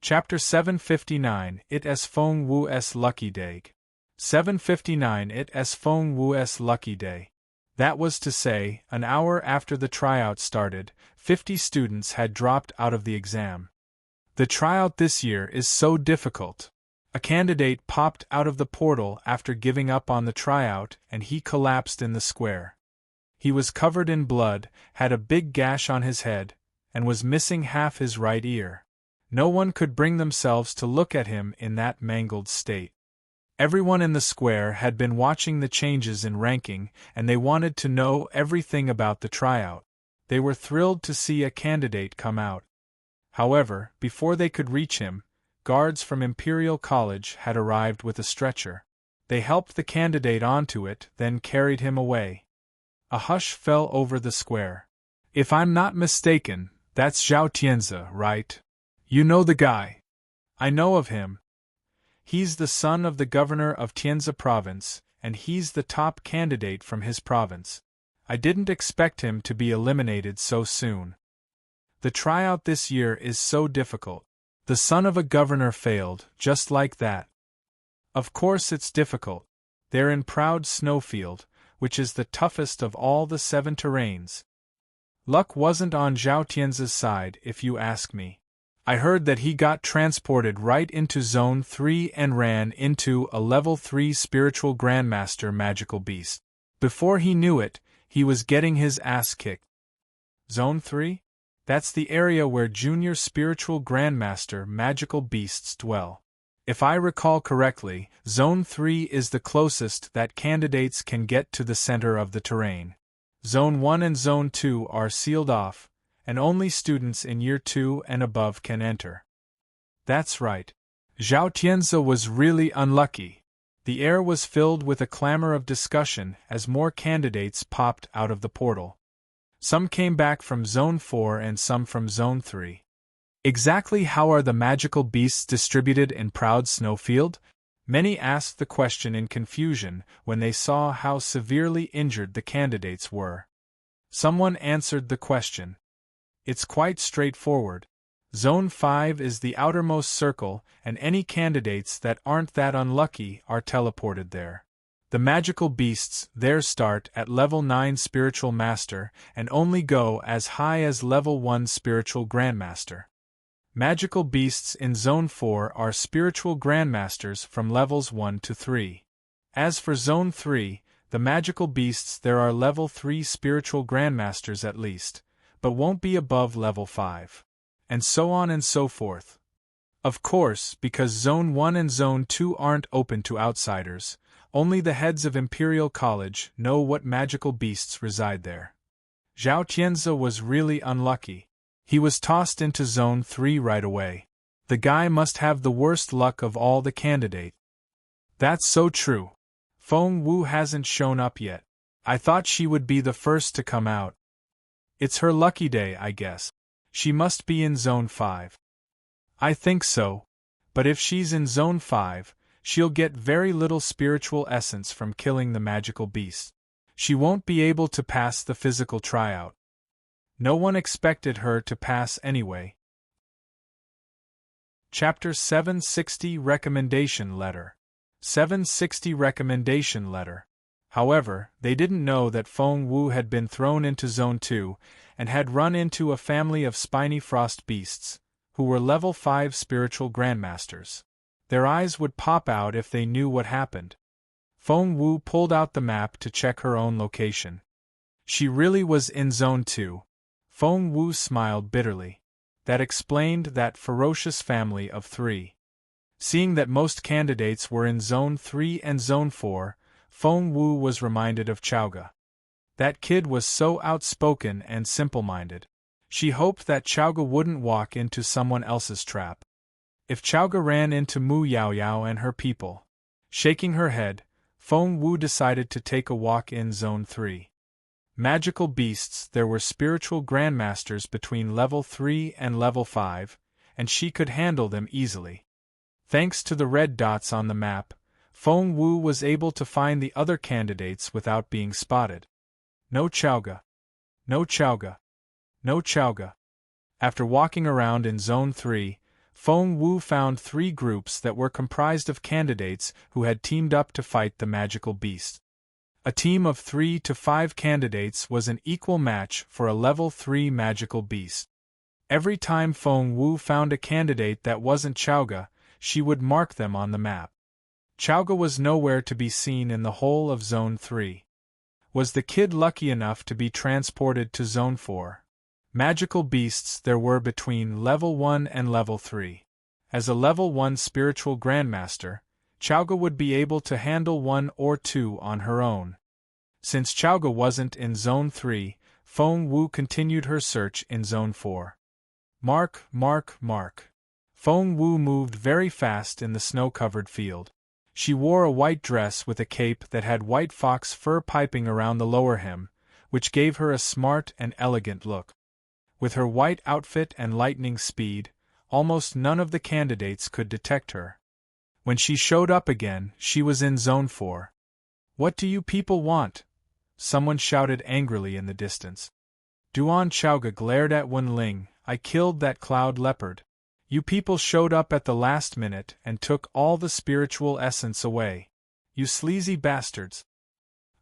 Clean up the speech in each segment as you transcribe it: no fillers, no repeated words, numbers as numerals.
Chapter 759 It es Feng Wu's Lucky Day. 759 It es Feng Wu's Lucky Day. That was to say, an hour after the tryout started, 50 students had dropped out of the exam. The tryout this year is so difficult. A candidate popped out of the portal after giving up on the tryout and he collapsed in the square. He was covered in blood, had a big gash on his head, and was missing half his right ear. No one could bring themselves to look at him in that mangled state. Everyone in the square had been watching the changes in ranking, and they wanted to know everything about the tryout. They were thrilled to see a candidate come out. However, before they could reach him, guards from Imperial College had arrived with a stretcher. They helped the candidate onto it, then carried him away. A hush fell over the square. If I'm not mistaken, that's Zhao Tianzi, right? You know the guy. I know of him. He's the son of the governor of Tianzi province, and he's the top candidate from his province. I didn't expect him to be eliminated so soon. The tryout this year is so difficult. The son of a governor failed, just like that. Of course it's difficult. They're in Proud Snowfield, which is the toughest of all the 7 terrains. Luck wasn't on Zhao Tianzi's side, if you ask me. I heard that he got transported right into Zone 3 and ran into a Level 3 Spiritual Grandmaster magical beast. Before he knew it, he was getting his ass kicked. Zone 3? That's the area where Junior Spiritual Grandmaster magical beasts dwell. If I recall correctly, Zone 3 is the closest that candidates can get to the center of the terrain. Zone 1 and Zone 2 are sealed off, and only students in Year 2 and above can enter. That's right. Zhao Tianzi was really unlucky. The air was filled with a clamor of discussion as more candidates popped out of the portal. Some came back from Zone 4 and some from Zone 3. Exactly how are the magical beasts distributed in Proud Snowfield? Many asked the question in confusion when they saw how severely injured the candidates were. Someone answered the question. It's quite straightforward. Zone 5 is the outermost circle, and any candidates that aren't that unlucky are teleported there. The magical beasts there start at Level 9 Spiritual Master and only go as high as Level 1 Spiritual Grandmaster. Magical beasts in Zone 4 are Spiritual Grandmasters from Levels 1 to 3. As for Zone 3, the magical beasts there are Level 3 Spiritual Grandmasters at least, but won't be above Level 5. And so on and so forth. Of course, because Zone 1 and Zone 2 aren't open to outsiders, only the heads of Imperial College know what magical beasts reside there. Zhao Tianzi was really unlucky. He was tossed into Zone 3 right away. The guy must have the worst luck of all the candidates. That's so true. Feng Wu hasn't shown up yet. I thought she would be the first to come out. It's her lucky day, I guess. She must be in Zone 5. I think so. But if she's in Zone 5, she'll get very little spiritual essence from killing the magical beast. She won't be able to pass the physical tryout. No one expected her to pass anyway. Chapter 760 Recommendation Letter. 760 Recommendation Letter. However, they didn't know that Feng Wu had been thrown into Zone 2 and had run into a family of spiny frost beasts, who were Level 5 Spiritual Grandmasters. Their eyes would pop out if they knew what happened. Feng Wu pulled out the map to check her own location. She really was in Zone 2. Feng Wu smiled bitterly. That explained that ferocious family of 3. Seeing that most candidates were in Zone 3 and Zone 4, Feng Wu was reminded of Chaoga. That kid was so outspoken and simple-minded. She hoped that Chaoga wouldn't walk into someone else's trap. If Chaoga ran into Mu Yaoyao and her people. Shaking her head, Feng Wu decided to take a walk in Zone 3. Magical beasts there were spiritual grandmasters between Level 3 and Level 5, and she could handle them easily. Thanks to the red dots on the map, Feng Wu was able to find the other candidates without being spotted. No Chaoga. No Chaoga. No Chaoga. After walking around in Zone 3, Feng Wu found 3 groups that were comprised of candidates who had teamed up to fight the magical beast. A team of 3 to 5 candidates was an equal match for a level 3 magical beast. Every time Feng Wu found a candidate that wasn't Chaoga, she would mark them on the map. Chaoga was nowhere to be seen in the whole of Zone 3. Was the kid lucky enough to be transported to Zone 4? Magical beasts there were between level 1 and level 3. As a level 1 spiritual grandmaster, Chaoga would be able to handle 1 or 2 on her own. Since Chaoga wasn't in Zone 3, Feng Wu continued her search in Zone 4. Mark, mark, mark. Feng Wu moved very fast in the snow-covered field. She wore a white dress with a cape that had white fox fur piping around the lower hem, which gave her a smart and elegant look. With her white outfit and lightning speed, almost none of the candidates could detect her. When she showed up again, she was in Zone 4. "What do you people want?" someone shouted angrily in the distance. Duan Chaoga glared at Wenling. "I killed that cloud leopard. You people showed up at the last minute and took all the spiritual essence away. You sleazy bastards."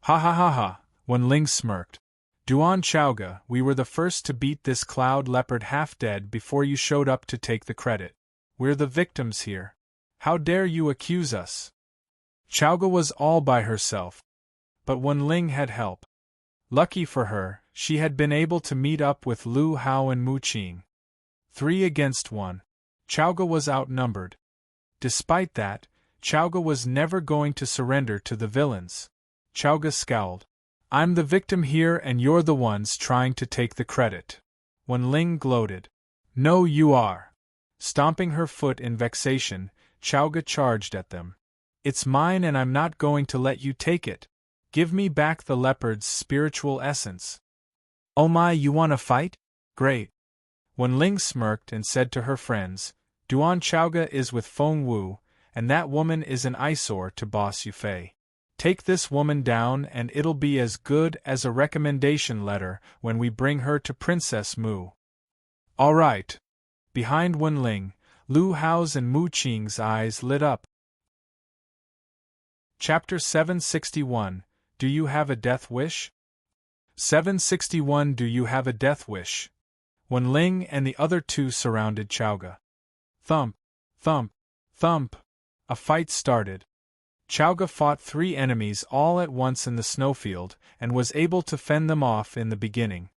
"Ha ha ha ha," Wenling smirked. "Duan Chaoga, we were the first to beat this cloud leopard half dead before you showed up to take the credit. We're the victims here. How dare you accuse us?" Chaoga was all by herself. But Wenling had help. Lucky for her, she had been able to meet up with Lu Hao and Mu Qing. 3 against 1. Chaoga was outnumbered. Despite that, Chaoga was never going to surrender to the villains. Chaoga scowled. "I'm the victim here and you're the ones trying to take the credit." Wenling gloated. "No, you are." Stomping her foot in vexation, Chaoga charged at them. "It's mine and I'm not going to let you take it. Give me back the leopard's spiritual essence." "Oh my, you wanna fight? Great." Wenling smirked and said to her friends, "Duan Chaoga is with Feng Wu, and that woman is an eyesore to Boss Yufei. Take this woman down and it'll be as good as a recommendation letter when we bring her to Princess Mu." "All right." Behind Wenling, Lu Hao's and Mu Qing's eyes lit up. Chapter 761. Do you have a death wish? 761. Do you have a death wish? Wenling and the other 2 surrounded Chaoga. Thump, thump, thump. A fight started. Chaoga fought 3 enemies all at once in the snowfield, and was able to fend them off in the beginning.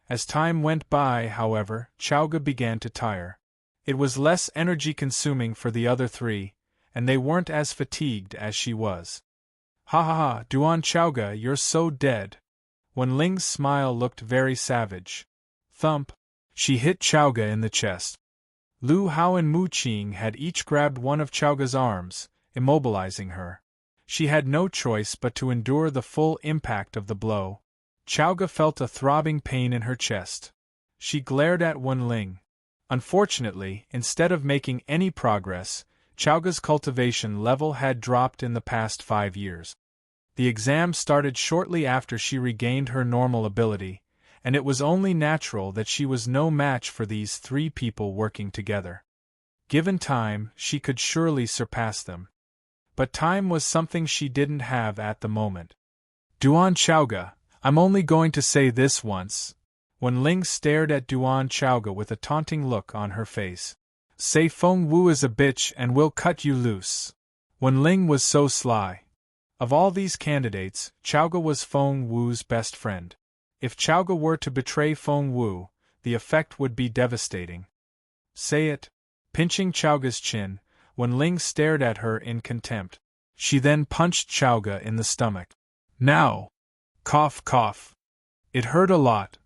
As time went by, however, Chaoga began to tire. It was less energy-consuming for the other 3, and they weren't as fatigued as she was. "Ha ha ha, Duan Chaoga, you're so dead." Wenling's smile looked very savage. Thump. She hit Chaoga in the chest. Lu Hao and Mu Qing had each grabbed one of Chaoga's arms, immobilizing her. She had no choice but to endure the full impact of the blow. Chaoga felt a throbbing pain in her chest. She glared at Wenling. Unfortunately, instead of making any progress, Chaoga's cultivation level had dropped in the past 5 years. The exam started shortly after she regained her normal ability, and it was only natural that she was no match for these 3 people working together. Given time, she could surely surpass them. But time was something she didn't have at the moment. "Duan Chaoga, I'm only going to say this once." Wenling stared at Duan Chaoga with a taunting look on her face. "Say Feng Wu is a bitch and we'll cut you loose." Wenling was so sly. Of all these candidates, Chaoga was Feng Wu's best friend. If Chaoga were to betray Feng Wu, the effect would be devastating. "Say it." Pinching Chaoga's chin, Wenling stared at her in contempt. She then punched Chaoga in the stomach. "Now!" Cough cough. It hurt a lot.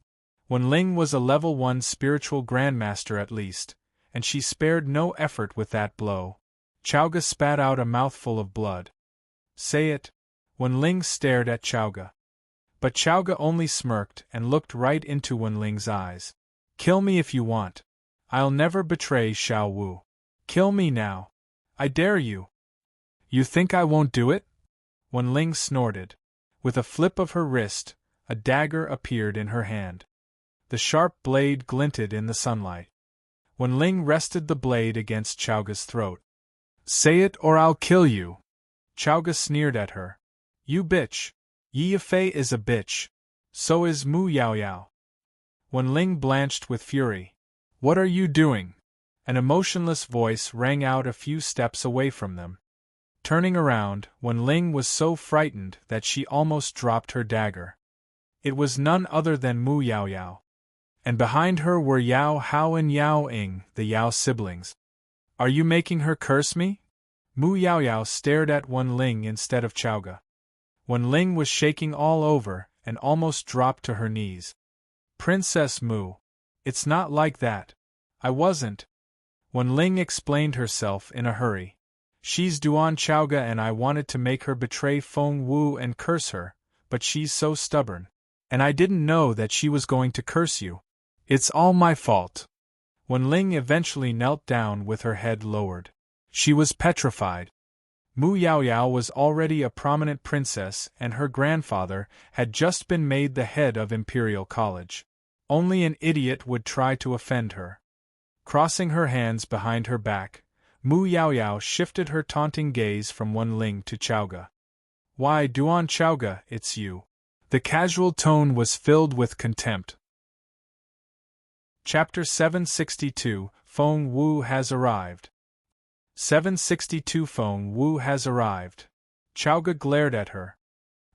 Wenling was a level 1 spiritual grandmaster at least, and she spared no effort with that blow. Chaoga spat out a mouthful of blood. "Say it." Wenling stared at Chaoga. But Chaoga only smirked and looked right into Wenling's eyes. "Kill me if you want. I'll never betray Xiao Wu. Kill me now. I dare you." "You think I won't do it?" Wenling snorted. With a flip of her wrist, a dagger appeared in her hand. The sharp blade glinted in the sunlight. Wen Ling rested the blade against Chowga's throat. "Say it or I'll kill you!" Chowga sneered at her. "You bitch! Yi Yifei is a bitch. So is Mu Yao Yao." Wen Ling blanched with fury. "What are you doing?" An emotionless voice rang out a few steps away from them. Turning around, Wen Ling was so frightened that she almost dropped her dagger. It was none other than Mu Yao Yao. And behind her were Yao Hao and Yao Ying, the Yao siblings. "Are you making her curse me?" Mu Yao Yao stared at Wen Ling instead of Chowga. Wen Ling was shaking all over and almost dropped to her knees. "Princess Mu. It's not like that. I wasn't." Wen Ling explained herself in a hurry. "She's Duan Chowga and I wanted to make her betray Feng Wu and curse her, but she's so stubborn. And I didn't know that she was going to curse you. It's all my fault." Wen Ling eventually knelt down with her head lowered. She was petrified. Mu Yao Yao was already a prominent princess and her grandfather had just been made the head of Imperial College. Only an idiot would try to offend her. Crossing her hands behind her back, Mu Yao Yao shifted her taunting gaze from Wen Ling to Chowga. "Why, Duan Chowga, it's you." The casual tone was filled with contempt. Chapter 762, Feng Wu has arrived. 762 Feng Wu has arrived. Chowga glared at her.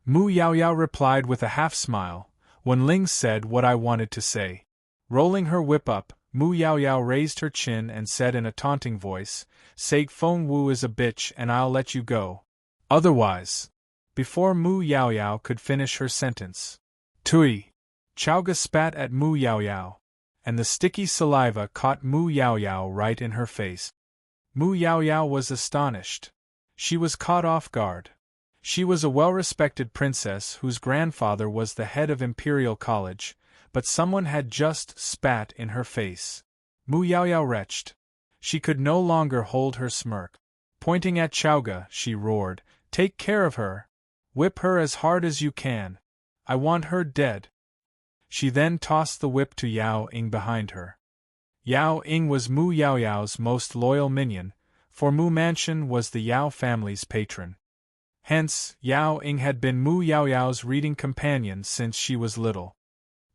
Mu Yao Yao replied with a half-smile. Wen Ling said what I wanted to say. Rolling her whip up, Mu Yao Yao raised her chin and said in a taunting voice, "Say Feng Wu is a bitch and I'll let you go. Otherwise." Before Mu Yao Yao could finish her sentence, "Tui!" Chowga spat at Mu Yao Yao, and the sticky saliva caught Mu Yao Yao right in her face. Mu Yao Yao was astonished. She was caught off guard. She was a well-respected princess whose grandfather was the head of Imperial College, but someone had just spat in her face. Mu Yao Yao retched. She could no longer hold her smirk. Pointing at Chowga, she roared, "Take care of her! Whip her as hard as you can. I want her dead." She then tossed the whip to Yao Ying behind her. Yao Ying was Mu Yao Yao's most loyal minion, for Mu Mansion was the Yao family's patron. Hence, Yao Ying had been Mu Yao Yao's reading companion since she was little.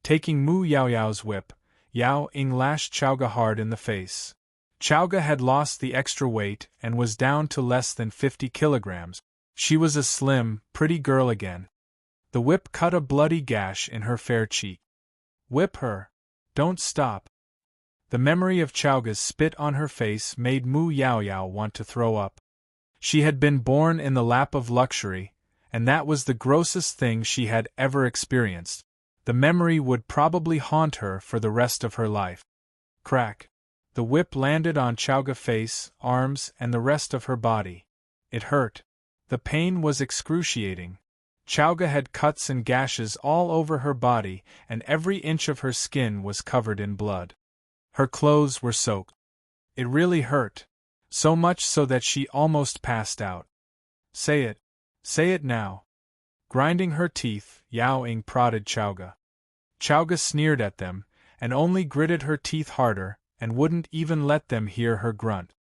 Taking Mu Yao Yao's whip, Yao Ying lashed Chowga hard in the face. Chowga had lost the extra weight and was down to less than 50 kilograms. She was a slim, pretty girl again. The whip cut a bloody gash in her fair cheek. "Whip her! Don't stop!" The memory of Chowga's spit on her face made Mu Yao Yao want to throw up. She had been born in the lap of luxury, and that was the grossest thing she had ever experienced. The memory would probably haunt her for the rest of her life. Crack! The whip landed on Chowga's face, arms, and the rest of her body. It hurt. The pain was excruciating. Chowga had cuts and gashes all over her body, and every inch of her skin was covered in blood. Her clothes were soaked. It really hurt. So much so that she almost passed out. "Say it. Say it now." Grinding her teeth, Yao Ying prodded Chowga. Chowga sneered at them, and only gritted her teeth harder, and wouldn't even let them hear her grunt.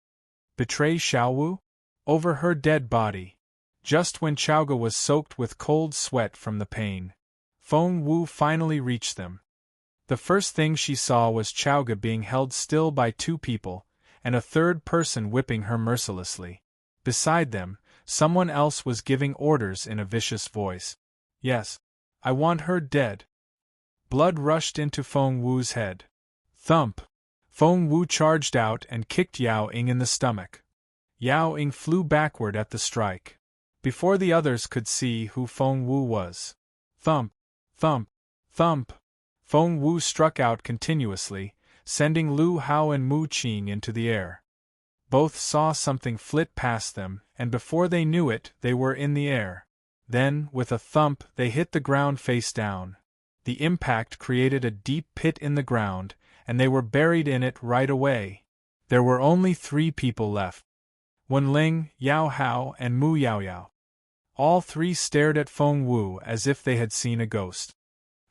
Betray Xiaowu? Over her dead body. Just when Chowga was soaked with cold sweat from the pain, Feng Wu finally reached them. The first thing she saw was Chowga being held still by two people, and a third person whipping her mercilessly. Beside them, someone else was giving orders in a vicious voice. "Yes, I want her dead." Blood rushed into Feng Wu's head. Thump! Feng Wu charged out and kicked Yao Ying in the stomach. Yao Ying flew backward at the strike. Before the others could see who Feng Wu was. Thump! Thump! Thump! Feng Wu struck out continuously, sending Lu Hao and Mu Qing into the air. Both saw something flit past them, and before they knew it, they were in the air. Then, with a thump, they hit the ground face down. The impact created a deep pit in the ground, and they were buried in it right away. There were only 3 people left. Wen Ling, Yao Hao, and Mu Yao Yao. All 3 stared at Feng Wu as if they had seen a ghost.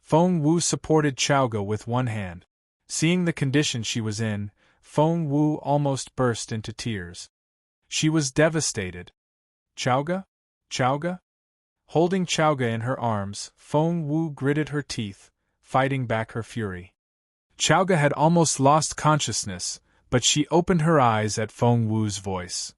Feng Wu supported Chowga with one hand. Seeing the condition she was in, Feng Wu almost burst into tears. She was devastated. Chowga? Chowga? Holding Chowga in her arms, Feng Wu gritted her teeth, fighting back her fury. Chowga had almost lost consciousness, but she opened her eyes at Feng Wu's voice.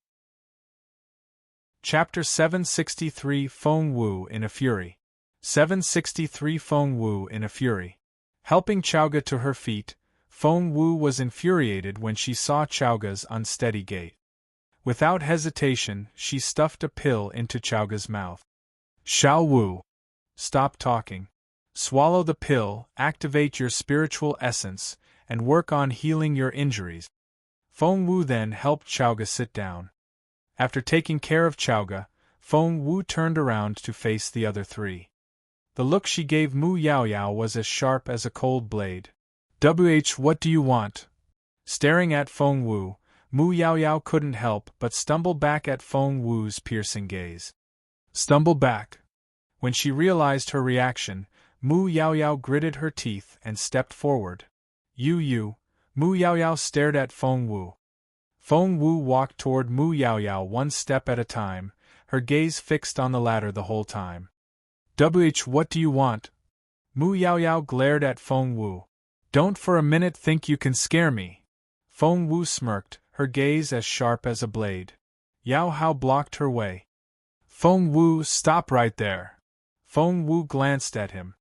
Chapter 763 Feng Wu in a Fury. 763 Feng Wu in a Fury. Helping Chowga to her feet, Feng Wu was infuriated when she saw Chowga's unsteady gait. Without hesitation, she stuffed a pill into Chowga's mouth. Xiao Wu. Stop talking. Swallow the pill, activate your spiritual essence, and work on healing your injuries. Feng Wu then helped Chowga sit down. After taking care of Chowga, Feng Wu turned around to face the other three. The look she gave Mu Yaoyao was as sharp as a cold blade. What do you want? Staring at Feng Wu, Mu Yaoyao couldn't help but stumble back at Feng Wu's piercing gaze. Stumble back. When she realized her reaction, Mu Yaoyao gritted her teeth and stepped forward. You. Mu Yaoyao stared at Feng Wu. Feng Wu walked toward Mu Yaoyao one step at a time, her gaze fixed on the latter the whole time. What do you want? Mu Yaoyao glared at Feng Wu. Don't for a minute think you can scare me. Feng Wu smirked, her gaze as sharp as a blade. Yao Hao blocked her way. Feng Wu, stop right there. Feng Wu glanced at him.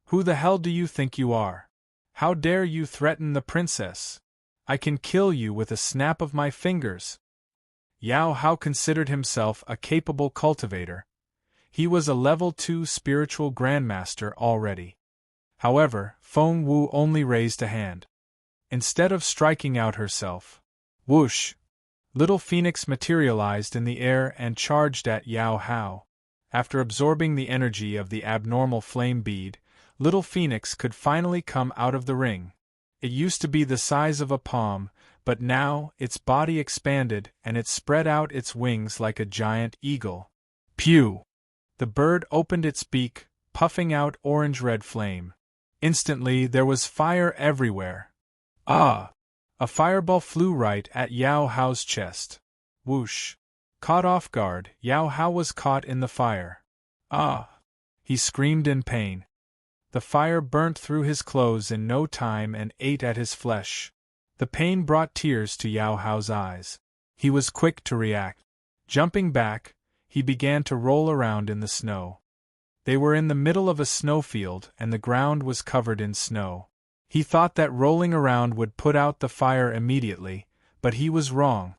Who the hell do you think you are? How dare you threaten the princess? I can kill you with a snap of my fingers. Yao Hao considered himself a capable cultivator. He was a level 2 spiritual grandmaster already. However, Feng Wu only raised a hand. Instead of striking out herself, whoosh! Little Phoenix materialized in the air and charged at Yao Hao. After absorbing the energy of the abnormal flame bead, Little Phoenix could finally come out of the ring. It used to be the size of a palm, but now its body expanded and it spread out its wings like a giant eagle. Pew! The bird opened its beak, puffing out orange-red flame. Instantly there was fire everywhere. Ah! A fireball flew right at Yao Hao's chest. Whoosh! Caught off guard, Yao Hao was caught in the fire. Ah! He screamed in pain. The fire burnt through his clothes in no time and ate at his flesh. The pain brought tears to Yao Hao's eyes. He was quick to react. Jumping back, he began to roll around in the snow. They were in the middle of a snowfield and the ground was covered in snow. He thought that rolling around would put out the fire immediately, but he was wrong.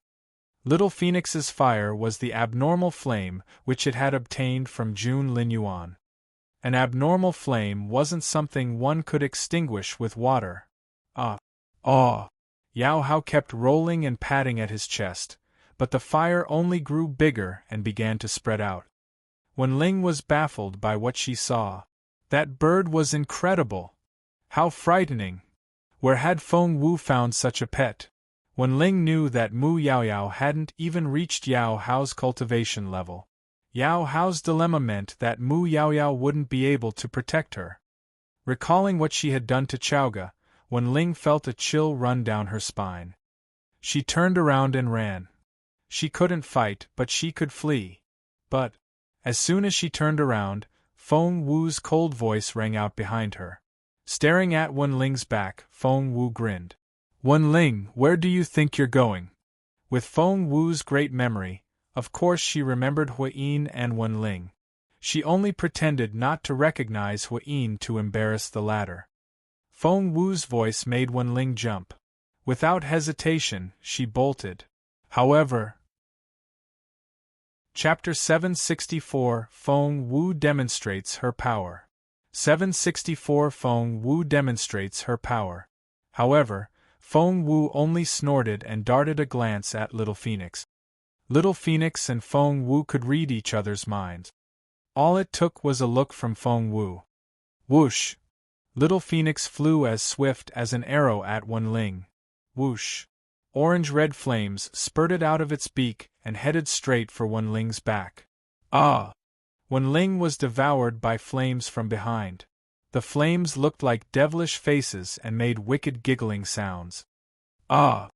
Little Phoenix's fire was the abnormal flame which it had obtained from Jun Linyuan. An abnormal flame wasn't something one could extinguish with water. Yao Hao kept rolling and patting at his chest, but the fire only grew bigger and began to spread out. Wen Ling was baffled by what she saw. That bird was incredible. How frightening! Where had Feng Wu found such a pet? Wen Ling knew that Mu Yaoyao hadn't even reached Yao Hao's cultivation level. Yao Hao's dilemma meant that Mu Yaoyao wouldn't be able to protect her. Recalling what she had done to Chowga, Wen Ling felt a chill run down her spine. She turned around and ran. She couldn't fight, but she could flee. But, as soon as she turned around, Feng Wu's cold voice rang out behind her. Staring at Wen Ling's back, Feng Wu grinned. Wen Ling, where do you think you're going? With Feng Wu's great memory, of course she remembered Huayin and Wen Ling. She only pretended not to recognize Huayin to embarrass the latter. Feng Wu's voice made Wen Ling jump. Without hesitation, she bolted. However, Chapter 764 Feng Wu demonstrates her power. 764 Feng Wu demonstrates her power. However, Feng Wu only snorted and darted a glance at Little Phoenix. Little Phoenix and Feng Wu could read each other's minds. All it took was a look from Feng Wu. Whoosh! Little Phoenix flew as swift as an arrow at Wen Ling. Whoosh! Orange-red flames spurted out of its beak and headed straight for Wen Ling's back. Ah! Wen Ling was devoured by flames from behind. The flames looked like devilish faces and made wicked giggling sounds. Ah!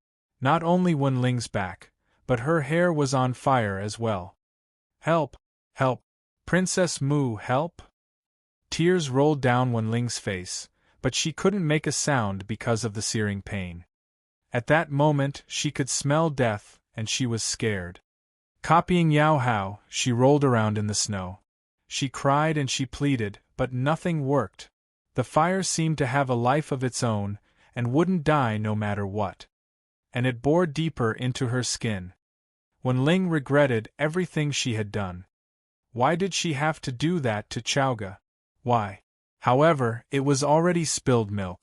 Not only Wen Ling's back, but her hair was on fire as well. Help! Help! Princess Mu, help! Tears rolled down Wen Ling's face, but she couldn't make a sound because of the searing pain. At that moment she could smell death, and she was scared. Copying Yao Hao, she rolled around in the snow. She cried and she pleaded, but nothing worked. The fire seemed to have a life of its own, and wouldn't die no matter what. And it bored deeper into her skin. Wen Ling regretted everything she had done. Why did she have to do that to Chowga? Why? However, it was already spilled milk.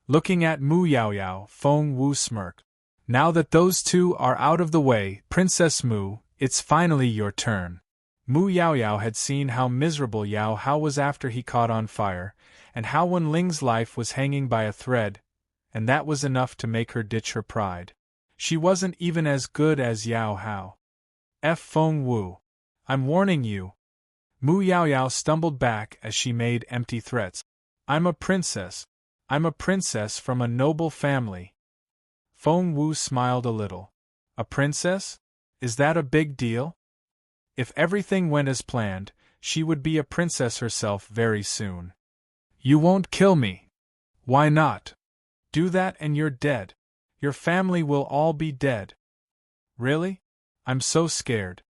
Looking at Mu Yaoyao, Feng Wu smirked. Now that those two are out of the way, Princess Mu, it's finally your turn. Mu Yaoyao had seen how miserable Yao Hao was after he caught on fire, and how Wen Ling's life was hanging by a thread, and that was enough to make her ditch her pride. She wasn't even as good as Yao Hao. Feng Wu. I'm warning you. Mu Yaoyao stumbled back as she made empty threats. I'm a princess. I'm a princess from a noble family. Feng Wu smiled a little. A princess? Is that a big deal? If everything went as planned, she would be a princess herself very soon. You won't kill me. Why not? Do that and you're dead. Your family will all be dead. Really? I'm so scared.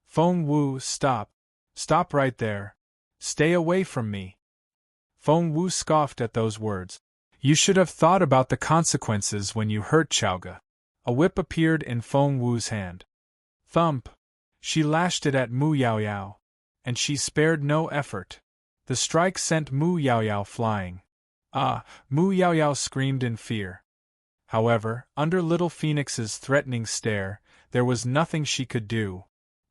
Feng Wu, stop. Stop right there. Stay away from me. Feng Wu scoffed at those words. You should have thought about the consequences when you hurt Chowga. A whip appeared in Feng Wu's hand. Thump! She lashed it at Mu Yaoyao. And she spared no effort. The strike sent Mu Yaoyao flying. Ah! Mu Yaoyao screamed in fear. However, under Little Phoenix's threatening stare, there was nothing she could do.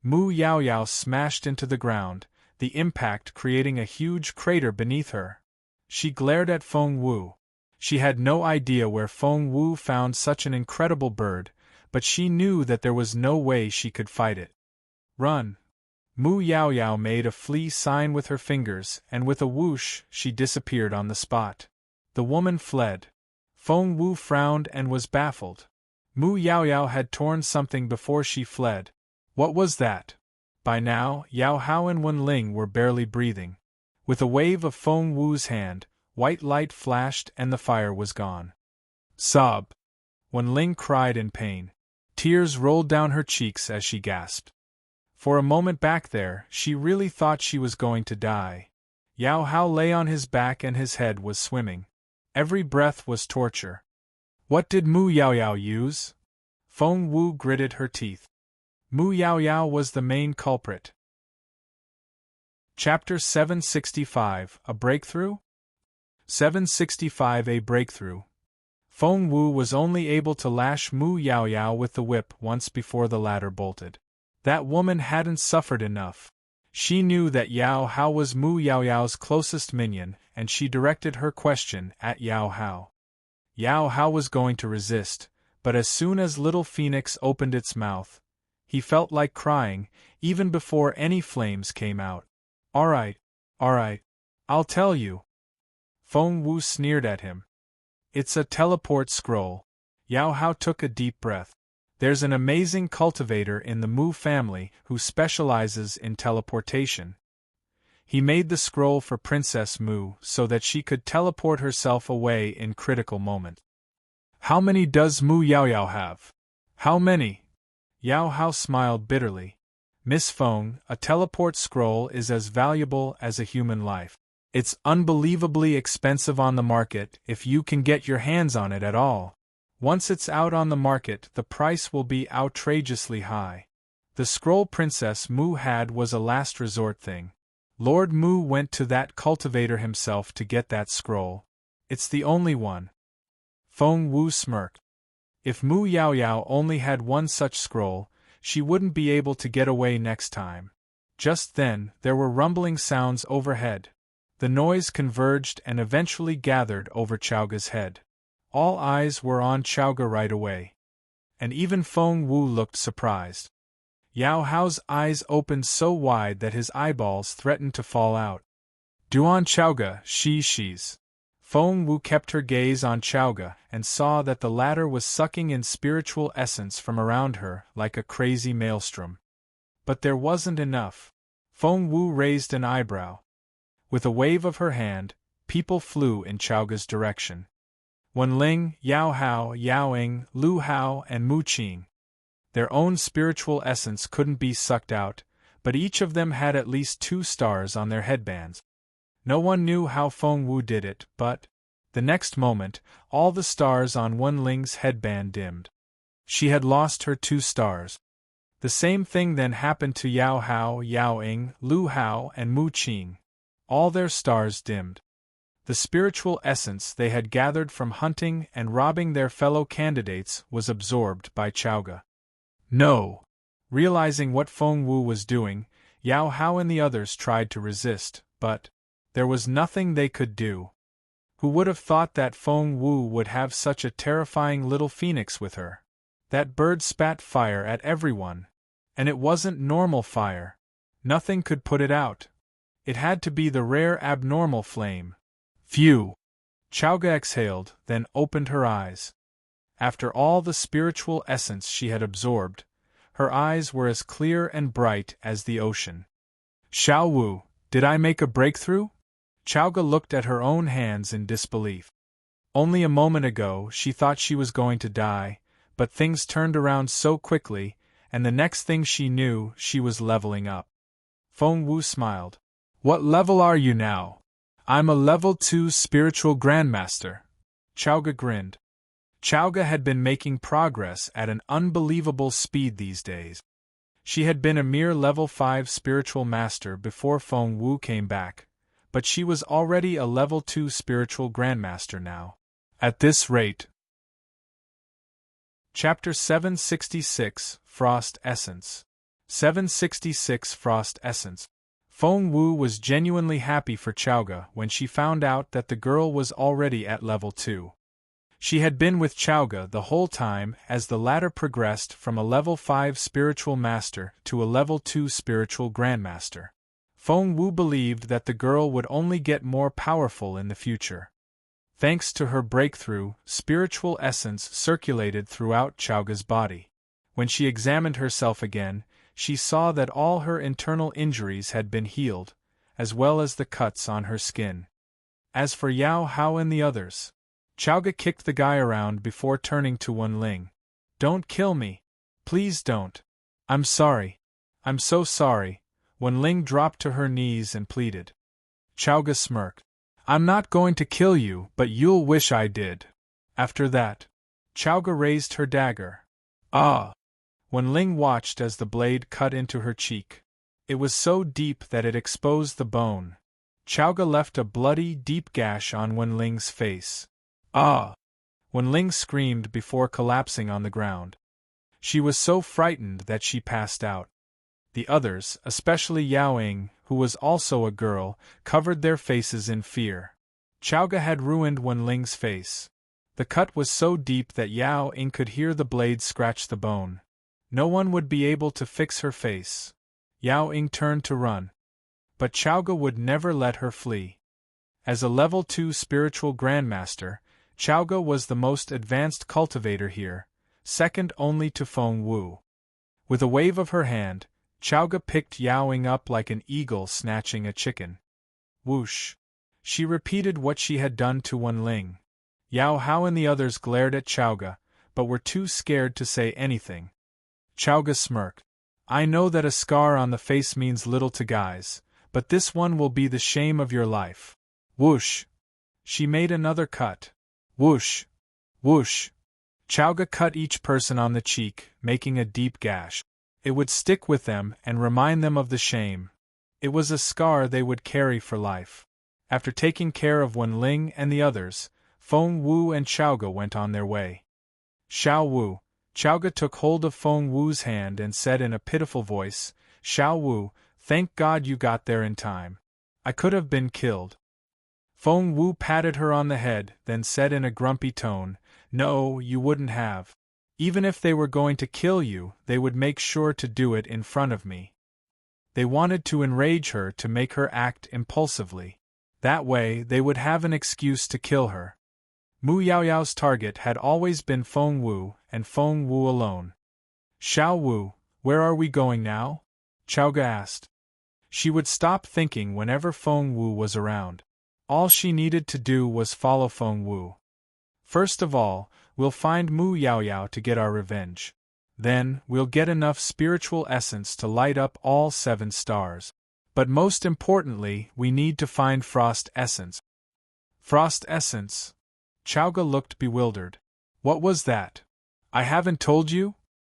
Mu Yaoyao smashed into the ground, the impact creating a huge crater beneath her. She glared at Feng Wu. She had no idea where Feng Wu found such an incredible bird, but she knew that there was no way she could fight it. Run! Mu Yaoyao made a flee sign with her fingers, and with a whoosh, she disappeared on the spot. The woman fled. Feng Wu frowned and was baffled. Mu Yaoyao had torn something before she fled. What was that? By now, Yao Hao and Wen Ling were barely breathing. With a wave of Feng Wu's hand, white light flashed and the fire was gone. Sob! Wen Ling cried in pain. Tears rolled down her cheeks as she gasped. For a moment back there, she really thought she was going to die. Yao Hao lay on his back and his head was swimming. Every breath was torture. What did Mu Yaoyao use? Feng Wu gritted her teeth. Mu Yaoyao was the main culprit. Chapter 765, A Breakthrough? 765 A Breakthrough. Feng Wu was only able to lash Mu Yaoyao with the whip once before the latter bolted. That woman hadn't suffered enough. She knew that Yao Hao was Mu Yaoyao's closest minion, and she directed her question at Yao Hao. Yao Hao was going to resist, but as soon as Little Phoenix opened its mouth, he felt like crying, even before any flames came out. All right, I'll tell you. Feng Wu sneered at him. It's a teleport scroll. Yao Hao took a deep breath. There's an amazing cultivator in the Mu family who specializes in teleportation. He made the scroll for Princess Mu so that she could teleport herself away in critical moments. How many does Mu Yaoyao have? How many? Yao Hao smiled bitterly. Miss Feng, a teleport scroll is as valuable as a human life. It's unbelievably expensive on the market if you can get your hands on it at all. Once it's out on the market, the price will be outrageously high. The scroll Princess Mu had was a last resort thing. Lord Mu went to that cultivator himself to get that scroll. It's the only one. Feng Wu smirked. If Mu Yaoyao only had one such scroll, she wouldn't be able to get away next time. Just then, there were rumbling sounds overhead. The noise converged and eventually gathered over Chowga's head. All eyes were on Chowga right away. And even Feng Wu looked surprised. Yao Hao's eyes opened so wide that his eyeballs threatened to fall out. Duan Chowga, she's. Feng Wu kept her gaze on Chowga and saw that the latter was sucking in spiritual essence from around her like a crazy maelstrom. But there wasn't enough. Feng Wu raised an eyebrow. With a wave of her hand, people flew in Chowga's direction. Wenling, Yao Hao, Yao Ying, Lu Hao, and Mu Qing. Their own spiritual essence couldn't be sucked out, but each of them had at least 2 stars on their headbands. No one knew how Feng Wu did it, but the next moment, all the stars on Wenling's headband dimmed. She had lost her 2 stars. The same thing then happened to Yao Hao, Yao Ying, Lu Hao, and Mu Qing. All their stars dimmed. The spiritual essence they had gathered from hunting and robbing their fellow candidates was absorbed by Chowga. No! Realizing what Feng Wu was doing, Yao Hao and the others tried to resist, but there was nothing they could do. Who would have thought that Feng Wu would have such a terrifying little phoenix with her? That bird spat fire at everyone. And it wasn't normal fire. Nothing could put it out. It had to be the rare abnormal flame. Phew! Chowga exhaled, then opened her eyes. After all the spiritual essence she had absorbed, her eyes were as clear and bright as the ocean. Xiao Wu, did I make a breakthrough? Chowga looked at her own hands in disbelief. Only a moment ago she thought she was going to die, but things turned around so quickly, and the next thing she knew she was leveling up. Feng Wu smiled. What level are you now? I'm a level 2 spiritual grandmaster. Chowga grinned. Chowga had been making progress at an unbelievable speed these days. She had been a mere level 5 spiritual master before Feng Wu came back, but she was already a level 2 spiritual grandmaster now. At this rate. Chapter 766, Frost Essence. 766 Frost Essence. Feng Wu was genuinely happy for Chowga when she found out that the girl was already at level 2. She had been with Chowga the whole time as the latter progressed from a level 5 spiritual master to a level 2 spiritual grandmaster. Feng Wu believed that the girl would only get more powerful in the future. Thanks to her breakthrough, spiritual essence circulated throughout Chowga's body. When she examined herself again, she saw that all her internal injuries had been healed, as well as the cuts on her skin. As for Yao Hao and the others, Chowga kicked the guy around before turning to Wenling. Don't kill me. Please don't. I'm sorry. I'm so sorry. Wenling dropped to her knees and pleaded. Chowga smirked. I'm not going to kill you, but you'll wish I did. After that, Chowga raised her dagger. Ah! Wenling watched as the blade cut into her cheek. It was so deep that it exposed the bone. Chowga left a bloody, deep gash on Wenling's face. Ah! Wenling screamed before collapsing on the ground. She was so frightened that she passed out. The others, especially Yao Ying, who was also a girl, covered their faces in fear. Chowga had ruined Wenling's face. The cut was so deep that Yao Ying could hear the blade scratch the bone. No one would be able to fix her face. Yao Ying turned to run. But Chowga would never let her flee. As a level 2 spiritual grandmaster, Chowga was the most advanced cultivator here, second only to Feng Wu. With a wave of her hand, Chowga picked Yao Ying up like an eagle snatching a chicken. Whoosh! She repeated what she had done to Wenling. Yao Hao and the others glared at Chowga, but were too scared to say anything. Chowga smirked. I know that a scar on the face means little to guys, but this one will be the shame of your life. Whoosh! She made another cut. Whoosh! Whoosh! Chowga cut each person on the cheek, making a deep gash. It would stick with them and remind them of the shame. It was a scar they would carry for life. After taking care of Wenling and the others, Feng Wu and Chowga went on their way. Xiao Wu. Chowga took hold of Feng Wu's hand and said in a pitiful voice, Xiao Wu, thank God you got there in time. I could have been killed. Feng Wu patted her on the head, then said in a grumpy tone, No, you wouldn't have. Even if they were going to kill you, they would make sure to do it in front of me. They wanted to enrage her to make her act impulsively. That way, they would have an excuse to kill her. Mu Yaoyao's target had always been Feng Wu, and Feng Wu alone. Xiao Wu, where are we going now? Chowga asked. She would stop thinking whenever Feng Wu was around. All she needed to do was follow Feng Wu. First of all, we'll find Mu Yaoyao to get our revenge. Then, we'll get enough spiritual essence to light up all 7 stars. But most importantly, we need to find Frost Essence. Frost Essence? Chowga looked bewildered. What was that? I haven't told you?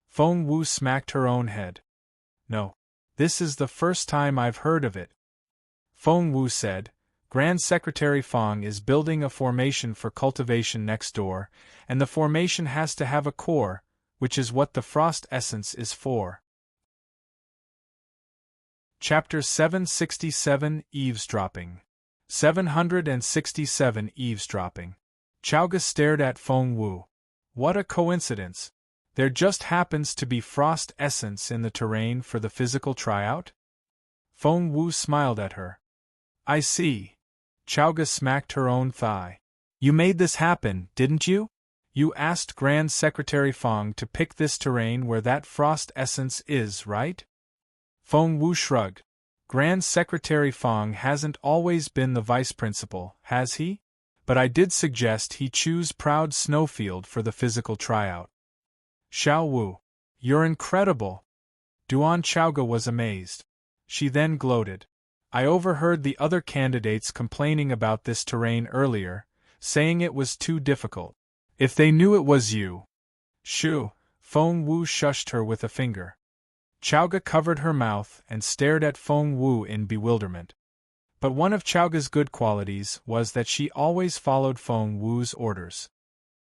Feng Wu smacked her own head. No. This is the first time I've heard of it. Feng Wu said, Grand Secretary Fang is building a formation for cultivation next door, and the formation has to have a core, which is what the Frost Essence is for. Chapter 767 Eavesdropping. 767 Eavesdropping. Chowga stared at Feng Wu. What a coincidence! There just happens to be Frost Essence in the terrain for the physical tryout? Feng Wu smiled at her. I see. Chowga smacked her own thigh. You made this happen, didn't you? You asked Grand Secretary Fang to pick this terrain where that Frost Essence is, right? Feng Wu shrugged. Grand Secretary Fang hasn't always been the vice principal, has he? But I did suggest he choose Proud Snowfield for the physical tryout. Xiao Wu. You're incredible! Duan Chowga was amazed. She then gloated. I overheard the other candidates complaining about this terrain earlier, saying it was too difficult. If they knew it was you. Shoo! Feng Wu shushed her with a finger. Chowga covered her mouth and stared at Feng Wu in bewilderment. But one of Chowga's good qualities was that she always followed Feng Wu's orders.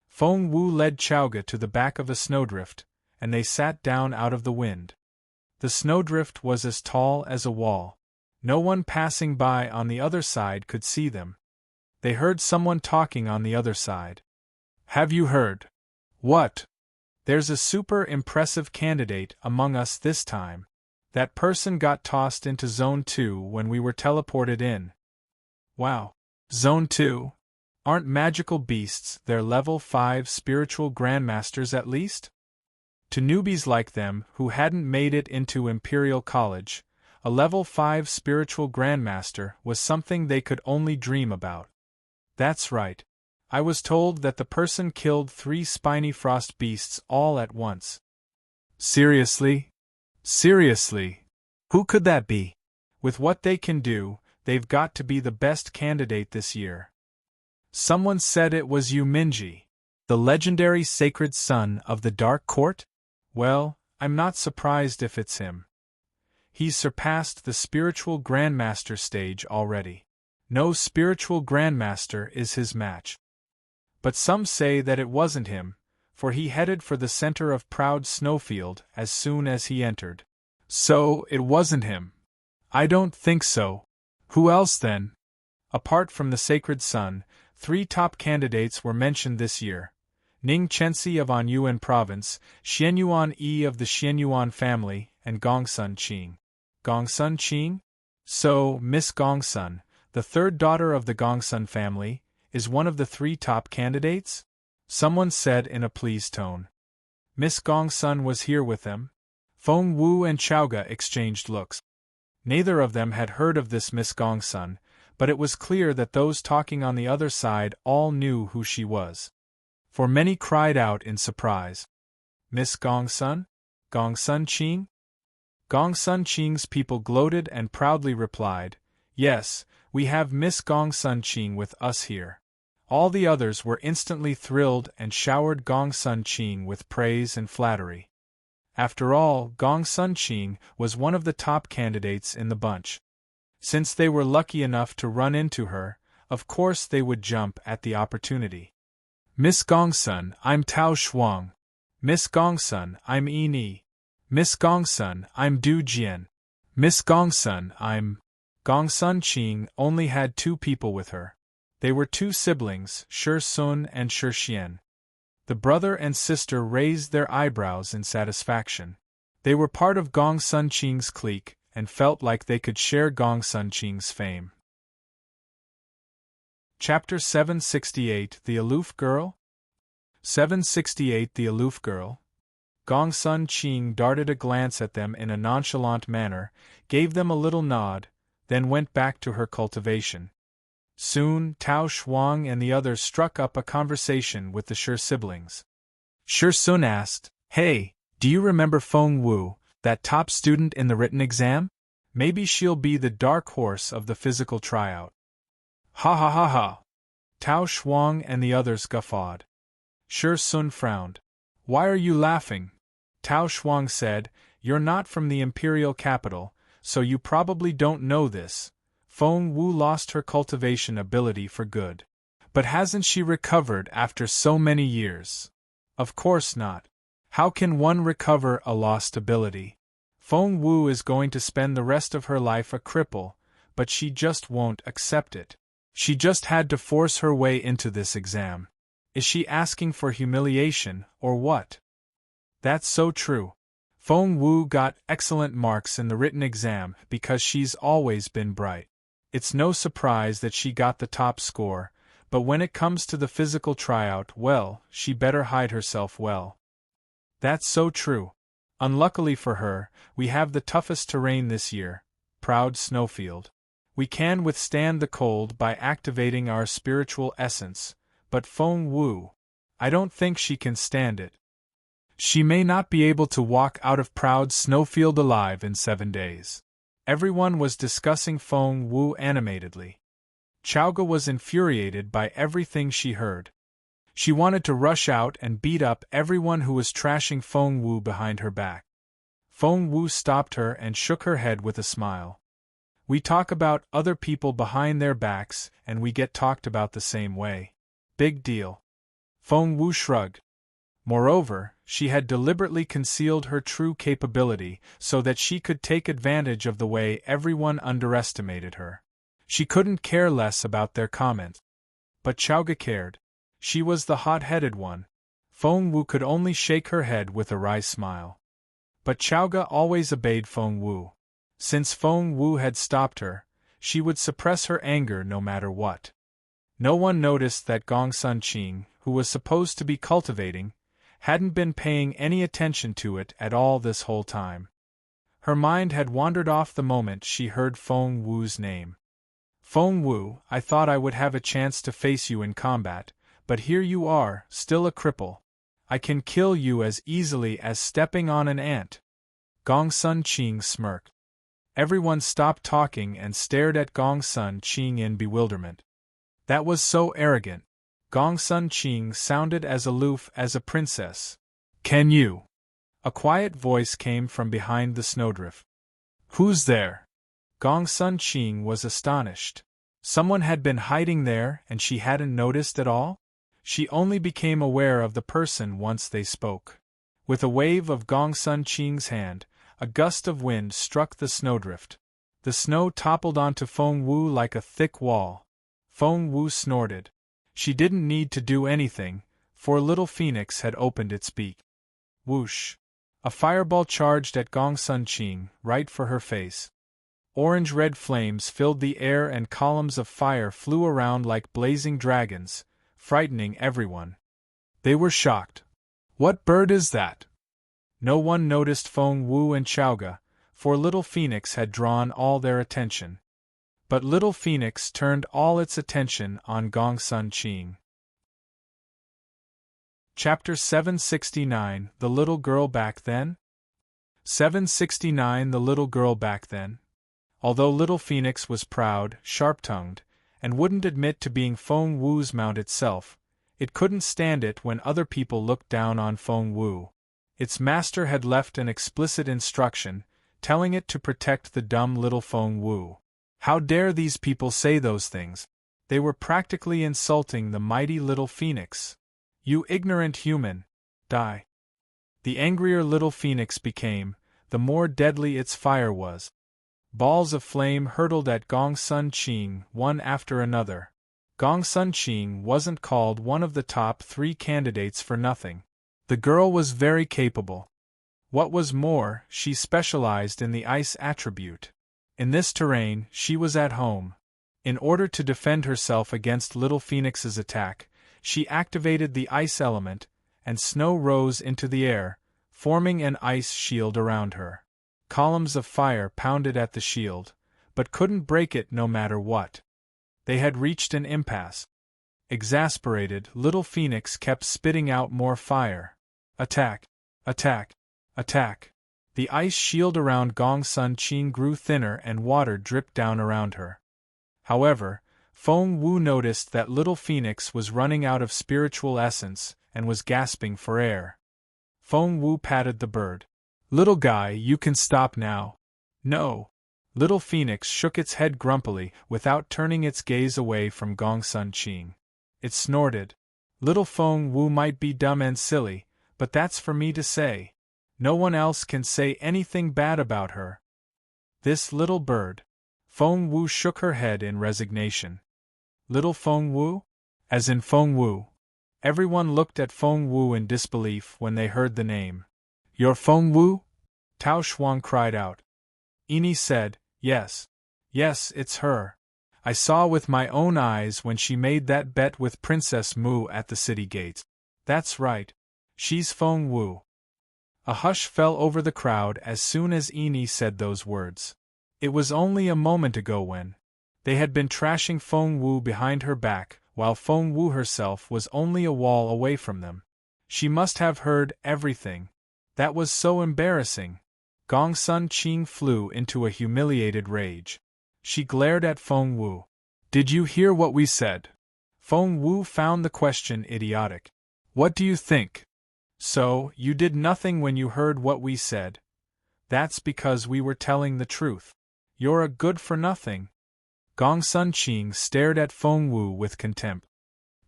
Feng Wu led Chowga to the back of a snowdrift, and they sat down out of the wind. The snowdrift was as tall as a wall. No one passing by on the other side could see them. They heard someone talking on the other side. Have you heard? What? There's a super impressive candidate among us this time. That person got tossed into Zone 2 when we were teleported in. Wow. Zone 2? Aren't magical beasts their level 5 spiritual grandmasters at least? To newbies like them who hadn't made it into Imperial College, a level 5 spiritual grandmaster was something they could only dream about. That's right. I was told that the person killed 3 spiny frost beasts all at once. Seriously? Seriously? Who could that be? With what they can do, they've got to be the best candidate this year. Someone said it was Yu Minji, the legendary sacred son of the Dark Court? Well, I'm not surprised if it's him. He's surpassed the spiritual grandmaster stage already. No spiritual grandmaster is his match. But some say that it wasn't him, for he headed for the center of Proud Snowfield as soon as he entered. So, it wasn't him. I don't think so. Who else then? Apart from the Sacred Son, 3 top candidates were mentioned this year. Ning Chensi of Anyuan Province, Xianyuan Yi of the Xianyuan family, and Gongsun Qing. Gongsun Qing? So, Miss Gongsun, the 3rd daughter of the Gongsun family, is one of the 3 top candidates? Someone said in a pleased tone. Miss Gongsun was here with them? Feng Wu and Chowga exchanged looks. Neither of them had heard of this Miss Gongsun, but it was clear that those talking on the other side all knew who she was. For many cried out in surprise. Miss Gongsun? Gongsun Qing? Gongsun Qing's people gloated and proudly replied, Yes, we have Miss Gongsun Qing with us here. All the others were instantly thrilled and showered Gongsun Qing with praise and flattery. After all, Gongsun Qing was one of the top candidates in the bunch. Since they were lucky enough to run into her, of course they would jump at the opportunity. Miss Gongsun, I'm Tao Shuang. Miss Gongsun, I'm Yi. Miss Gongsun, I'm Du Jian. Miss Gongsun, I'm... Gongsun Qing only had 2 people with her. They were 2 siblings, Shi Sun and Shi Xian. The brother and sister raised their eyebrows in satisfaction. They were part of Gongsun Qing's clique, and felt like they could share Gongsun Qing's fame. Chapter 768 The Aloof Girl? 768 The Aloof Girl. Gongsun Qing darted a glance at them in a nonchalant manner, gave them a little nod, then went back to her cultivation. Soon, Tao Shuang and the others struck up a conversation with the Shi siblings. Shi Sun asked, "Hey, do you remember Feng Wu, that top student in the written exam? Maybe she'll be the dark horse of the physical tryout." Ha ha ha ha! Tao Shuang and the others guffawed. Shi Sun frowned. "Why are you laughing?" Tao Shuang said, "You're not from the imperial capital, so you probably don't know this. Feng Wu lost her cultivation ability for good. But hasn't she recovered after so many years? Of course not. How can one recover a lost ability? Feng Wu is going to spend the rest of her life a cripple, but she just won't accept it. She just had to force her way into this exam. Is she asking for humiliation, or what?" That's so true. Feng Wu got excellent marks in the written exam because she's always been bright. It's no surprise that she got the top score, but when it comes to the physical tryout, well, she better hide herself well. That's so true. Unluckily for her, we have the toughest terrain this year, proud snowfield. We can withstand the cold by activating our spiritual essence, but Feng Wu, I don't think she can stand it. She may not be able to walk out of proud snowfield alive in 7 days. Everyone was discussing Feng Wu animatedly. Chowga was infuriated by everything she heard. She wanted to rush out and beat up everyone who was trashing Feng Wu behind her back. Feng Wu stopped her and shook her head with a smile. We talk about other people behind their backs, and we get talked about the same way. Big deal. Feng Wu shrugged. Moreover, she had deliberately concealed her true capability so that she could take advantage of the way everyone underestimated her. She couldn't care less about their comments. But Chowga cared. She was the hot-headed one. Feng Wu could only shake her head with a wry smile. But Chowga always obeyed Feng Wu. Since Feng Wu had stopped her, she would suppress her anger no matter what. No one noticed that Gongsun Qing, who was supposed to be cultivating, hadn't been paying any attention to it at all this whole time. Her mind had wandered off the moment she heard Feng Wu's name. "Feng Wu, I thought I would have a chance to face you in combat, but here you are, still a cripple. I can kill you as easily as stepping on an ant." Gongsun Qing smirked. Everyone stopped talking and stared at Gongsun Qing in bewilderment. That was so arrogant. Gongsun Qing sounded as aloof as a princess. "Can you?" A quiet voice came from behind the snowdrift. "Who's there?" Gongsun Qing was astonished. Someone had been hiding there and she hadn't noticed at all? She only became aware of the person once they spoke. With a wave of Gongsun Qing's hand, a gust of wind struck the snowdrift. The snow toppled onto Feng Wu like a thick wall. Feng Wu snorted. She didn't need to do anything, for Little Phoenix had opened its beak. Whoosh! A fireball charged at Gongsun Qing, right for her face. Orange-red flames filled the air and columns of fire flew around like blazing dragons, frightening everyone. They were shocked. "What bird is that?" No one noticed Feng Wu and Chowga, for Little Phoenix had drawn all their attention. But Little Phoenix turned all its attention on Gongsun Qing. Chapter 769 The Little Girl Back Then? 769 The Little Girl Back Then. Although Little Phoenix was proud, sharp-tongued, and wouldn't admit to being Feng Wu's mount itself, it couldn't stand it when other people looked down on Feng Wu. Its master had left an explicit instruction, telling it to protect the dumb little Feng Wu. How dare these people say those things? They were practically insulting the mighty Little Phoenix. "You ignorant human! Die!" The angrier Little Phoenix became, the more deadly its fire was. Balls of flame hurtled at Gongsun Qing one after another. Gongsun Qing wasn't called one of the top 3 candidates for nothing. The girl was very capable. What was more, she specialized in the ice attribute. In this terrain, she was at home. In order to defend herself against Little Phoenix's attack, she activated the ice element, and snow rose into the air, forming an ice shield around her. Columns of fire pounded at the shield, but couldn't break it no matter what. They had reached an impasse. Exasperated, Little Phoenix kept spitting out more fire. Attack! Attack! Attack! The ice shield around Gong Sun Qing grew thinner and water dripped down around her. However, Feng Wu noticed that Little Phoenix was running out of spiritual essence and was gasping for air. Feng Wu patted the bird. "Little guy, you can stop now." "No." Little Phoenix shook its head grumpily without turning its gaze away from Gong Sun Qing. It snorted. "Little Feng Wu might be dumb and silly, but that's for me to say. No one else can say anything bad about her." "This little bird." Feng Wu shook her head in resignation. "Little Feng Wu?" As in Feng Wu. Everyone looked at Feng Wu in disbelief when they heard the name. "You're Feng Wu?" Tao Shuang cried out. Ini said, "Yes. Yes, it's her. I saw with my own eyes when she made that bet with Princess Mu at the city gates. That's right. She's Feng Wu." A hush fell over the crowd as soon as Ini said those words. It was only a moment ago when they had been trashing Feng Wu behind her back, while Feng Wu herself was only a wall away from them. She must have heard everything. That was so embarrassing. Gong Sun Qing flew into a humiliated rage. She glared at Feng Wu. "Did you hear what we said?" Feng Wu found the question idiotic. "What do you think?" "So, you did nothing when you heard what we said. That's because we were telling the truth. You're a good-for-nothing." Gong Sun Qing stared at Feng Wu with contempt.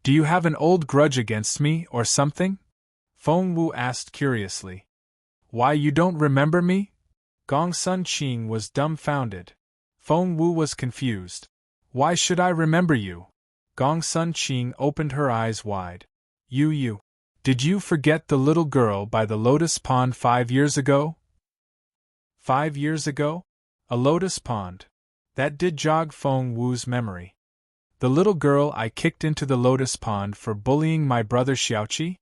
"Do you have an old grudge against me, or something?" Feng Wu asked curiously. "Why, you don't remember me?" Gong Sun Qing was dumbfounded. Feng Wu was confused. "Why should I remember you?" Gong Sun Qing opened her eyes wide. You. Did you forget the little girl by the lotus pond 5 years ago?" 5 years ago? A lotus pond. That did jog Feng Wu's memory. "The little girl I kicked into the lotus pond for bullying my brother Xiaoqi?"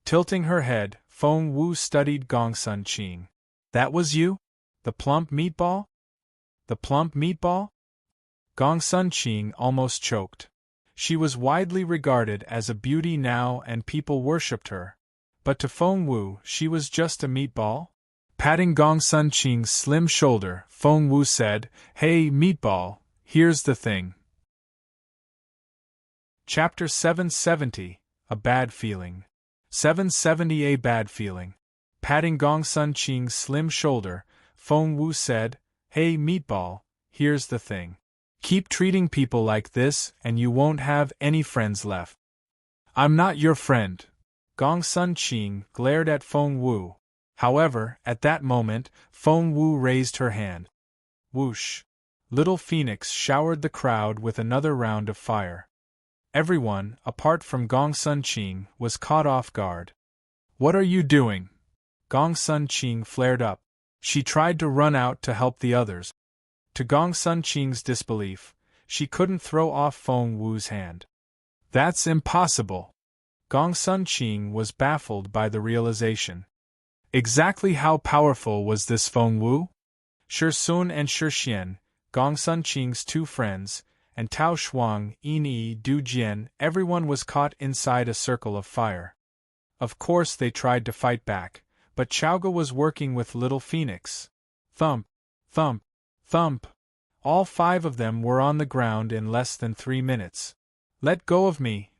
Tilting her head, Feng Wu studied Gong Sun Qing. "That was you? The plump meatball?" "The plump meatball?" Gong Sun Qing almost choked. She was widely regarded as a beauty now and people worshipped her. But to Feng Wu, she was just a meatball? Patting Gong Sun Qing's slim shoulder, Feng Wu said, "Hey, meatball, here's the thing." Chapter 770, A Bad Feeling. 770 A Bad Feeling. Patting Gong Sun Qing's slim shoulder, Feng Wu said, "Hey, meatball, here's the thing. Keep treating people like this and you won't have any friends left." "I'm not your friend." Gong Sun Qing glared at Feng Wu. However, at that moment, Feng Wu raised her hand. Whoosh! Little Phoenix showered the crowd with another round of fire. Everyone, apart from Gong Sun Qing, was caught off guard. "What are you doing?" Gong Sun Qing flared up. She tried to run out to help the others. To Gong Sun Qing's disbelief, she couldn't throw off Feng Wu's hand. "That's impossible." Gong Sun Qing was baffled by the realization. Exactly how powerful was this Feng Wu? Shi Sun and Shi Xian, Gong Sun Qing's 2 friends, and Tao Shuang, Yi Du Jian, everyone was caught inside a circle of fire. Of course they tried to fight back, but Chaoga was working with Little Phoenix. Thump, thump, thump. All 5 of them were on the ground in less than 3 minutes. "Let go of me."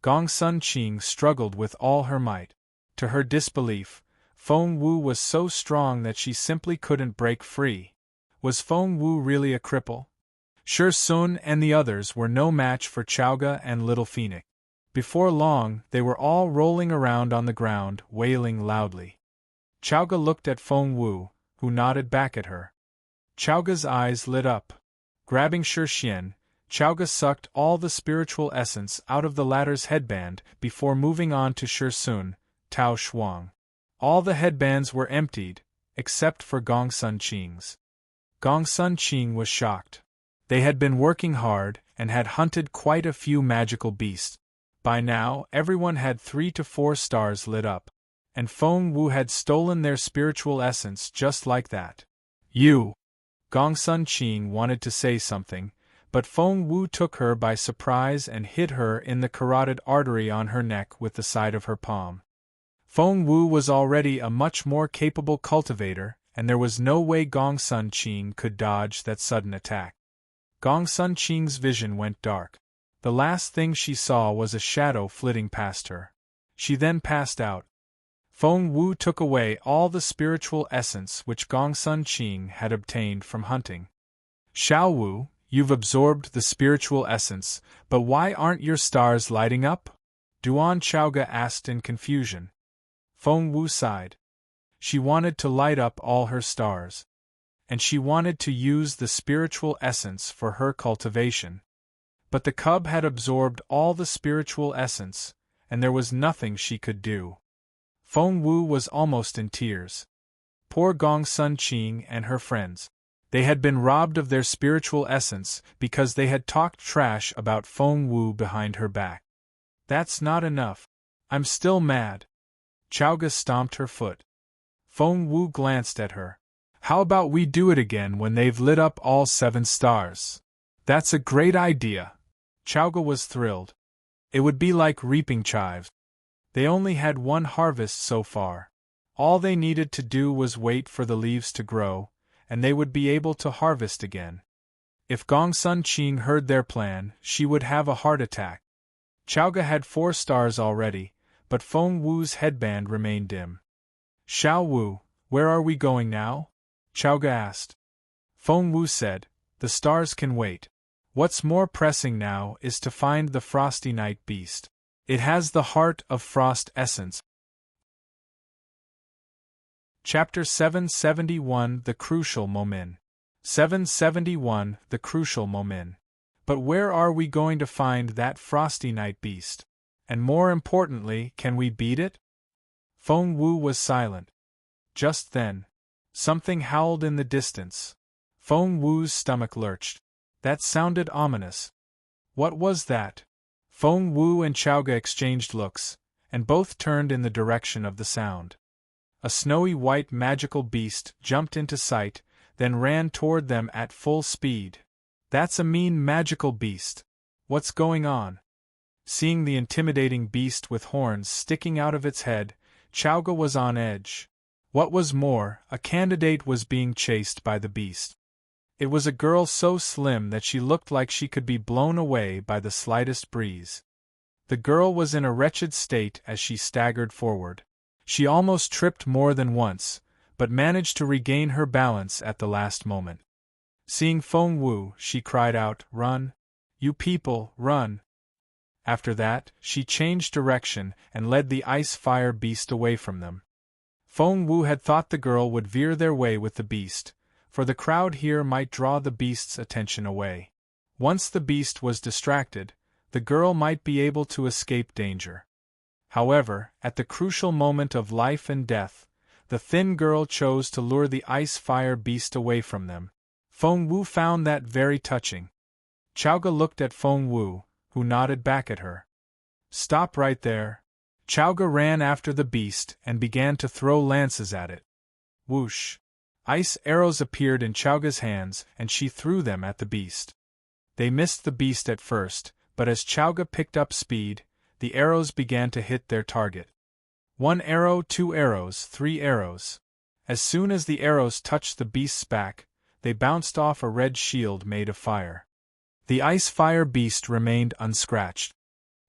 Gong Sun Qing struggled with all her might. To her disbelief, Feng Wu was so strong that she simply couldn't break free. Was Feng Wu really a cripple? Shi Sun and the others were no match for Chaoga and Little Phoenix. Before long, they were all rolling around on the ground, wailing loudly. Chaoga looked at Feng Wu, who nodded back at her. Chaoga's eyes lit up. Grabbing Shi Xian, Chaoga sucked all the spiritual essence out of the latter's headband before moving on to Shi Sun, Tao Shuang. All the headbands were emptied, except for Gong Sun Qing's. Gong Sun Qing was shocked. They had been working hard, and had hunted quite a few magical beasts. By now, everyone had 3 to 4 stars lit up, and Feng Wu had stolen their spiritual essence just like that. You! Gongsun Qing wanted to say something, but Feng Wu took her by surprise and hit her in the carotid artery on her neck with the side of her palm. Feng Wu was already a much more capable cultivator, and there was no way Gongsun Qing could dodge that sudden attack. Gongsun Qing's vision went dark. The last thing she saw was a shadow flitting past her. She then passed out. Feng Wu took away all the spiritual essence which Gongsun Qing had obtained from hunting. Xiao Wu, you've absorbed the spiritual essence, but why aren't your stars lighting up? Duan Chaoge asked in confusion. Feng Wu sighed. She wanted to light up all her stars. And she wanted to use the spiritual essence for her cultivation. But the cub had absorbed all the spiritual essence, and there was nothing she could do. Feng Wu was almost in tears. Poor Gongsun Qing and her friends. They had been robbed of their spiritual essence because they had talked trash about Feng Wu behind her back. That's not enough. I'm still mad. Chaoge stomped her foot. Feng Wu glanced at her. How about we do it again when they've lit up all 7 stars? That's a great idea. Chaoge was thrilled. It would be like reaping chives. They only had 1 harvest so far. All they needed to do was wait for the leaves to grow, and they would be able to harvest again. If Gongsun Qing heard their plan, she would have a heart attack. Chaoge had 4 stars already, but Feng Wu's headband remained dim. Xiao Wu, where are we going now? Chaoge asked. Feng Wu said, the stars can wait. What's more pressing now is to find the frosty night beast. It has the heart of frost essence. Chapter 771 The Crucial Moment. 771 The Crucial Moment. But where are we going to find that frosty night beast? And more importantly, can we beat it? Feng Wu was silent. Just then, something howled in the distance. Feng Wu's stomach lurched. That sounded ominous. What was that? Feng Wu and Chaoge exchanged looks, and both turned in the direction of the sound. A snowy white magical beast jumped into sight, then ran toward them at full speed. That's a mean magical beast. What's going on? Seeing the intimidating beast with horns sticking out of its head, Chaoge was on edge. What was more, a candidate was being chased by the beast. It was a girl so slim that she looked like she could be blown away by the slightest breeze. The girl was in a wretched state as she staggered forward. She almost tripped more than once, but managed to regain her balance at the last moment. Seeing Feng Wu, she cried out, "Run! You people, run!" After that, she changed direction and led the ice-fire beast away from them. Feng Wu had thought the girl would veer their way with the beast, for the crowd here might draw the beast's attention away. Once the beast was distracted, the girl might be able to escape danger. However, at the crucial moment of life and death, the thin girl chose to lure the ice-fire beast away from them. Feng Wu found that very touching. Chaoge looked at Feng Wu, who nodded back at her. "Stop right there." Chaoge ran after the beast and began to throw lances at it. Whoosh! Ice arrows appeared in Chaoge's hands and she threw them at the beast. They missed the beast at first, but as Chaoge picked up speed, the arrows began to hit their target. 1 arrow, 2 arrows, 3 arrows. As soon as the arrows touched the beast's back, they bounced off a red shield made of fire. The ice-fire beast remained unscratched.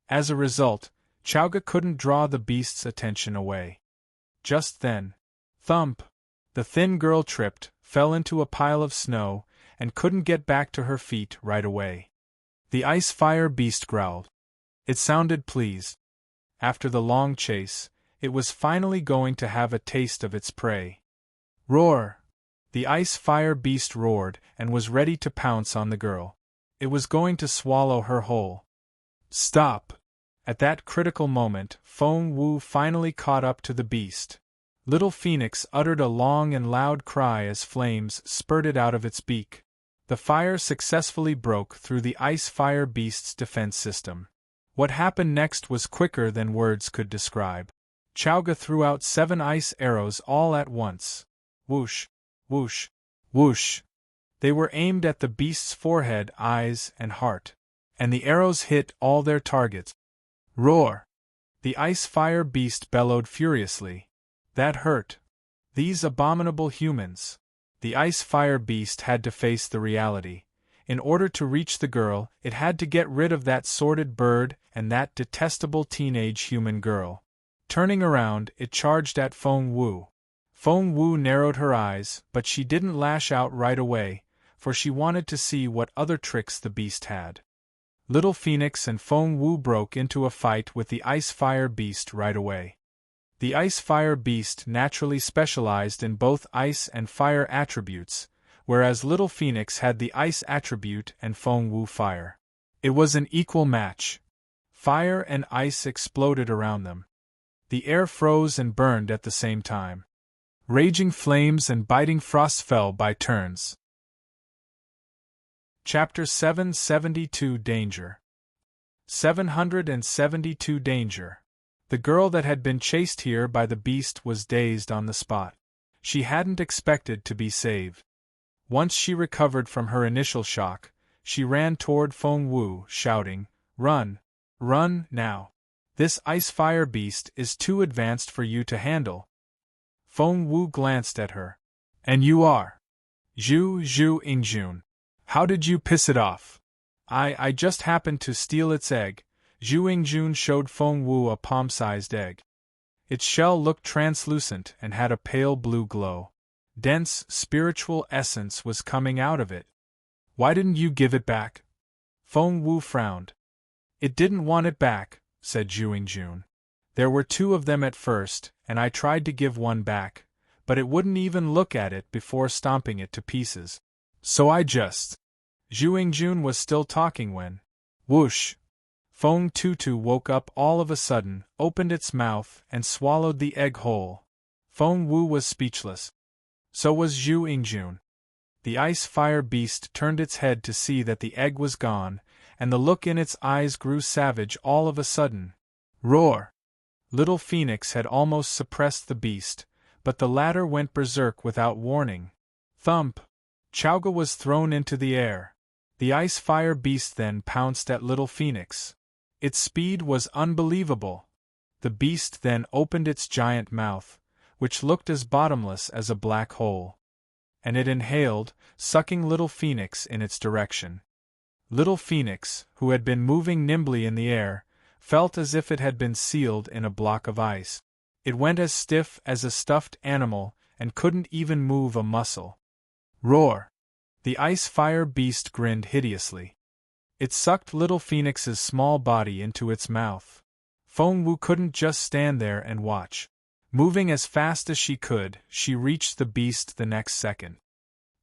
As a result, Chaoge couldn't draw the beast's attention away. Just then, thump! The thin girl tripped, fell into a pile of snow, and couldn't get back to her feet right away. The ice-fire beast growled. It sounded pleased. After the long chase, it was finally going to have a taste of its prey. Roar! The ice-fire beast roared and was ready to pounce on the girl. It was going to swallow her whole. Stop! At that critical moment, Feng Wu finally caught up to the beast. Little Phoenix uttered a long and loud cry as flames spurted out of its beak. The fire successfully broke through the ice fire beast's defense system. What happened next was quicker than words could describe. Chowga threw out 7 ice arrows all at once. Whoosh, whoosh, whoosh. They were aimed at the beast's forehead, eyes, and heart. And the arrows hit all their targets. Roar! The ice fire beast bellowed furiously. That hurt. These abominable humans. The ice fire beast had to face the reality. In order to reach the girl, it had to get rid of that sordid bird and that detestable teenage human girl. Turning around, it charged at Feng Wu. Feng Wu narrowed her eyes, but she didn't lash out right away, for she wanted to see what other tricks the beast had. Little Phoenix and Feng Wu broke into a fight with the ice fire beast right away. The ice fire beast naturally specialized in both ice and fire attributes, whereas Little Phoenix had the ice attribute and Feng Wu fire. It was an equal match. Fire and ice exploded around them. The air froze and burned at the same time. Raging flames and biting frost fell by turns. Chapter 772 Danger. 772 Danger. The girl that had been chased here by the beast was dazed on the spot. She hadn't expected to be saved. Once she recovered from her initial shock, she ran toward Feng Wu, shouting, "Run! Run, now! This ice fire beast is too advanced for you to handle." Feng Wu glanced at her. "And you are? Zhu Yingjun. How did you piss it off?" I just happened to steal its egg." Zhu Yingjun showed Feng Wu a palm-sized egg. Its shell looked translucent and had a pale blue glow. Dense, spiritual essence was coming out of it. "Why didn't you give it back?" Feng Wu frowned. "It didn't want it back," said Zhu Yingjun. "There were 2 of them at first, and I tried to give one back, but it wouldn't even look at it before stomping it to pieces. So I just—" Zhu Yingjun was still talking when— whoosh! Feng Tutu woke up all of a sudden, opened its mouth, and swallowed the egg whole. Feng Wu was speechless. So was Zhu Yingjun. The ice fire beast turned its head to see that the egg was gone, and the look in its eyes grew savage all of a sudden. Roar! Little Phoenix had almost suppressed the beast, but the latter went berserk without warning. Thump! Chowga was thrown into the air. The ice fire beast then pounced at Little Phoenix. Its speed was unbelievable. The beast then opened its giant mouth, which looked as bottomless as a black hole. And it inhaled, sucking Little Phoenix in its direction. Little Phoenix, who had been moving nimbly in the air, felt as if it had been sealed in a block of ice. It went as stiff as a stuffed animal and couldn't even move a muscle. Roar! The ice fire beast grinned hideously. It sucked Little Phoenix's small body into its mouth. Feng Wu couldn't just stand there and watch. Moving as fast as she could, she reached the beast the next second.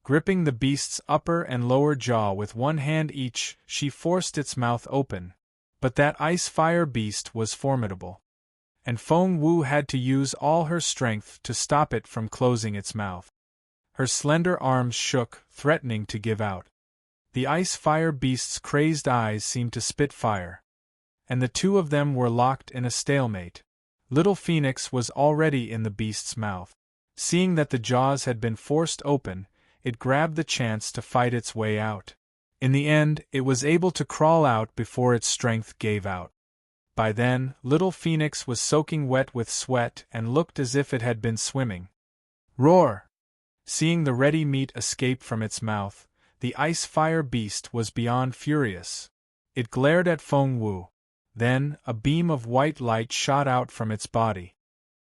Gripping the beast's upper and lower jaw with one hand each, she forced its mouth open. But that ice fire beast was formidable. And Feng Wu had to use all her strength to stop it from closing its mouth. Her slender arms shook, threatening to give out. The ice fire beast's crazed eyes seemed to spit fire. And the 2 of them were locked in a stalemate. Little Phoenix was already in the beast's mouth. Seeing that the jaws had been forced open, it grabbed the chance to fight its way out. In the end, it was able to crawl out before its strength gave out. By then, Little Phoenix was soaking wet with sweat and looked as if it had been swimming. Roar! Seeing the ready meat escape from its mouth, the ice fire beast was beyond furious. It glared at Feng Wu. Then, a beam of white light shot out from its body.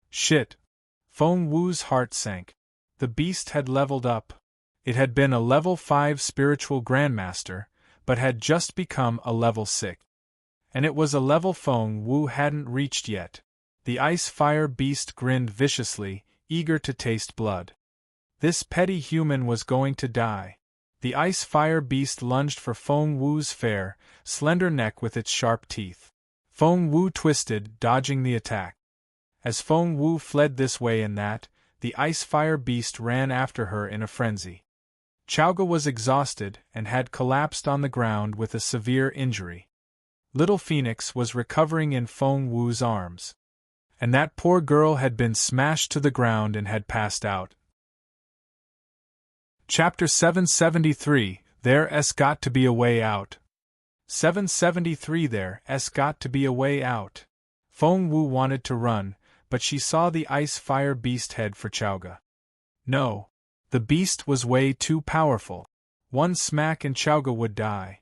Shit! Feng Wu's heart sank. The beast had leveled up. It had been a level 5 spiritual grandmaster, but had just become a level 6. And it was a level Feng Wu hadn't reached yet. The ice fire beast grinned viciously, eager to taste blood. This petty human was going to die. The ice fire beast lunged for Feng Wu's fair, slender neck with its sharp teeth. Feng Wu twisted, dodging the attack. As Feng Wu fled this way and that, the ice fire beast ran after her in a frenzy. Chowga was exhausted and had collapsed on the ground with a severe injury. Little Phoenix was recovering in Feng Wu's arms. And that poor girl had been smashed to the ground and had passed out. Chapter 773, There's got to be a way out. 773 There's got to be a way out. Feng Wu wanted to run, but she saw the ice-fire beast head for Chowga. No. The beast was way too powerful. One smack and Chowga would die.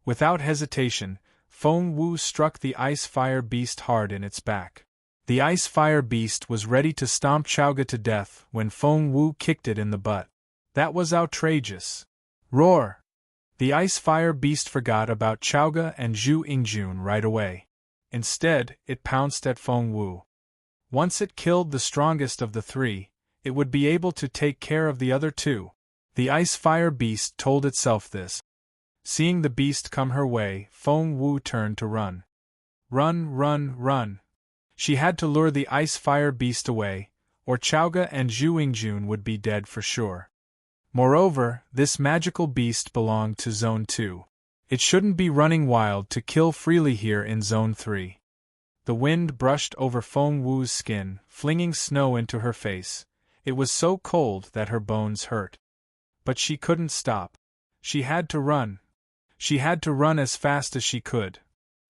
Without hesitation, Feng Wu struck the ice-fire beast hard in its back. The ice-fire beast was ready to stomp Chowga to death when Feng Wu kicked it in the butt. That was outrageous. Roar! The ice-fire beast forgot about Chowga and Zhu Yingjun right away. Instead, it pounced at Feng Wu. Once it killed the strongest of the three, it would be able to take care of the other two. The ice-fire beast told itself this. Seeing the beast come her way, Feng Wu turned to run. Run, run, run. She had to lure the ice-fire beast away, or Chowga and Zhu Yingjun would be dead for sure. Moreover, this magical beast belonged to Zone 2. It shouldn't be running wild to kill freely here in Zone 3. The wind brushed over Feng Wu's skin, flinging snow into her face. It was so cold that her bones hurt. But she couldn't stop. She had to run. She had to run as fast as she could.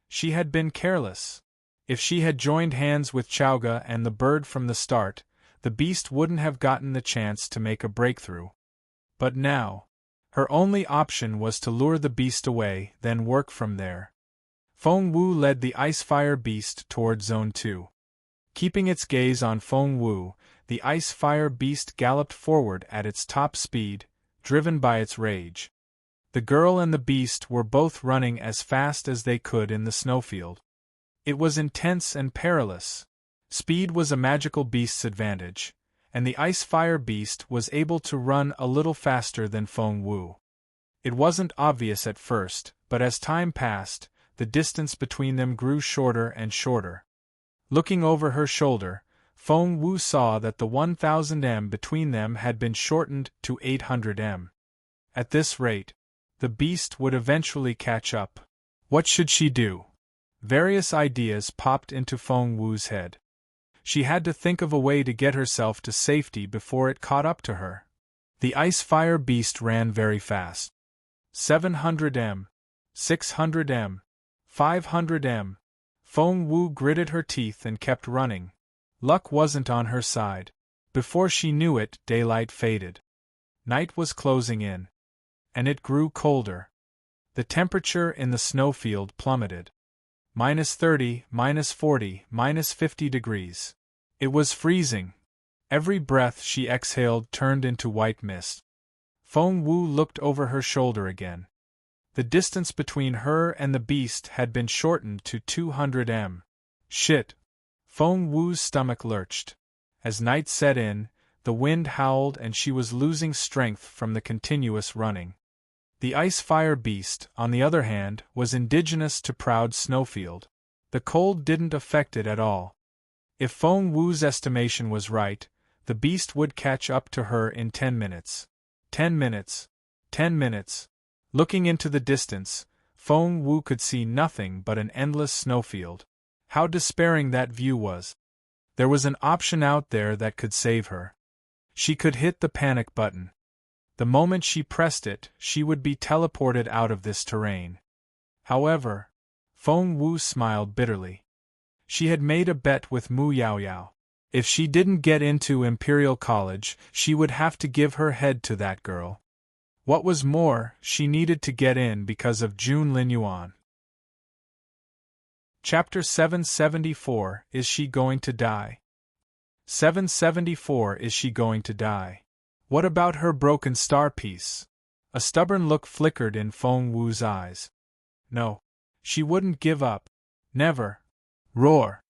She had been careless. If she had joined hands with Chowga and the bird from the start, the beast wouldn't have gotten the chance to make a breakthrough. But now, her only option was to lure the beast away, then work from there. Feng Wu led the ice-fire beast toward Zone 2. Keeping its gaze on Feng Wu, the ice-fire beast galloped forward at its top speed, driven by its rage. The girl and the beast were both running as fast as they could in the snowfield. It was intense and perilous. Speed was a magical beast's advantage, and the ice-fire beast was able to run a little faster than Feng Wu. It wasn't obvious at first, but as time passed, the distance between them grew shorter and shorter. Looking over her shoulder, Feng Wu saw that the 1000 m between them had been shortened to 800 m. At this rate, the beast would eventually catch up. What should she do? Various ideas popped into Feng Wu's head. She had to think of a way to get herself to safety before it caught up to her. The ice-fire beast ran very fast. 700 m, 600 m, 500 m. Feng Wu gritted her teeth and kept running. Luck wasn't on her side. Before she knew it, daylight faded. Night was closing in. And it grew colder. The temperature in the snowfield plummeted. -30, -40, -50 degrees. It was freezing. Every breath she exhaled turned into white mist. Feng Wu looked over her shoulder again. The distance between her and the beast had been shortened to 200 m. Shit! Feng Wu's stomach lurched. As night set in, the wind howled and she was losing strength from the continuous running. The ice-fire beast, on the other hand, was indigenous to Proud Snowfield. The cold didn't affect it at all. If Feng Wu's estimation was right, the beast would catch up to her in 10 minutes. 10 minutes. 10 minutes. Looking into the distance, Feng Wu could see nothing but an endless snowfield. How despairing that view was. There was an option out there that could save her. She could hit the panic button. The moment she pressed it, she would be teleported out of this terrain. However, Feng Wu smiled bitterly. She had made a bet with Mu Yaoyao. If she didn't get into Imperial College, she would have to give her head to that girl. What was more, she needed to get in because of Jun Linyuan. Chapter 774, Is She Going to Die? 774 Is she going to die? What about her broken star piece? A stubborn look flickered in Feng Wu's eyes. No. She wouldn't give up. Never. Roar!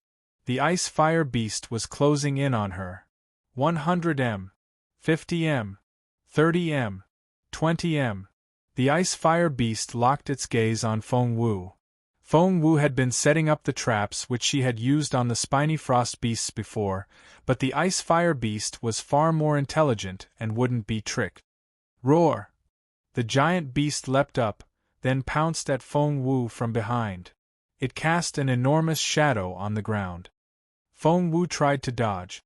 The ice-fire beast was closing in on her. 100 m. 50 m. 30 m. 20 m. The ice-fire beast locked its gaze on Feng Wu. Feng Wu had been setting up the traps which she had used on the spiny frost beasts before, but the ice-fire beast was far more intelligent and wouldn't be tricked. Roar! The giant beast leapt up, then pounced at Feng Wu from behind. It cast an enormous shadow on the ground. Feng Wu tried to dodge.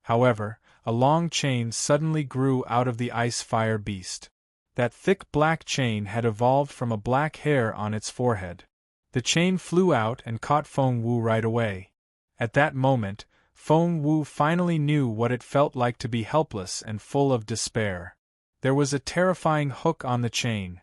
However, a long chain suddenly grew out of the ice-fire beast. That thick black chain had evolved from a black hair on its forehead. The chain flew out and caught Feng Wu right away. At that moment, Feng Wu finally knew what it felt like to be helpless and full of despair. There was a terrifying hook on the chain.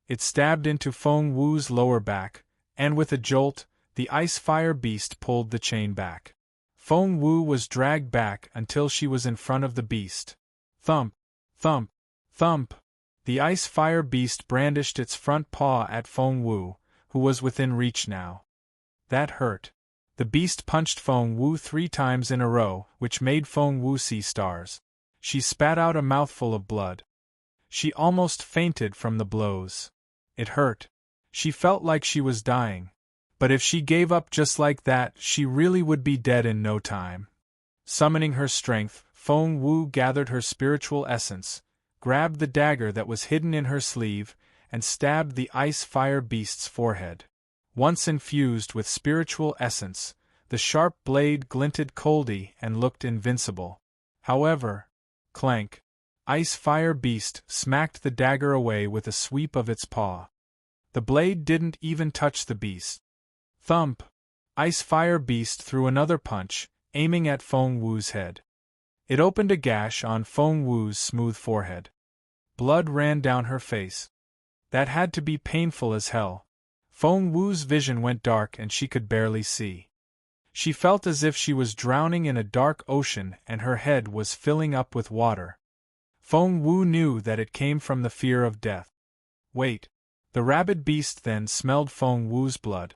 It stabbed into Feng Wu's lower back, and with a jolt, the ice-fire beast pulled the chain back. Feng Wu was dragged back until she was in front of the beast. Thump! Thump! Thump! The ice-fire beast brandished its front paw at Feng Wu, who was within reach now. That hurt. The beast punched Feng Wu 3 times in a row, which made Feng Wu see stars. She spat out a mouthful of blood. She almost fainted from the blows. It hurt. She felt like she was dying. But if she gave up just like that, she really would be dead in no time. Summoning her strength, Feng Wu gathered her spiritual essence, grabbed the dagger that was hidden in her sleeve, and stabbed the ice-fire beast's forehead. Once infused with spiritual essence, the sharp blade glinted coldly and looked invincible. However, clank! Ice-fire beast smacked the dagger away with a sweep of its paw. The blade didn't even touch the beast. Thump! Ice-fire beast threw another punch, aiming at Feng Wu's head. It opened a gash on Feng Wu's smooth forehead. Blood ran down her face. That had to be painful as hell. Feng Wu's vision went dark and she could barely see. She felt as if she was drowning in a dark ocean and her head was filling up with water. Feng Wu knew that it came from the fear of death. Wait. The rabid beast then smelled Feng Wu's blood.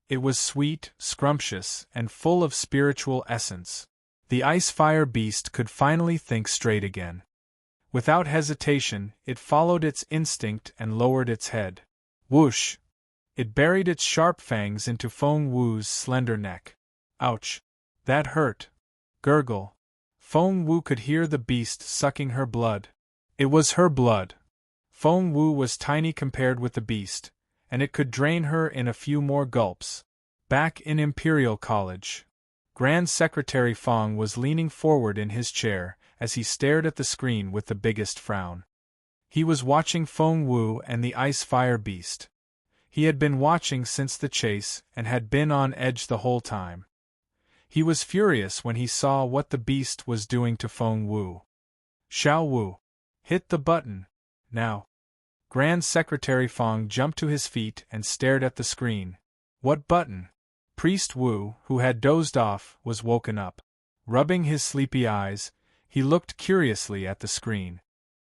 It was sweet, scrumptious, and full of spiritual essence. The ice-fire beast could finally think straight again. Without hesitation, it followed its instinct and lowered its head. Whoosh! It buried its sharp fangs into Feng Wu's slender neck. Ouch! That hurt. Gurgle. Feng Wu could hear the beast sucking her blood. It was her blood. Feng Wu was tiny compared with the beast, and it could drain her in a few more gulps. Back in Imperial College, Grand Secretary Fong was leaning forward in his chair as he stared at the screen with the biggest frown. He was watching Feng Wu and the ice-fire beast. He had been watching since the chase and had been on edge the whole time. He was furious when he saw what the beast was doing to Feng Wu. Xiao Wu, hit the button, now. Grand Secretary Fong jumped to his feet and stared at the screen. What button? Priest Wu, who had dozed off, was woken up. Rubbing his sleepy eyes, he looked curiously at the screen.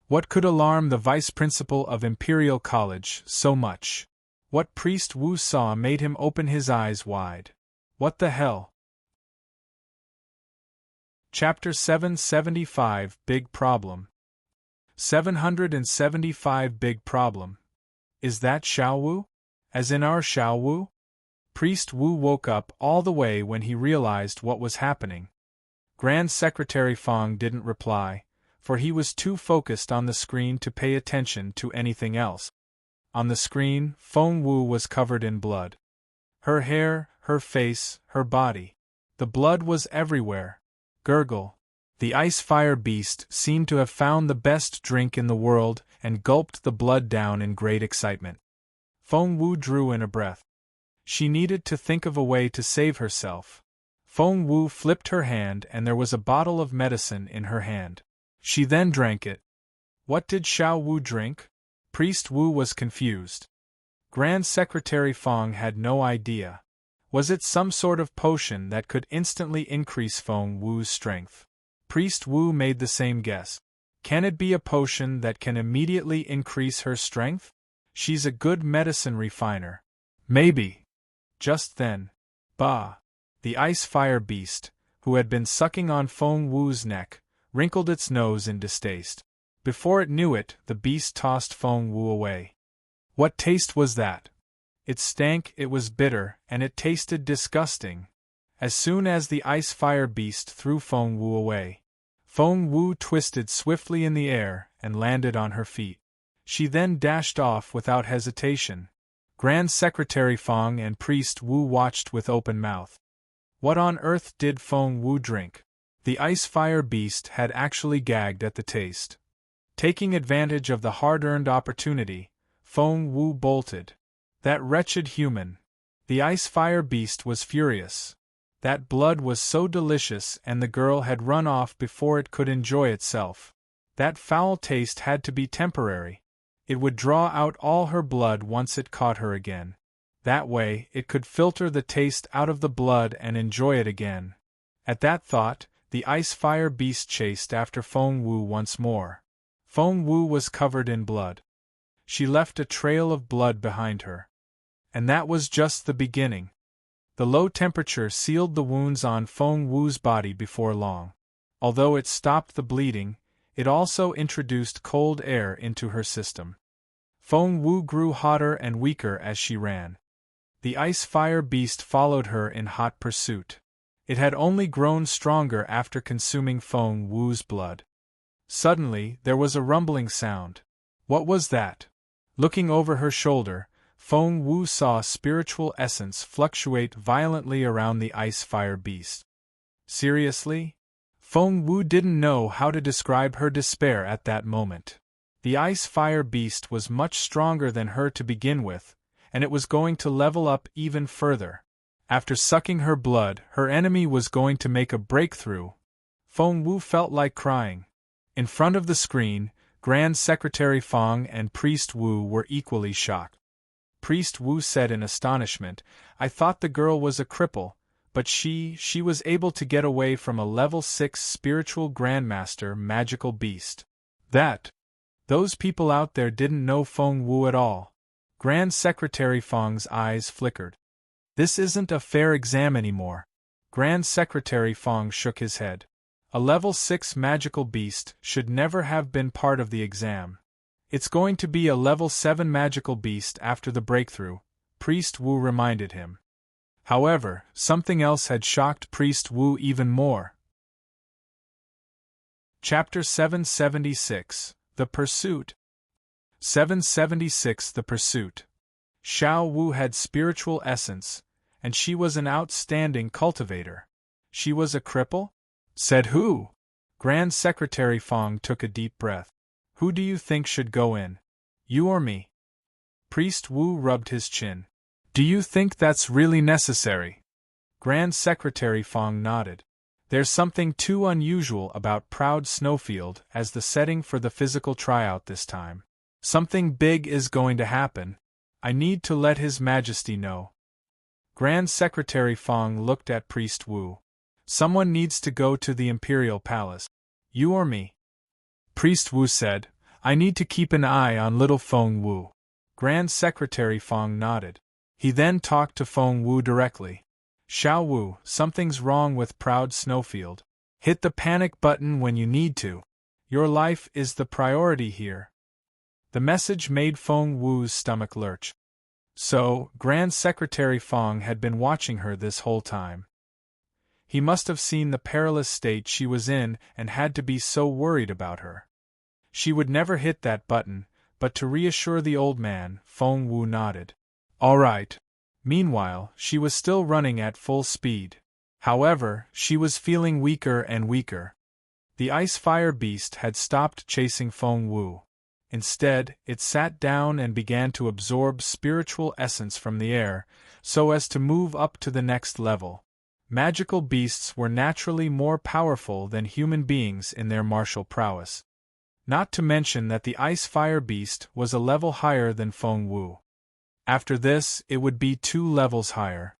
What could alarm the vice principal of Imperial College so much? What Priest Wu saw made him open his eyes wide. What the hell? Chapter 775 Big Problem. 775 Big Problem. Is that Xiao Wu? As in our Xiao Wu? Priest Wu woke up all the way when he realized what was happening. Grand Secretary Fong didn't reply, for he was too focused on the screen to pay attention to anything else. On the screen, Feng Wu was covered in blood. Her hair, her face, her body. The blood was everywhere. Gurgle. The ice-fire beast seemed to have found the best drink in the world and gulped the blood down in great excitement. Feng Wu drew in a breath. She needed to think of a way to save herself. Feng Wu flipped her hand and there was a bottle of medicine in her hand. She then drank it. What did Xiao Wu drink? Priest Wu was confused. Grand Secretary Fong had no idea. Was it some sort of potion that could instantly increase Feng Wu's strength? Priest Wu made the same guess. Can it be a potion that can immediately increase her strength? She's a good medicine refiner. Maybe. Just then. Bah! The ice-fire beast, who had been sucking on Feng Wu's neck, wrinkled its nose in distaste. Before it knew it, the beast tossed Feng Wu away. What taste was that? It stank, it was bitter, and it tasted disgusting. As soon as the ice-fire beast threw Feng Wu away, Feng Wu twisted swiftly in the air and landed on her feet. She then dashed off without hesitation. Grand Secretary Fong and Priest Wu watched with open mouth. What on earth did Feng Wu drink? The ice-fire beast had actually gagged at the taste. Taking advantage of the hard-earned opportunity, Feng Wu bolted. That wretched human! The ice-fire beast was furious. That blood was so delicious and the girl had run off before it could enjoy itself. That foul taste had to be temporary. It would draw out all her blood once it caught her again. That way, it could filter the taste out of the blood and enjoy it again. At that thought, the ice-fire beast chased after Feng Wu once more. Feng Wu was covered in blood. She left a trail of blood behind her. And that was just the beginning. The low temperature sealed the wounds on Feng Wu's body before long. Although it stopped the bleeding, it also introduced cold air into her system. Feng Wu grew hotter and weaker as she ran. The ice-fire beast followed her in hot pursuit. It had only grown stronger after consuming Feng Wu's blood. Suddenly, there was a rumbling sound. What was that? Looking over her shoulder, Feng Wu saw spiritual essence fluctuate violently around the ice-fire beast. Seriously? Feng Wu didn't know how to describe her despair at that moment. The ice-fire beast was much stronger than her to begin with, and it was going to level up even further. After sucking her blood, her enemy was going to make a breakthrough. Feng Wu felt like crying. In front of the screen, Grand Secretary Fong and Priest Wu were equally shocked. Priest Wu said in astonishment, "I thought the girl was a cripple, but she was able to get away from a level 6 spiritual grandmaster magical beast. Those people out there didn't know Feng Wu at all." Grand Secretary Fong's eyes flickered. "This isn't a fair exam anymore." Grand Secretary Fong shook his head. A level 6 magical beast should never have been part of the exam. It's going to be a level 7 magical beast after the breakthrough, Priest Wu reminded him. However, something else had shocked Priest Wu even more. Chapter 776, The Pursuit. 776 The Pursuit. Xiao Wu had spiritual essence, and she was an outstanding cultivator. She was a cripple? Said who? Grand Secretary Fong took a deep breath. Who do you think should go in? You or me? Priest Wu rubbed his chin. Do you think that's really necessary? Grand Secretary Fong nodded. There's something too unusual about Proud Snowfield as the setting for the physical tryout this time. Something big is going to happen. I need to let His Majesty know. Grand Secretary Fong looked at Priest Wu. Someone needs to go to the Imperial Palace. You or me? Priest Wu said, I need to keep an eye on little Feng Wu. Grand Secretary Fong nodded. He then talked to Feng Wu directly. Xiao Wu, something's wrong with Proud Snowfield. Hit the panic button when you need to. Your life is the priority here. The message made Feng Wu's stomach lurch. So, Grand Secretary Fong had been watching her this whole time. He must have seen the perilous state she was in and had to be so worried about her. She would never hit that button, but to reassure the old man, Feng Wu nodded. All right. Meanwhile, she was still running at full speed. However, she was feeling weaker and weaker. The ice-fire beast had stopped chasing Feng Wu. Instead, it sat down and began to absorb spiritual essence from the air, so as to move up to the next level. Magical beasts were naturally more powerful than human beings in their martial prowess. Not to mention that the ice-fire beast was a level higher than Feng Wu. After this, it would be 2 levels higher.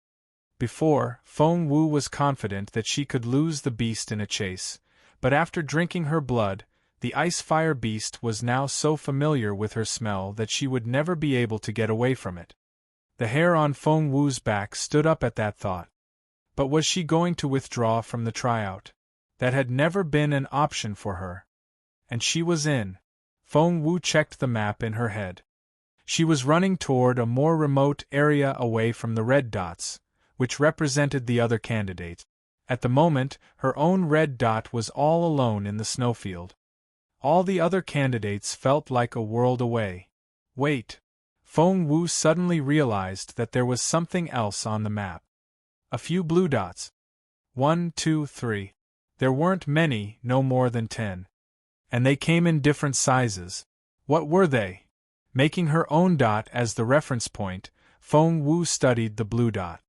Before, Feng Wu was confident that she could lose the beast in a chase, but after drinking her blood, the ice-fire beast was now so familiar with her smell that she would never be able to get away from it. The hair on Feng Wu's back stood up at that thought. But was she going to withdraw from the tryout? That had never been an option for her. And she was in. Feng Wu checked the map in her head. She was running toward a more remote area away from the red dots, which represented the other candidates. At the moment, her own red dot was all alone in the snowfield. All the other candidates felt like a world away. Wait. Feng Wu suddenly realized that there was something else on the map. A few blue dots. 1, 2, 3. There weren't many, no more than 10. And they came in different sizes. What were they? Making her own dot as the reference point, Feng Wu studied the blue dot.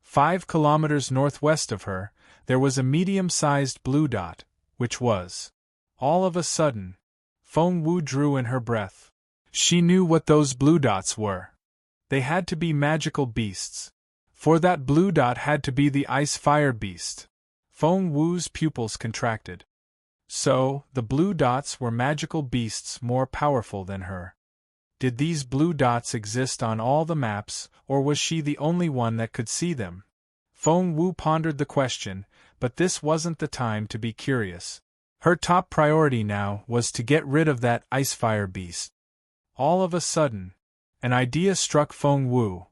5 kilometers northwest of her, there was a medium-sized blue dot, which was. All of a sudden, Feng Wu drew in her breath. She knew what those blue dots were. They had to be magical beasts. For that blue dot had to be the ice-fire beast. Feng Wu's pupils contracted. So, the blue dots were magical beasts more powerful than her. Did these blue dots exist on all the maps, or was she the only one that could see them? Feng Wu pondered the question, but this wasn't the time to be curious. Her top priority now was to get rid of that ice-fire beast. All of a sudden, an idea struck Feng Wu.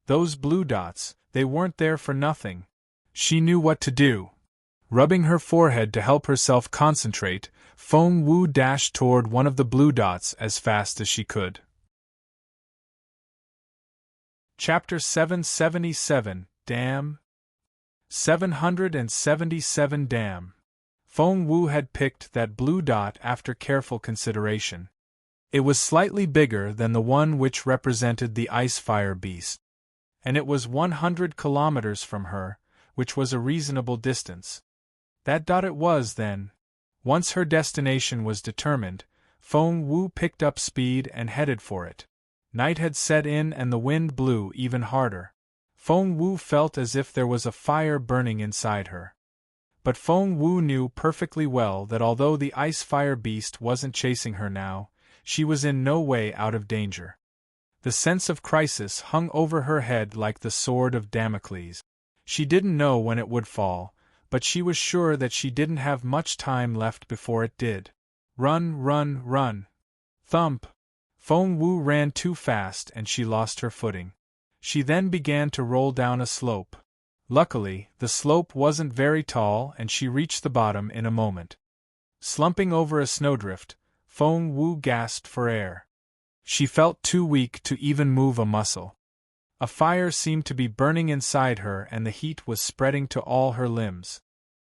Those blue dots, they weren't there for nothing. She knew what to do. Rubbing her forehead to help herself concentrate, Feng Wu dashed toward one of the blue dots as fast as she could. Chapter 777, Dam. 777 Dam. Feng Wu had picked that blue dot after careful consideration. It was slightly bigger than the one which represented the ice-fire beast. And it was 100 kilometers from her, which was a reasonable distance. That dot it was, then. Once her destination was determined, Feng Wu picked up speed and headed for it. Night had set in and the wind blew even harder. Feng Wu felt as if there was a fire burning inside her. But Feng Wu knew perfectly well that although the ice-fire beast wasn't chasing her now, she was in no way out of danger. The sense of crisis hung over her head like the sword of Damocles. She didn't know when it would fall, but she was sure that she didn't have much time left before it did. Run, run, run. Thump! Feng Wu ran too fast and she lost her footing. She then began to roll down a slope. Luckily, the slope wasn't very tall and she reached the bottom in a moment. Slumping over a snowdrift, Feng Wu gasped for air. She felt too weak to even move a muscle. A fire seemed to be burning inside her and the heat was spreading to all her limbs.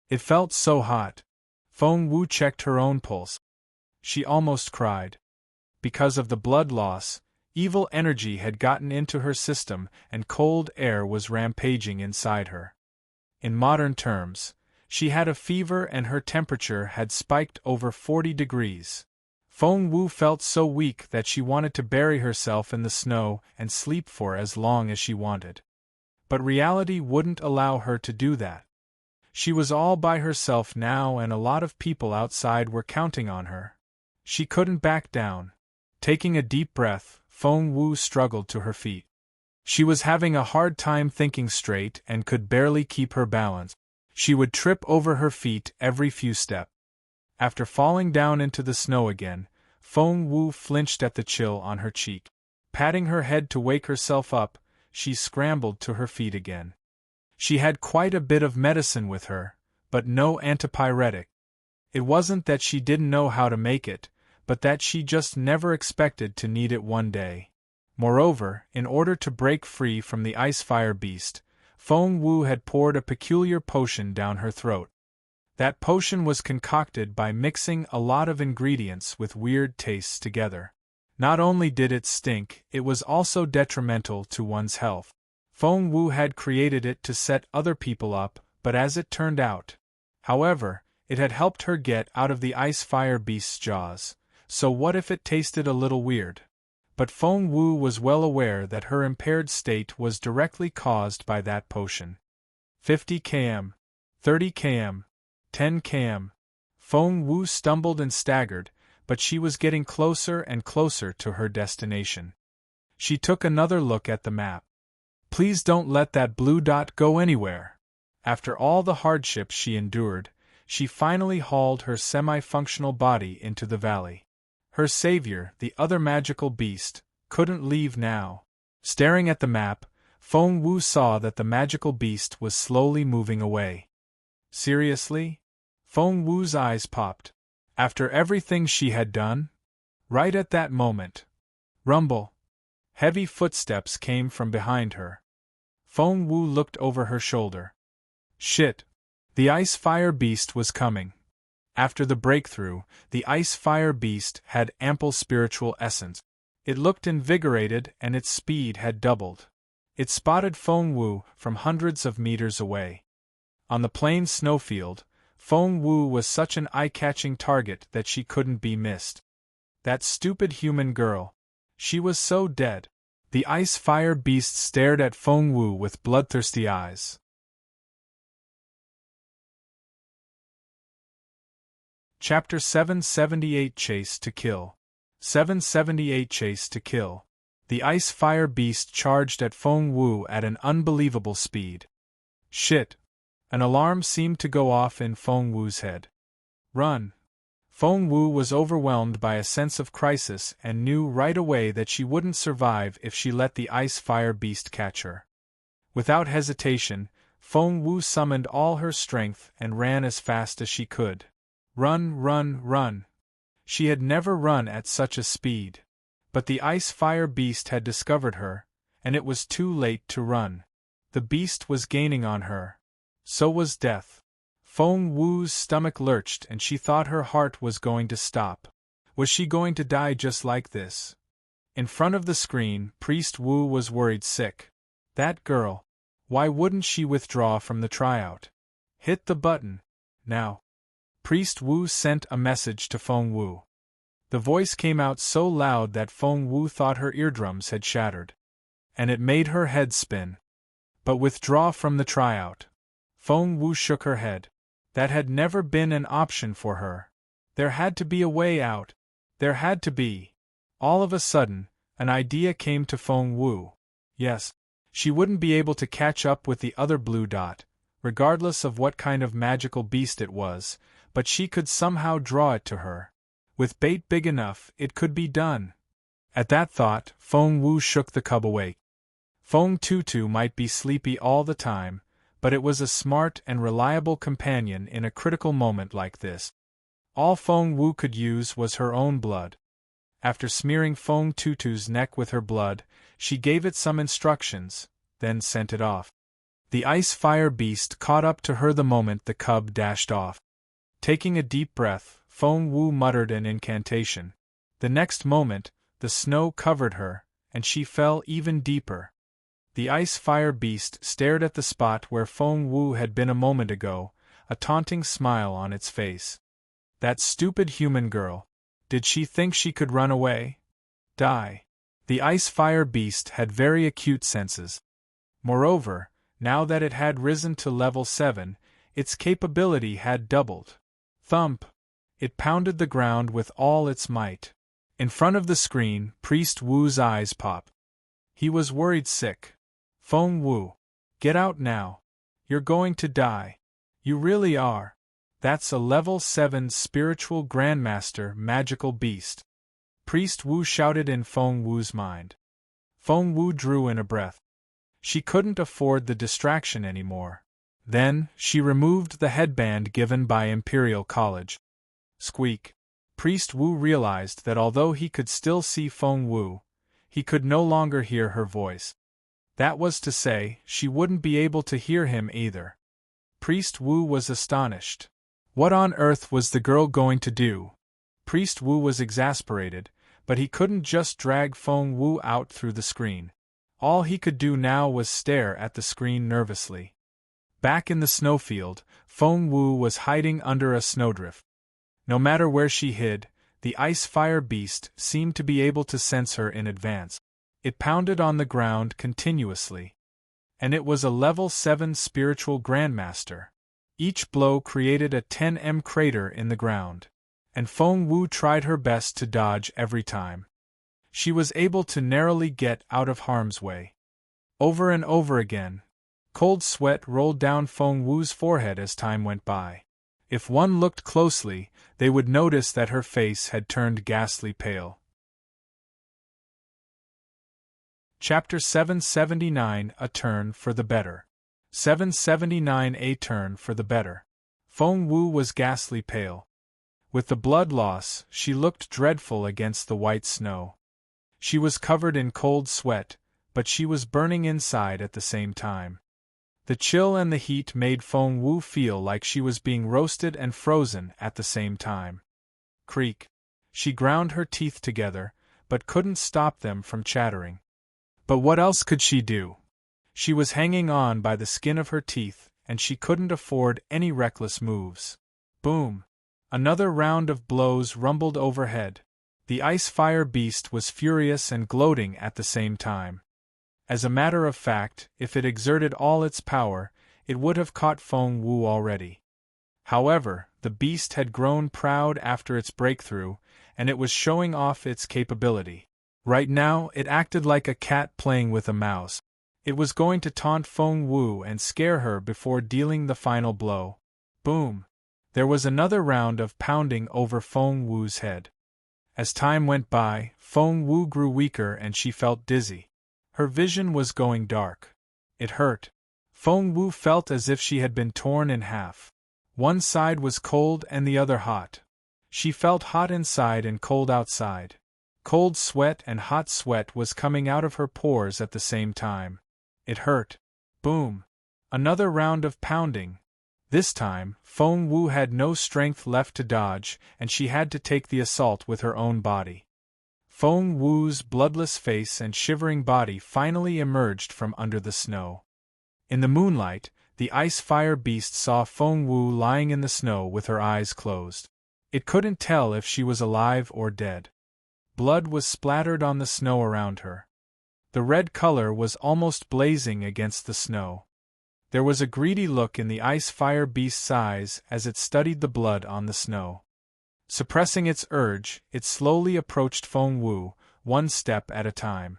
It felt so hot. Feng Wu checked her own pulse. She almost cried. Because of the blood loss, evil energy had gotten into her system and cold air was rampaging inside her. In modern terms, she had a fever and her temperature had spiked over 40 degrees. Feng Wu felt so weak that she wanted to bury herself in the snow and sleep for as long as she wanted. But reality wouldn't allow her to do that. She was all by herself now and a lot of people outside were counting on her. She couldn't back down. Taking a deep breath, Feng Wu struggled to her feet. She was having a hard time thinking straight and could barely keep her balance. She would trip over her feet every few steps. After falling down into the snow again, Feng Wu flinched at the chill on her cheek. Patting her head to wake herself up, she scrambled to her feet again. She had quite a bit of medicine with her, but no antipyretic. It wasn't that she didn't know how to make it, but that she just never expected to need it one day. Moreover, in order to break free from the ice-fire beast, Feng Wu had poured a peculiar potion down her throat. That potion was concocted by mixing a lot of ingredients with weird tastes together. Not only did it stink, it was also detrimental to one's health. Feng Wu had created it to set other people up, but as it turned out, however, it had helped her get out of the ice-fire beast's jaws. So what if it tasted a little weird? But Feng Wu was well aware that her impaired state was directly caused by that potion. 50 km. 30 km. 10 km. Feng Wu stumbled and staggered, but she was getting closer and closer to her destination. She took another look at the map. Please don't let that blue dot go anywhere. After all the hardships she endured, she finally hauled her semi-functional body into the valley. Her savior, the other magical beast, couldn't leave now. Staring at the map, Feng Wu saw that the magical beast was slowly moving away. Seriously? Feng Wu's eyes popped. After everything she had done? Right at that moment. Rumble. Heavy footsteps came from behind her. Feng Wu looked over her shoulder. Shit. The ice fire beast was coming. After the breakthrough, the ice fire beast had ample spiritual essence. It looked invigorated and its speed had doubled. It spotted Feng Wu from hundreds of meters away. On the plain snowfield, Feng Wu was such an eye-catching target that she couldn't be missed. That stupid human girl. She was so dead. The ice fire beast stared at Feng Wu with bloodthirsty eyes. Chapter 778 Chase to Kill. 778 Chase to Kill. The ice fire beast charged at Feng Wu at an unbelievable speed. Shit. An alarm seemed to go off in Feng Wu's head. Run. Feng Wu was overwhelmed by a sense of crisis and knew right away that she wouldn't survive if she let the ice fire beast catch her. Without hesitation, Feng Wu summoned all her strength and ran as fast as she could. Run, run, run. She had never run at such a speed. But the ice fire beast had discovered her, and it was too late to run. The beast was gaining on her. So was death. Feng Wu's stomach lurched and she thought her heart was going to stop. Was she going to die just like this? In front of the screen, Priest Wu was worried sick. That girl. Why wouldn't she withdraw from the tryout? Hit the button. Now. Priest Wu sent a message to Feng Wu. The voice came out so loud that Feng Wu thought her eardrums had shattered. And it made her head spin. But withdraw from the tryout. Feng Wu shook her head. That had never been an option for her. There had to be a way out. There had to be. All of a sudden, an idea came to Feng Wu. Yes, she wouldn't be able to catch up with the other blue dot, regardless of what kind of magical beast it was, but she could somehow draw it to her. With bait big enough, it could be done. At that thought, Feng Wu shook the cub awake. Feng Tutu might be sleepy all the time, but it was a smart and reliable companion in a critical moment like this. All Feng Wu could use was her own blood. After smearing Feng Tutu's neck with her blood, she gave it some instructions, then sent it off. The ice fire beast caught up to her the moment the cub dashed off. Taking a deep breath, Feng Wu muttered an incantation. The next moment, the snow covered her, and she fell even deeper. The ice fire beast stared at the spot where Feng Wu had been a moment ago, a taunting smile on its face. That stupid human girl. Did she think she could run away? Die. The ice fire beast had very acute senses. Moreover, now that it had risen to level 7, its capability had doubled. Thump! It pounded the ground with all its might. In front of the screen, Priest Wu's eyes popped. He was worried sick. Feng Wu. Get out now. You're going to die. You really are. That's a level 7 spiritual grandmaster magical beast. Priest Wu shouted in Feng Wu's mind. Feng Wu drew in a breath. She couldn't afford the distraction anymore. Then, she removed the headband given by Imperial College. Squeak. Priest Wu realized that although he could still see Feng Wu, he could no longer hear her voice. That was to say, she wouldn't be able to hear him either. Priest Wu was astonished. What on earth was the girl going to do? Priest Wu was exasperated, but he couldn't just drag Feng Wu out through the screen. All he could do now was stare at the screen nervously. Back in the snowfield, Feng Wu was hiding under a snowdrift. No matter where she hid, the ice fire beast seemed to be able to sense her in advance. It pounded on the ground continuously. And it was a level 7 spiritual grandmaster. Each blow created a 10m crater in the ground. And Feng Wu tried her best to dodge every time. She was able to narrowly get out of harm's way. Over and over again. Cold sweat rolled down Feng Wu's forehead as time went by. If one looked closely, they would notice that her face had turned ghastly pale. Chapter 779 A Turn for the Better. 779 A Turn for the Better. Feng Wu was ghastly pale. With the blood loss, she looked dreadful against the white snow. She was covered in cold sweat, but she was burning inside at the same time. The chill and the heat made Feng Wu feel like she was being roasted and frozen at the same time. Creak. She ground her teeth together, but couldn't stop them from chattering. But what else could she do? She was hanging on by the skin of her teeth, and she couldn't afford any reckless moves. Boom! Another round of blows rumbled overhead. The ice-fire beast was furious and gloating at the same time. As a matter of fact, if it exerted all its power, it would have caught Feng Wu already. However, the beast had grown proud after its breakthrough, and it was showing off its capability. Right now, it acted like a cat playing with a mouse. It was going to taunt Feng Wu and scare her before dealing the final blow. Boom! There was another round of pounding over Feng Wu's head. As time went by, Feng Wu grew weaker and she felt dizzy. Her vision was going dark. It hurt. Feng Wu felt as if she had been torn in half. One side was cold and the other hot. She felt hot inside and cold outside. Cold sweat and hot sweat was coming out of her pores at the same time. It hurt. Boom! Another round of pounding. This time, Feng Wu had no strength left to dodge, and she had to take the assault with her own body. Feng Wu's bloodless face and shivering body finally emerged from under the snow. In the moonlight, the ice-fire beast saw Feng Wu lying in the snow with her eyes closed. It couldn't tell if she was alive or dead. Blood was splattered on the snow around her. The red color was almost blazing against the snow. There was a greedy look in the ice-fire beast's eyes as it studied the blood on the snow. Suppressing its urge, it slowly approached Feng Wu, one step at a time.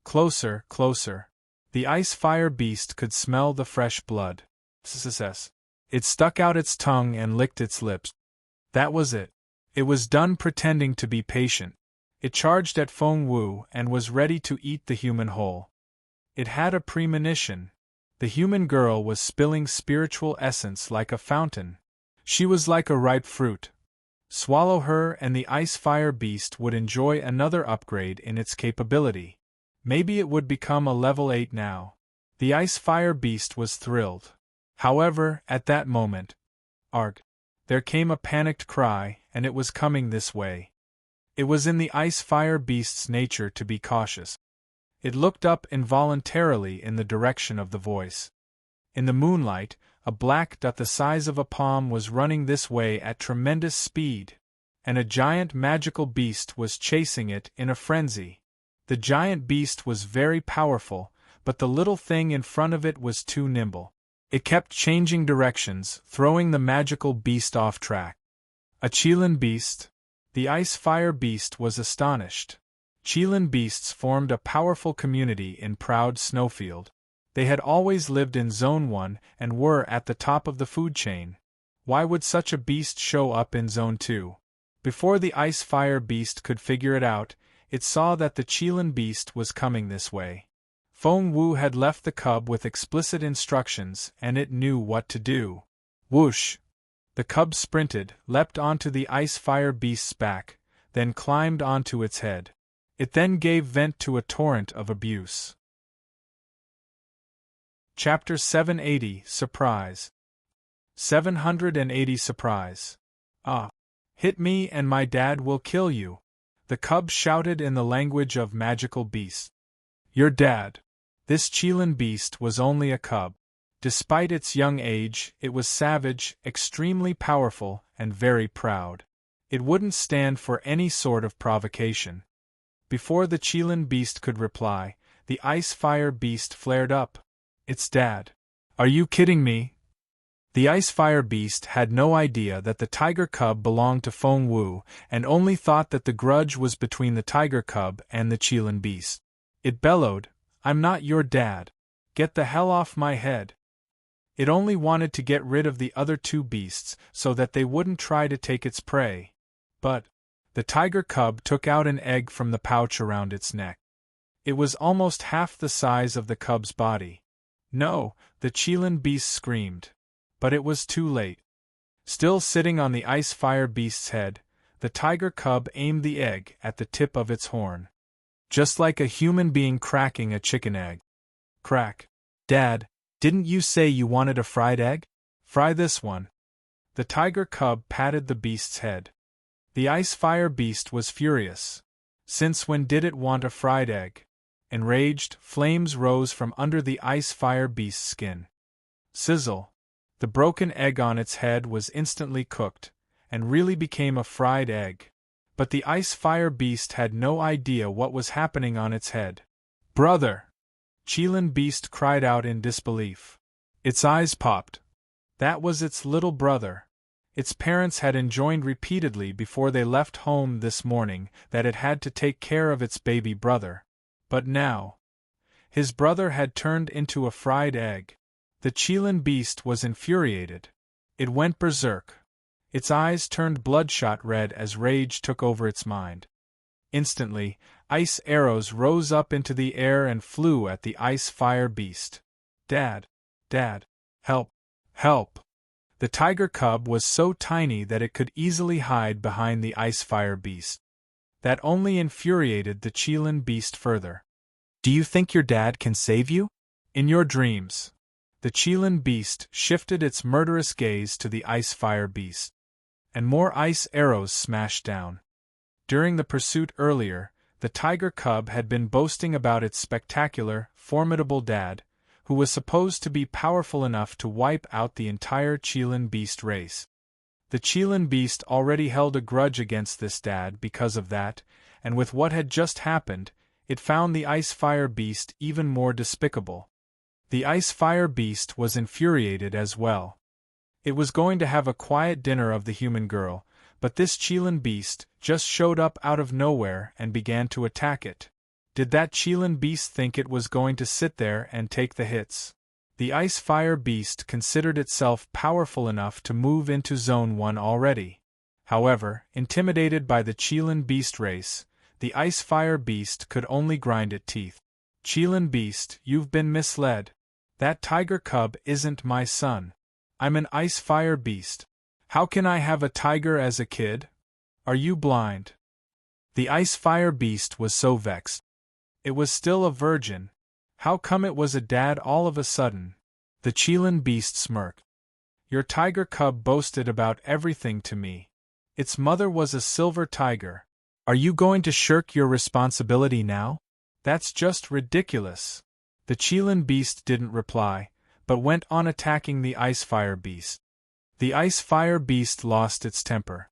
Closer, closer. The ice-fire beast could smell the fresh blood. It stuck out its tongue and licked its lips. That was it. It was done pretending to be patient. It charged at Feng Wu and was ready to eat the human whole. It had a premonition. The human girl was spilling spiritual essence like a fountain. She was like a ripe fruit. Swallow her and the ice-fire beast would enjoy another upgrade in its capability. Maybe it would become a level 8 now. The ice-fire beast was thrilled. However, at that moment, arg! There came a panicked cry, and it was coming this way. It was in the ice-fire beast's nature to be cautious. It looked up involuntarily in the direction of the voice. In the moonlight, a black dot the size of a palm was running this way at tremendous speed, and a giant magical beast was chasing it in a frenzy. The giant beast was very powerful, but the little thing in front of it was too nimble. It kept changing directions, throwing the magical beast off track. A Qilin beast? The ice-fire beast was astonished. Qilin beasts formed a powerful community in Proud Snowfield. They had always lived in Zone 1 and were at the top of the food chain. Why would such a beast show up in Zone 2? Before the ice-fire beast could figure it out, it saw that the Qilin beast was coming this way. Feng Wu had left the cub with explicit instructions, and it knew what to do. Whoosh! The cub sprinted, leapt onto the ice-fire beast's back, then climbed onto its head. It then gave vent to a torrent of abuse. Chapter 780 Surprise 780 Surprise. Ah! Hit me and my dad will kill you, the cub shouted in the language of magical beasts. Your dad. This Qilin beast was only a cub. Despite its young age, it was savage, extremely powerful, and very proud. It wouldn't stand for any sort of provocation. Before the Qilin beast could reply, the ice-fire beast flared up. It's Dad. Are you kidding me? The ice-fire beast had no idea that the tiger cub belonged to Feng Wu, and only thought that the grudge was between the tiger cub and the Qilin beast. It bellowed, I'm not your dad. Get the hell off my head. It only wanted to get rid of the other two beasts so that they wouldn't try to take its prey. But the tiger cub took out an egg from the pouch around its neck. It was almost half the size of the cub's body. No, the Qilin beast screamed. But it was too late. Still sitting on the ice fire beast's head, the tiger cub aimed the egg at the tip of its horn. Just like a human being cracking a chicken egg. Crack. Dad, didn't you say you wanted a fried egg? Fry this one. The tiger cub patted the beast's head. The ice fire beast was furious. Since when did it want a fried egg? Enraged, flames rose from under the ice fire beast's skin. Sizzle. The broken egg on its head was instantly cooked, and really became a fried egg. But the ice fire beast had no idea what was happening on its head. Brother! Qilin beast cried out in disbelief. Its eyes popped. That was its little brother. Its parents had enjoined repeatedly before they left home this morning that it had to take care of its baby brother. But now, his brother had turned into a fried egg. The Qilin beast was infuriated. It went berserk. Its eyes turned bloodshot red as rage took over its mind. Instantly, ice arrows rose up into the air and flew at the ice fire beast. Dad! Dad! Help! Help! The tiger cub was so tiny that it could easily hide behind the ice fire beast. That only infuriated the Qilin beast further. Do you think your dad can save you? In your dreams. The Qilin beast shifted its murderous gaze to the ice fire beast. And more ice arrows smashed down. During the pursuit earlier, the tiger cub had been boasting about its spectacular, formidable dad, who was supposed to be powerful enough to wipe out the entire Qilin beast race. The Qilin beast already held a grudge against this dad because of that, and with what had just happened, it found the ice fire beast even more despicable. The ice fire beast was infuriated as well. It was going to have a quiet dinner of the human girl, but this Qilin beast just showed up out of nowhere and began to attack it. Did that Qilin beast think it was going to sit there and take the hits? The ice fire beast considered itself powerful enough to move into Zone 1 already. However, intimidated by the Qilin beast race, the ice fire beast could only grind its teeth. Qilin beast, you've been misled. That tiger cub isn't my son. I'm an ice fire beast. How can I have a tiger as a kid? Are you blind? The ice fire beast was so vexed. It was still a virgin. How come it was a dad all of a sudden? The Qilin beast smirked. Your tiger cub boasted about everything to me. Its mother was a silver tiger. Are you going to shirk your responsibility now? That's just ridiculous. The Qilin beast didn't reply, but went on attacking the ice fire beast. The ice fire beast lost its temper.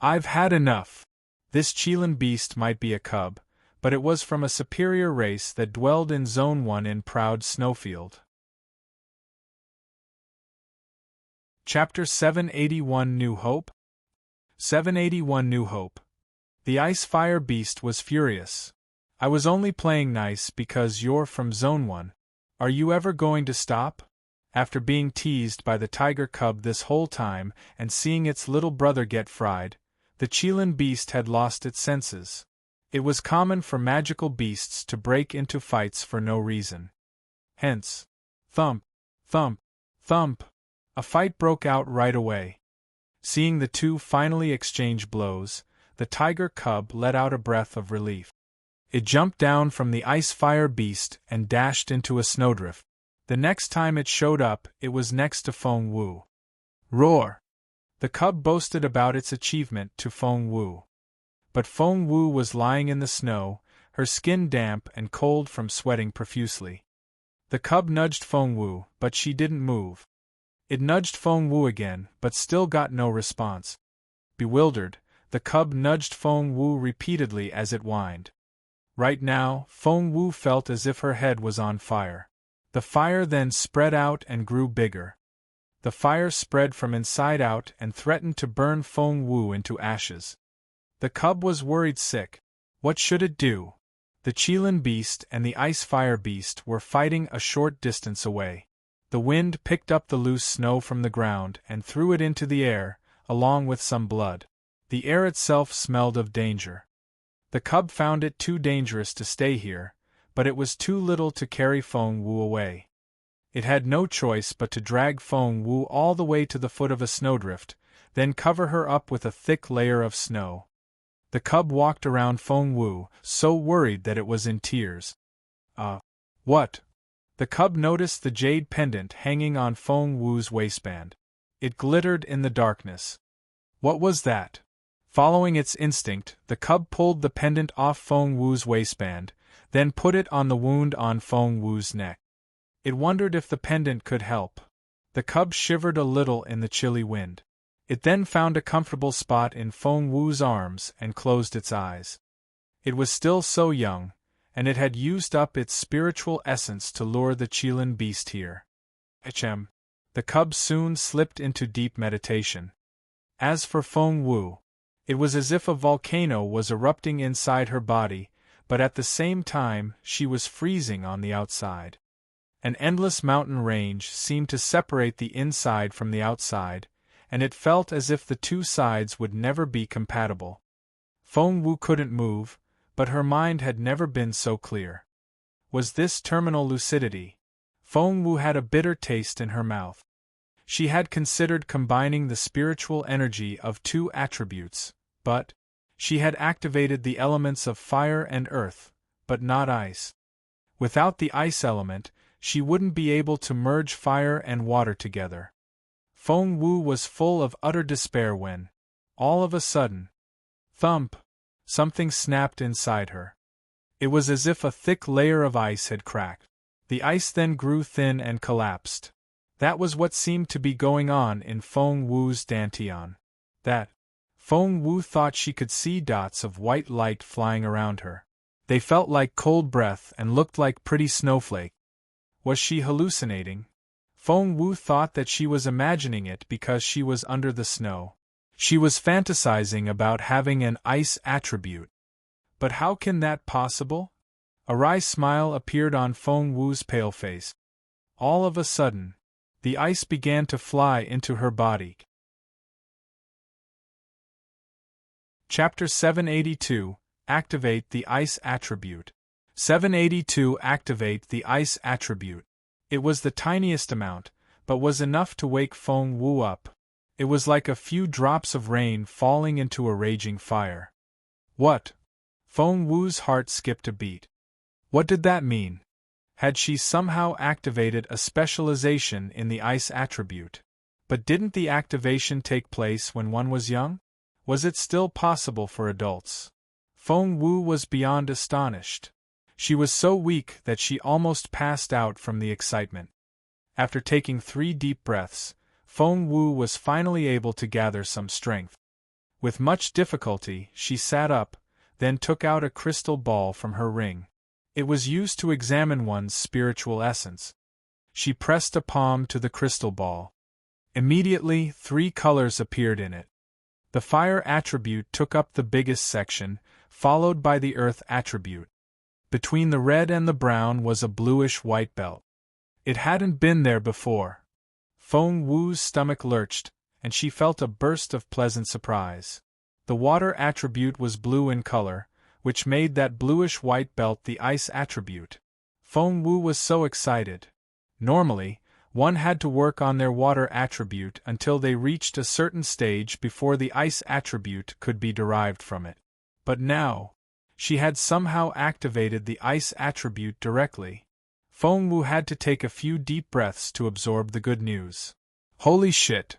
I've had enough. This Qilin beast might be a cub, but it was from a superior race that dwelled in Zone 1 in proud Snowfield. Chapter 781 New Hope? 781 New Hope. The ice fire beast was furious. I was only playing nice because you're from Zone 1. Are you ever going to stop? After being teased by the tiger cub this whole time and seeing its little brother get fried, the Qilin beast had lost its senses. It was common for magical beasts to break into fights for no reason. Hence, thump, thump, thump, a fight broke out right away. Seeing the two finally exchange blows, the tiger cub let out a breath of relief. It jumped down from the ice fire beast and dashed into a snowdrift. The next time it showed up, it was next to Feng Wu. Roar! The cub boasted about its achievement to Feng Wu. But Feng Wu was lying in the snow, her skin damp and cold from sweating profusely. The cub nudged Feng Wu, but she didn't move. It nudged Feng Wu again, but still got no response. Bewildered, the cub nudged Feng Wu repeatedly as it whined. Right now, Feng Wu felt as if her head was on fire. The fire then spread out and grew bigger. The fire spread from inside out and threatened to burn Feng Wu into ashes. The cub was worried sick. What should it do? The Qilin beast and the ice fire beast were fighting a short distance away. The wind picked up the loose snow from the ground and threw it into the air, along with some blood. The air itself smelled of danger. The cub found it too dangerous to stay here, but it was too little to carry Feng Wu away. It had no choice but to drag Feng Wu all the way to the foot of a snowdrift, then cover her up with a thick layer of snow. The cub walked around Feng Wu, so worried that it was in tears. What? The cub noticed the jade pendant hanging on Feng Wu's waistband. It glittered in the darkness. What was that? Following its instinct, the cub pulled the pendant off Feng Wu's waistband, then put it on the wound on Feng Wu's neck. It wondered if the pendant could help. The cub shivered a little in the chilly wind. It then found a comfortable spot in Feng Wu's arms and closed its eyes. It was still so young, and it had used up its spiritual essence to lure the Qilin beast here. The cub soon slipped into deep meditation. As for Feng Wu, it was as if a volcano was erupting inside her body, but at the same time she was freezing on the outside. An endless mountain range seemed to separate the inside from the outside, and it felt as if the two sides would never be compatible. Feng Wu couldn't move, but her mind had never been so clear. Was this terminal lucidity? Feng Wu had a bitter taste in her mouth. She had considered combining the spiritual energy of two attributes, but she had activated the elements of fire and earth, but not ice. Without the ice element, she wouldn't be able to merge fire and water together. Feng Wu was full of utter despair when, all of a sudden, thump, something snapped inside her. It was as if a thick layer of ice had cracked. The ice then grew thin and collapsed. That was what seemed to be going on in Feng Wu's dantian. Feng Wu thought she could see dots of white light flying around her. They felt like cold breath and looked like pretty snowflakes. Was she hallucinating? Feng Wu thought that she was imagining it because she was under the snow. She was fantasizing about having an ice attribute. But how can that possible? A wry smile appeared on Feng Wu's pale face. All of a sudden, the ice began to fly into her body. Chapter 782 Activate the Ice Attribute. 782 Activate the Ice Attribute. It was the tiniest amount, but was enough to wake Feng Wu up. It was like a few drops of rain falling into a raging fire. What? Feng Wu's heart skipped a beat. What did that mean? Had she somehow activated a specialization in the ice attribute? But didn't the activation take place when one was young? Was it still possible for adults? Feng Wu was beyond astonished. She was so weak that she almost passed out from the excitement. After taking 3 deep breaths, Feng Wu was finally able to gather some strength. With much difficulty, she sat up, then took out a crystal ball from her ring. It was used to examine one's spiritual essence. She pressed a palm to the crystal ball. Immediately, 3 colors appeared in it. The fire attribute took up the biggest section, followed by the earth attribute. Between the red and the brown was a bluish-white belt. It hadn't been there before. Feng Wu's stomach lurched, and she felt a burst of pleasant surprise. The water attribute was blue in color, which made that bluish-white belt the ice attribute. Feng Wu was so excited. Normally, one had to work on their water attribute until they reached a certain stage before the ice attribute could be derived from it. But now, she had somehow activated the ice attribute directly. Feng Wu had to take a few deep breaths to absorb the good news. Holy shit!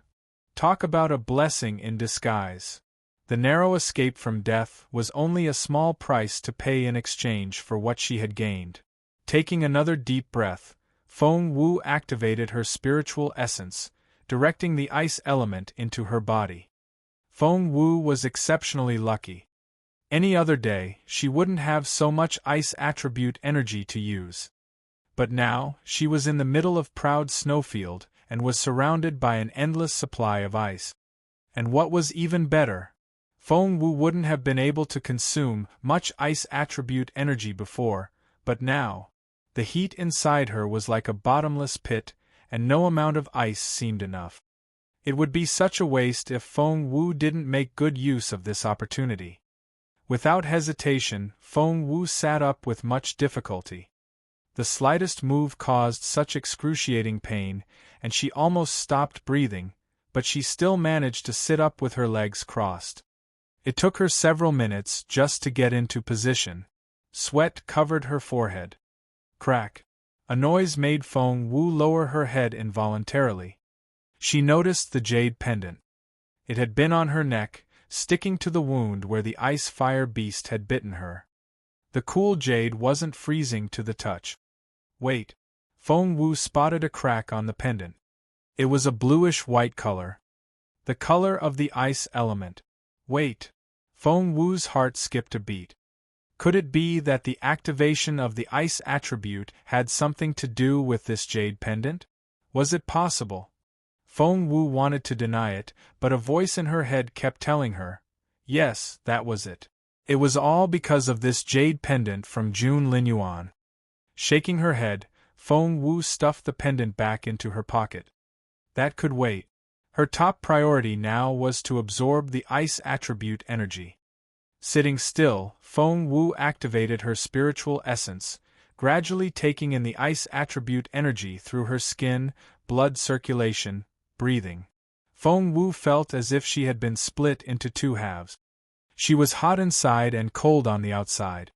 Talk about a blessing in disguise. The narrow escape from death was only a small price to pay in exchange for what she had gained. Taking another deep breath, Feng Wu activated her spiritual essence, directing the ice element into her body. Feng Wu was exceptionally lucky. Any other day, she wouldn't have so much ice attribute energy to use. But now, she was in the middle of Proud Snowfield, and was surrounded by an endless supply of ice. And what was even better, Feng Wu wouldn't have been able to consume much ice attribute energy before, but now, the heat inside her was like a bottomless pit, and no amount of ice seemed enough. It would be such a waste if Feng Wu didn't make good use of this opportunity. Without hesitation, Feng Wu sat up with much difficulty. The slightest move caused such excruciating pain, and she almost stopped breathing, but she still managed to sit up with her legs crossed. It took her several minutes just to get into position. Sweat covered her forehead. Crack. A noise made Feng Wu lower her head involuntarily. She noticed the jade pendant. It had been on her neck, sticking to the wound where the ice-fire beast had bitten her. The cool jade wasn't freezing to the touch. Wait. Feng Wu spotted a crack on the pendant. It was a bluish-white color. The color of the ice element. Wait. Feng Wu's heart skipped a beat. Could it be that the activation of the ice attribute had something to do with this jade pendant? Was it possible? Feng Wu wanted to deny it, but a voice in her head kept telling her, yes, that was it. It was all because of this jade pendant from Jun Linyuan. Shaking her head, Feng Wu stuffed the pendant back into her pocket. That could wait. Her top priority now was to absorb the ice attribute energy. Sitting still, Feng Wu activated her spiritual essence, gradually taking in the ice attribute energy through her skin, blood circulation, breathing. Feng Wu felt as if she had been split into two halves. She was hot inside and cold on the outside.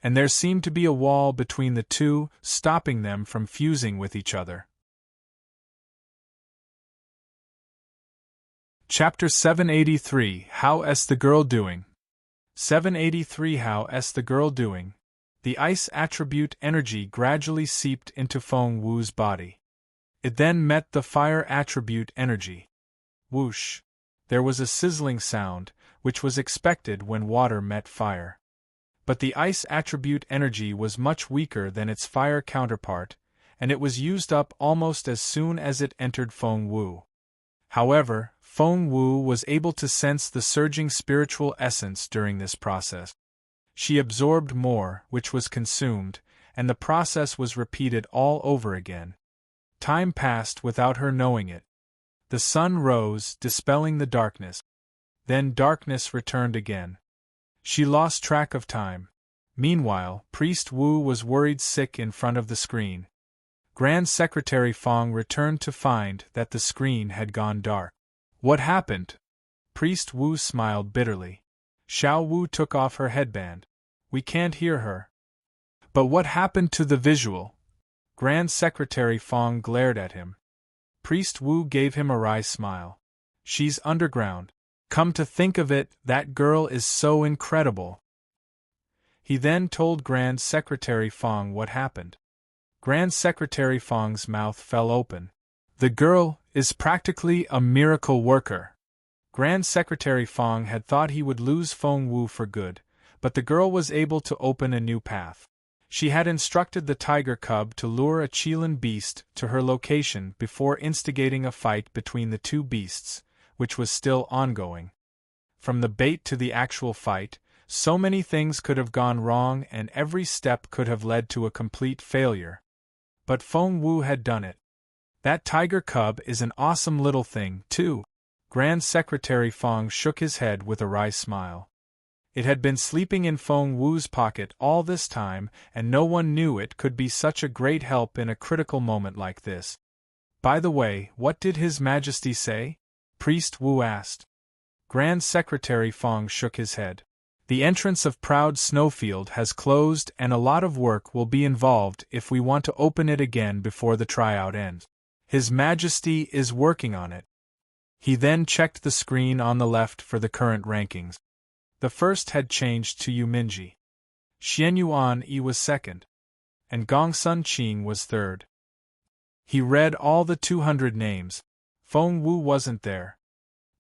And there seemed to be a wall between the two, stopping them from fusing with each other. Chapter 783 How's the girl doing? 783 How's the girl doing? The ice attribute energy gradually seeped into Feng Wu's body. It then met the fire attribute energy. Whoosh! There was a sizzling sound, which was expected when water met fire. But the ice attribute energy was much weaker than its fire counterpart, and it was used up almost as soon as it entered Feng Wu. However, Feng Wu was able to sense the surging spiritual essence during this process. She absorbed more, which was consumed, and the process was repeated all over again. Time passed without her knowing it. The sun rose, dispelling the darkness. Then darkness returned again. She lost track of time. Meanwhile, Priest Wu was worried sick in front of the screen. Grand Secretary Feng returned to find that the screen had gone dark. What happened? Priest Wu smiled bitterly. Xiao Wu took off her headband. We can't hear her. But what happened to the visual? Grand Secretary Feng glared at him. Priest Wu gave him a wry smile. She's underground. Come to think of it, that girl is so incredible. He then told Grand Secretary Feng what happened. Grand Secretary Feng's mouth fell open. The girl is practically a miracle worker. Grand Secretary Feng had thought he would lose Feng Wu for good, but the girl was able to open a new path. She had instructed the tiger cub to lure a Qilin beast to her location before instigating a fight between the two beasts, which was still ongoing. From the bait to the actual fight, so many things could have gone wrong and every step could have led to a complete failure. But Feng Wu had done it. That tiger cub is an awesome little thing, too. Grand Secretary Feng shook his head with a wry smile. It had been sleeping in Feng Wu's pocket all this time, and no one knew it could be such a great help in a critical moment like this. By the way, what did His Majesty say? Priest Wu asked. Grand Secretary Feng shook his head. The entrance of Proud Snowfield has closed and a lot of work will be involved if we want to open it again before the tryout ends. His Majesty is working on it. He then checked the screen on the left for the current rankings. The first had changed to Yu Minji. Xian Yuan Yi was second, and Gongsun Qing was third. He read all the 200 names. Feng Wu wasn't there.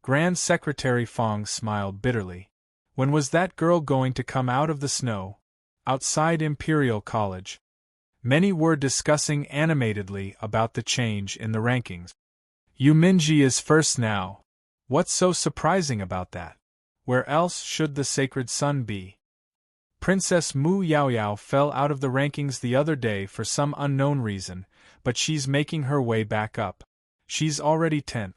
Grand Secretary Feng smiled bitterly. When was that girl going to come out of the snow? Outside Imperial College. Many were discussing animatedly about the change in the rankings. Yu Minji is first now. What's so surprising about that? Where else should the sacred sun be? Princess Mu Yaoyao fell out of the rankings the other day for some unknown reason, but she's making her way back up. She's already 10th.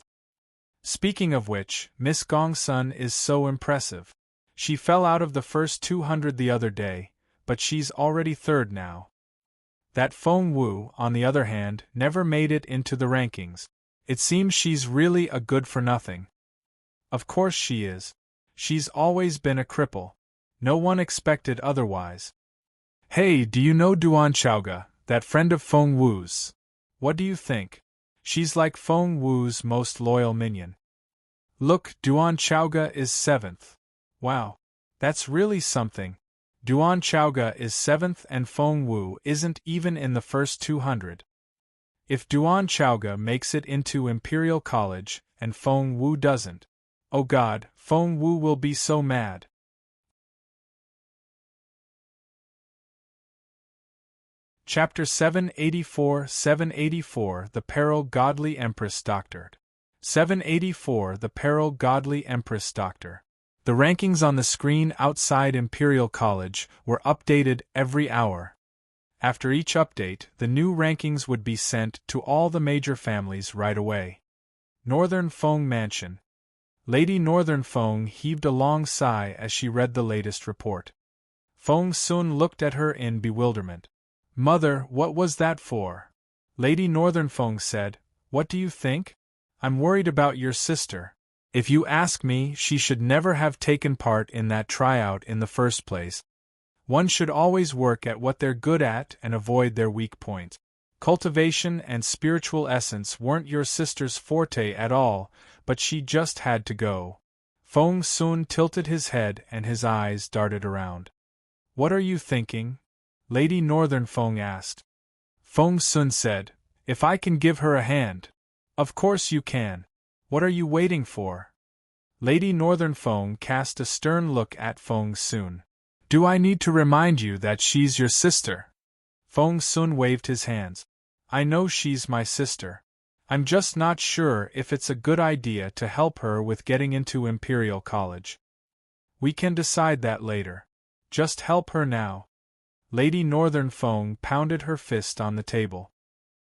Speaking of which, Miss Gongsun is so impressive. She fell out of the first 200 the other day, but she's already third now. That Feng Wu, on the other hand, never made it into the rankings. It seems she's really a good-for-nothing. Of course she is. She's always been a cripple. No one expected otherwise. Hey, do you know Duan Chaoga, that friend of Feng Wu's? What do you think? She's like Feng Wu's most loyal minion. Look, Duan Chaoga is 7th. Wow. That's really something. Duan Chaoga is 7th and Feng Wu isn't even in the first 200. If Duan Chaoga makes it into Imperial College, and Feng Wu doesn't, oh God, Feng Wu will be so mad. Chapter 784 The Peril Godly Empress Doctored. 784 The Peril Godly Empress Doctor. The rankings on the screen outside Imperial College were updated every hour. After each update, the new rankings would be sent to all the major families right away. Northern Feng Mansion. Lady Northern Feng heaved a long sigh as she read the latest report. Feng Sun looked at her in bewilderment. Mother, what was that for? Lady Northern Feng said, What do you think? I'm worried about your sister. If you ask me, she should never have taken part in that tryout in the first place. One should always work at what they're good at and avoid their weak points. Cultivation and spiritual essence weren't your sister's forte at all, but she just had to go. Feng Sun tilted his head and his eyes darted around. What are you thinking? Lady Northern Feng asked. Feng Sun said, If I can give her a hand. Of course you can. What are you waiting for? Lady Northern Feng cast a stern look at Feng Sun. Do I need to remind you that she's your sister? Feng Sun waved his hands. I know she's my sister. I'm just not sure if it's a good idea to help her with getting into Imperial College. We can decide that later. Just help her now. Lady Northern Feng pounded her fist on the table.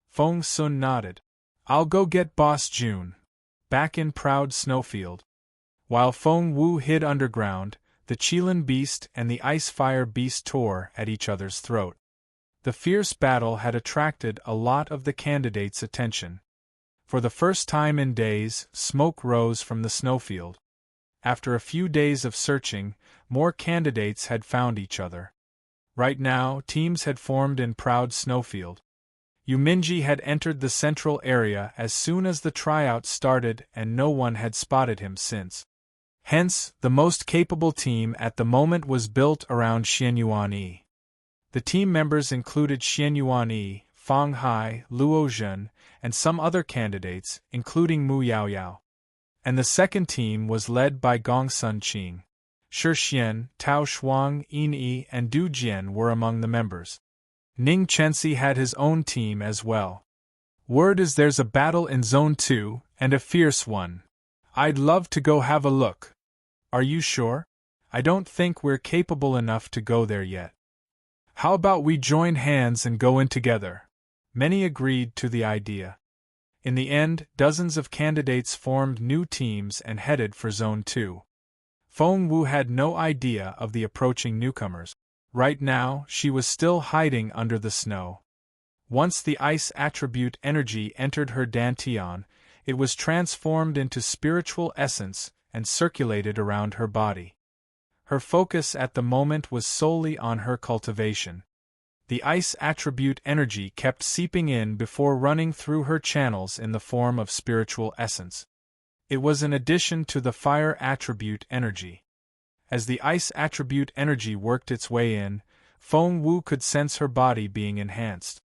Feng Sun nodded. I'll go get Boss June. Back in Proud Snowfield. While Feng Wu hid underground, the Qilin Beast and the Ice Fire Beast tore at each other's throat. The fierce battle had attracted a lot of the candidates' attention. For the first time in days, smoke rose from the snowfield. After a few days of searching, more candidates had found each other. Right now, teams had formed in Proud Snowfield. Yuminji had entered the central area as soon as the tryout started and no one had spotted him since. Hence, the most capable team at the moment was built around Xianyuan Yi. The team members included Xianyuan Yi, Fang Hai, Luo Zhen, and some other candidates, including Mu Yaoyao. And the second team was led by Gongsun Qing. Shi Xian, Tao Shuang, Yin Yi, and Du Jian were among the members. Ning Chensi had his own team as well. Word is there's a battle in Zone 2, and a fierce one. I'd love to go have a look. Are you sure? I don't think we're capable enough to go there yet. How about we join hands and go in together? Many agreed to the idea. In the end, dozens of candidates formed new teams and headed for Zone 2. Feng Wu had no idea of the approaching newcomers. Right now, she was still hiding under the snow. Once the ice attribute energy entered her dantian, it was transformed into spiritual essence and circulated around her body. Her focus at the moment was solely on her cultivation. The ice attribute energy kept seeping in before running through her channels in the form of spiritual essence. It was an addition to the fire attribute energy. As the ice attribute energy worked its way in, Feng Wu could sense her body being enhanced.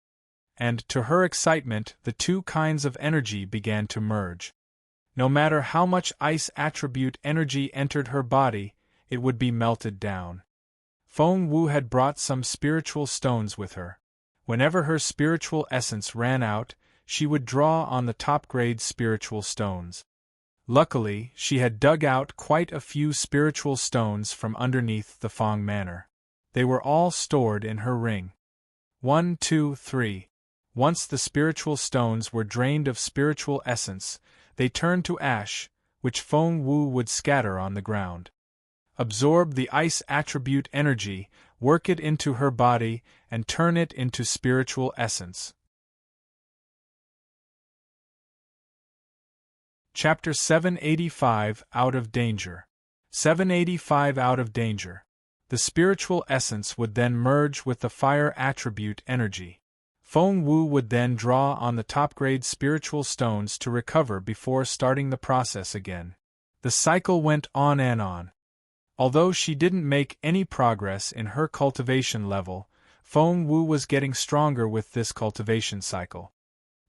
And, to her excitement, the two kinds of energy began to merge. No matter how much ice attribute energy entered her body, it would be melted down. Feng Wu had brought some spiritual stones with her. Whenever her spiritual essence ran out, she would draw on the top-grade spiritual stones. Luckily, she had dug out quite a few spiritual stones from underneath the Fang Manor. They were all stored in her ring. 1, 2, 3. Once the spiritual stones were drained of spiritual essence, they turned to ash, which Feng Wu would scatter on the ground. Absorb the ice attribute energy, work it into her body, and turn it into spiritual essence. Chapter 785 Out of Danger. 785 Out of Danger. The spiritual essence would then merge with the fire attribute energy. Feng Wu would then draw on the top-grade spiritual stones to recover before starting the process again. The cycle went on and on. Although she didn't make any progress in her cultivation level, Feng Wu was getting stronger with this cultivation cycle.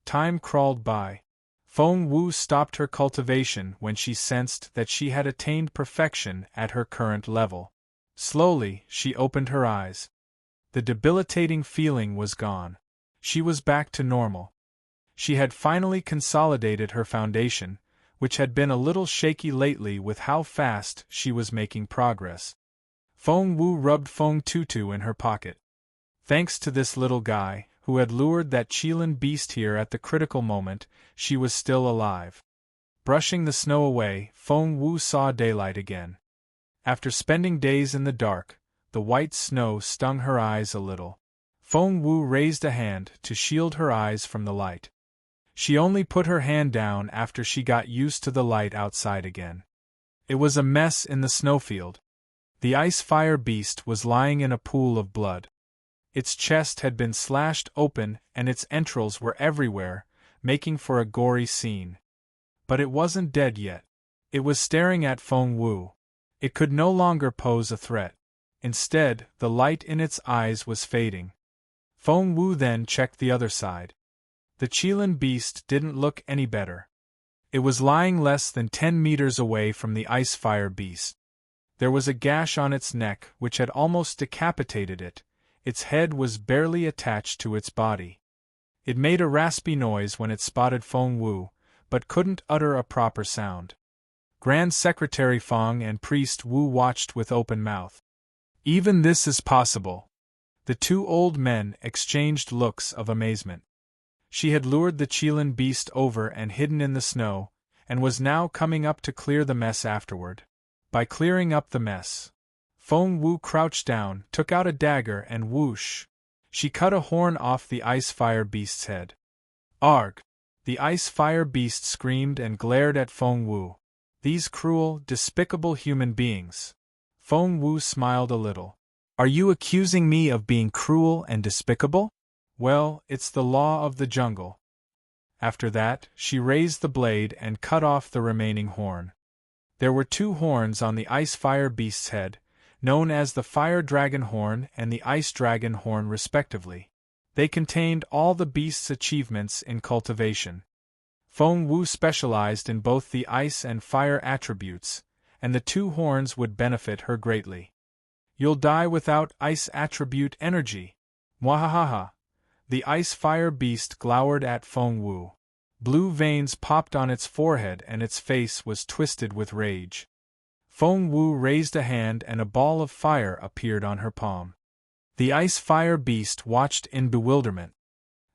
Time crawled by. Feng Wu stopped her cultivation when she sensed that she had attained perfection at her current level. Slowly, she opened her eyes. The debilitating feeling was gone. She was back to normal. She had finally consolidated her foundation, which had been a little shaky lately with how fast she was making progress. Feng Wu rubbed Feng Tutu in her pocket. Thanks to this little guy, who had lured that Qilin beast here at the critical moment, she was still alive. Brushing the snow away, Feng Wu saw daylight again. After spending days in the dark, the white snow stung her eyes a little. Feng Wu raised a hand to shield her eyes from the light. She only put her hand down after she got used to the light outside again. It was a mess in the snowfield. The ice-fire beast was lying in a pool of blood. Its chest had been slashed open and its entrails were everywhere, making for a gory scene. But it wasn't dead yet. It was staring at Feng Wu. It could no longer pose a threat. Instead, the light in its eyes was fading. Feng Wu then checked the other side. The Qilin beast didn't look any better. It was lying less than 10 meters away from the ice-fire beast. There was a gash on its neck which had almost decapitated it. Its head was barely attached to its body. It made a raspy noise when it spotted Feng Wu, but couldn't utter a proper sound. Grand Secretary Feng and Priest Wu watched with open mouth. Even this is possible. The two old men exchanged looks of amazement. She had lured the Qilin beast over and hidden in the snow, and was now coming up to clear the mess afterward. By clearing up the mess, Feng Wu crouched down, took out a dagger and whoosh! She cut a horn off the ice-fire beast's head. Arg! The ice-fire beast screamed and glared at Feng Wu. These cruel, despicable human beings. Feng Wu smiled a little. Are you accusing me of being cruel and despicable? Well, it's the law of the jungle. After that, she raised the blade and cut off the remaining horn. There were 2 horns on the ice-fire beast's head, known as the Fire Dragon Horn and the Ice Dragon Horn respectively. They contained all the beast's achievements in cultivation. Feng Wu specialized in both the ice and fire attributes, and the 2 horns would benefit her greatly. You'll die without ice attribute energy. Mwahaha! The ice-fire beast glowered at Feng Wu. Blue veins popped on its forehead and its face was twisted with rage. Feng Wu raised a hand and a ball of fire appeared on her palm. The ice-fire beast watched in bewilderment.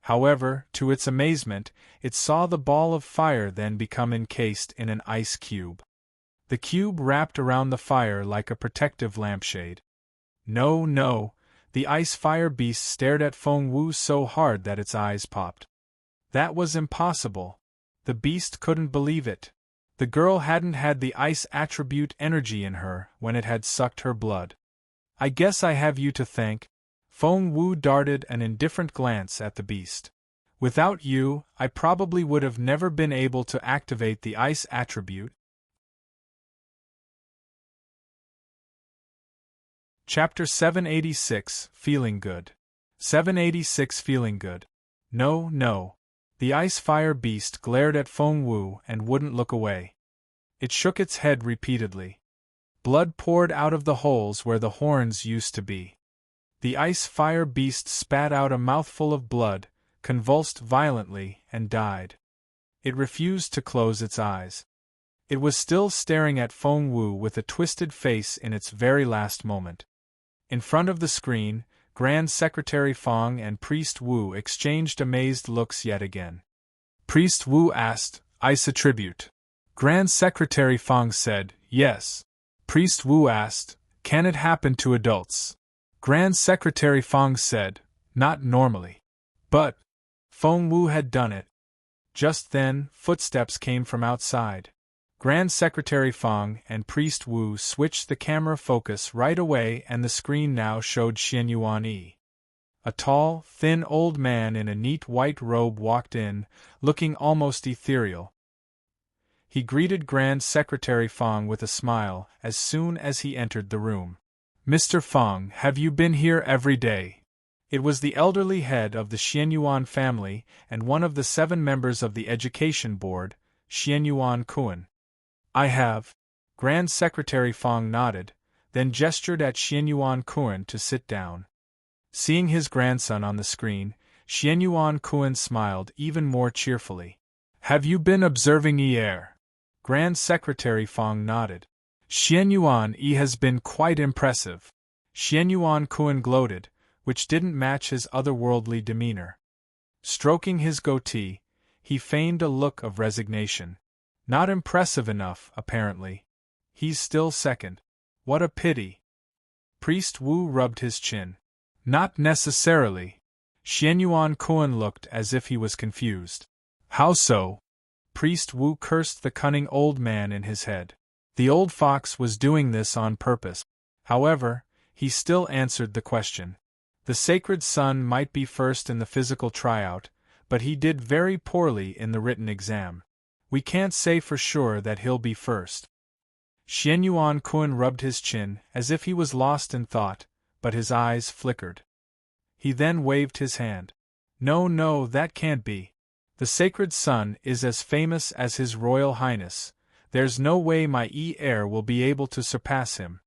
However, to its amazement, it saw the ball of fire then become encased in an ice cube. The cube wrapped around the fire like a protective lampshade. No, no, the ice-fire beast stared at Feng Wu so hard that its eyes popped. That was impossible. The beast couldn't believe it. The girl hadn't had the ice attribute energy in her when it had sucked her blood. I guess I have you to thank. Feng Wu darted an indifferent glance at the beast. Without you, I probably would have never been able to activate the ice attribute. Chapter 786 Feeling Good. 786 Feeling Good. No, no. The ice-fire beast glared at Feng Wu and wouldn't look away. It shook its head repeatedly. Blood poured out of the holes where the horns used to be. The ice-fire beast spat out a mouthful of blood, convulsed violently, and died. It refused to close its eyes. It was still staring at Feng Wu with a twisted face in its very last moment. In front of the screen, Grand Secretary Feng and Priest Wu exchanged amazed looks yet again. Priest Wu asked, "Ice attribute?" Grand Secretary Feng said, "Yes." Priest Wu asked, "Can it happen to adults?" Grand Secretary Feng said, "Not normally. But..." Feng Wu had done it. Just then, footsteps came from outside. Grand Secretary Fang and Priest Wu switched the camera focus right away, and the screen now showed Xian Yuan Yi. A tall, thin old man in a neat white robe walked in, looking almost ethereal. He greeted Grand Secretary Fang with a smile as soon as he entered the room. "Mr. Fang, have you been here every day?" It was the elderly head of the Xian Yuan family and one of the 7 members of the Education Board, Xian Yuan Kuan. "I have." Grand Secretary Fang nodded, then gestured at Xian Yuan Kuan to sit down. Seeing his grandson on the screen, Xian Yuan Kuan smiled even more cheerfully. "Have you been observing Yi?" Grand Secretary Fang nodded. "Xian Yuan Yi has been quite impressive." Xian Yuan Kuan gloated, which didn't match his otherworldly demeanor. Stroking his goatee, he feigned a look of resignation. Not impressive enough, apparently. He's still second. What a pity. Priest Wu rubbed his chin. Not necessarily. Xian Yuan Kuan looked as if he was confused. How so? Priest Wu cursed the cunning old man in his head. The old fox was doing this on purpose. However, he still answered the question. The sacred son might be first in the physical tryout, but he did very poorly in the written exam. We can't say for sure that he'll be first. Xian Yuan Kuan rubbed his chin as if he was lost in thought, but his eyes flickered. He then waved his hand. No, that can't be. The sacred son is as famous as His Royal Highness. There's no way my heir will be able to surpass him.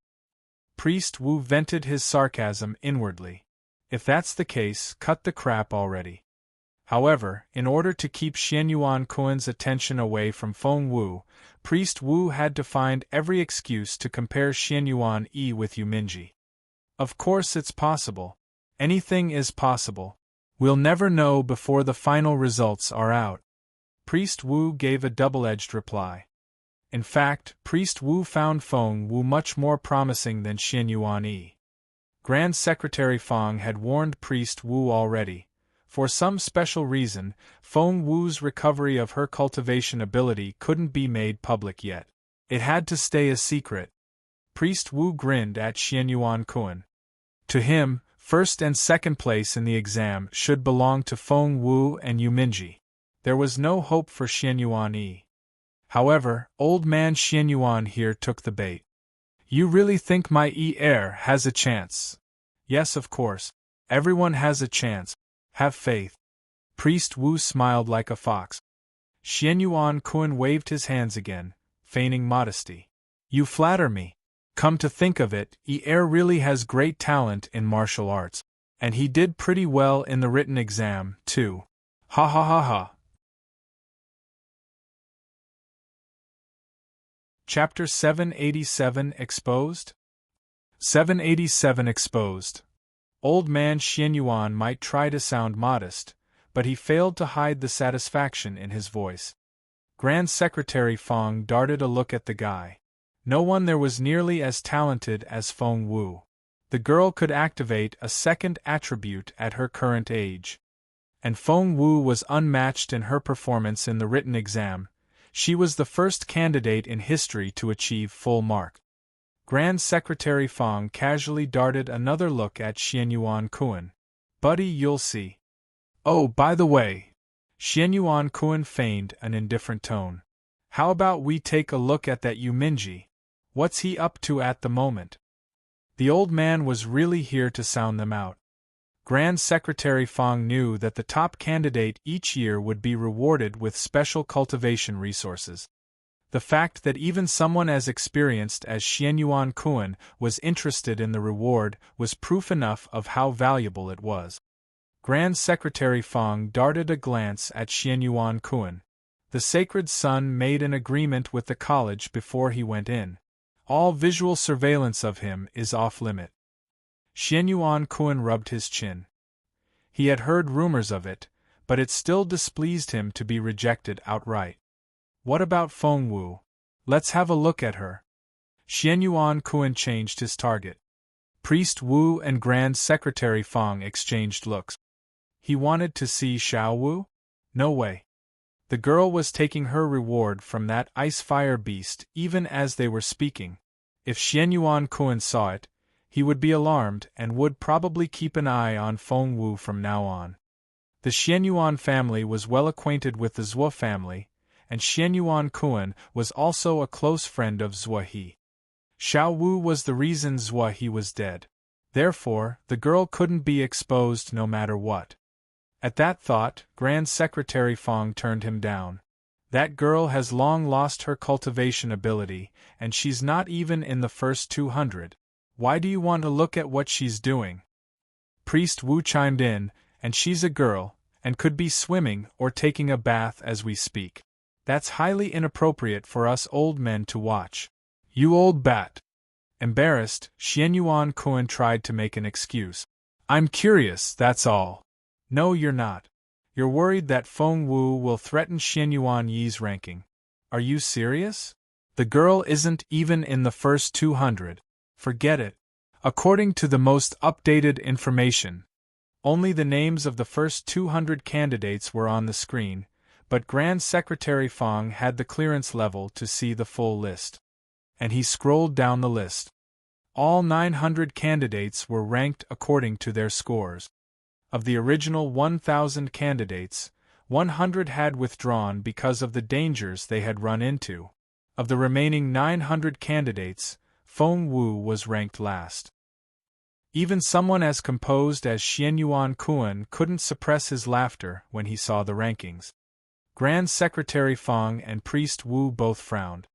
Priest Wu vented his sarcasm inwardly. If that's the case, cut the crap already. However, in order to keep Xian Yuan Kuan's attention away from Feng Wu, Priest Wu had to find every excuse to compare Xian Yuan Yi with Yuminji. Of course it's possible. Anything is possible. We'll never know before the final results are out. Priest Wu gave a double-edged reply. In fact, Priest Wu found Feng Wu much more promising than Xian Yuan Yi. Grand Secretary Fang had warned Priest Wu already. For some special reason, Feng Wu's recovery of her cultivation ability couldn't be made public yet. It had to stay a secret. Priest Wu grinned at Xian Yuan Kuan. To him, first and second place in the exam should belong to Feng Wu and Yuminji. There was no hope for Xian Yuan Yi. However, old man Xian Yuan here took the bait. You really think my heir has a chance? Yes, of course. Everyone has a chance. Have faith. Priest Wu smiled like a fox. Xian Yuan Kuan waved his hands again, feigning modesty. You flatter me. Come to think of it, heir really has great talent in martial arts. And he did pretty well in the written exam, too. Ha ha ha ha. Chapter 787 Exposed? 787 Exposed. Old man Xian Yuan might try to sound modest, but he failed to hide the satisfaction in his voice. Grand Secretary Fang darted a look at the guy. No one there was nearly as talented as Feng Wu. The girl could activate a second attribute at her current age. And Feng Wu was unmatched in her performance in the written exam. She was the first candidate in history to achieve full mark. Grand Secretary Fang casually darted another look at Xian Yuan Kuan. Buddy, you'll see. Oh, by the way. Xian Yuan Kuan feigned an indifferent tone. How about we take a look at that Yuminji? What's he up to at the moment? The old man was really here to sound them out. Grand Secretary Fang knew that the top candidate each year would be rewarded with special cultivation resources. The fact that even someone as experienced as Xian Yuan Kuan was interested in the reward was proof enough of how valuable it was. Grand Secretary Fang darted a glance at Xian Yuan Kuan. The sacred son made an agreement with the college before he went in. All visual surveillance of him is off-limit. Xian Yuan Kuan rubbed his chin. He had heard rumors of it, but it still displeased him to be rejected outright. What about Feng Wu? Let's have a look at her. Xian Yuan Kuan changed his target. Priest Wu and Grand Secretary Fang exchanged looks. He wanted to see Xiao Wu? No way. The girl was taking her reward from that ice-fire beast even as they were speaking. If Xianyuan Kuan saw it, he would be alarmed and would probably keep an eye on Feng Wu from now on. The Xianyuan family was well acquainted with the Zhuo family, and Xianyuan Kuan was also a close friend of Zhuo He. Xiao Wu was the reason Zhuo He was dead. Therefore, the girl couldn't be exposed no matter what. At that thought, Grand Secretary Fong turned him down. That girl has long lost her cultivation ability, and she's not even in the first 200. Why do you want to look at what she's doing? Priest Wu chimed in, and she's a girl, and could be swimming or taking a bath as we speak. That's highly inappropriate for us old men to watch. You old bat! Embarrassed, Xianyuan Kuan tried to make an excuse. I'm curious, that's all. No, you're not. You're worried that Feng Wu will threaten Xianyuan Yi's ranking. Are you serious? The girl isn't even in the first 200. Forget it. According to the most updated information, only the names of the first 200 candidates were on the screen, but Grand Secretary Fong had the clearance level to see the full list. And he scrolled down the list. All 900 candidates were ranked according to their scores. Of the original 1,000 candidates, 100 had withdrawn because of the dangers they had run into. Of the remaining 900 candidates, Feng Wu was ranked last. Even someone as composed as Xianyuan Kuan couldn't suppress his laughter when he saw the rankings. Grand Secretary Fong and Priest Wu both frowned.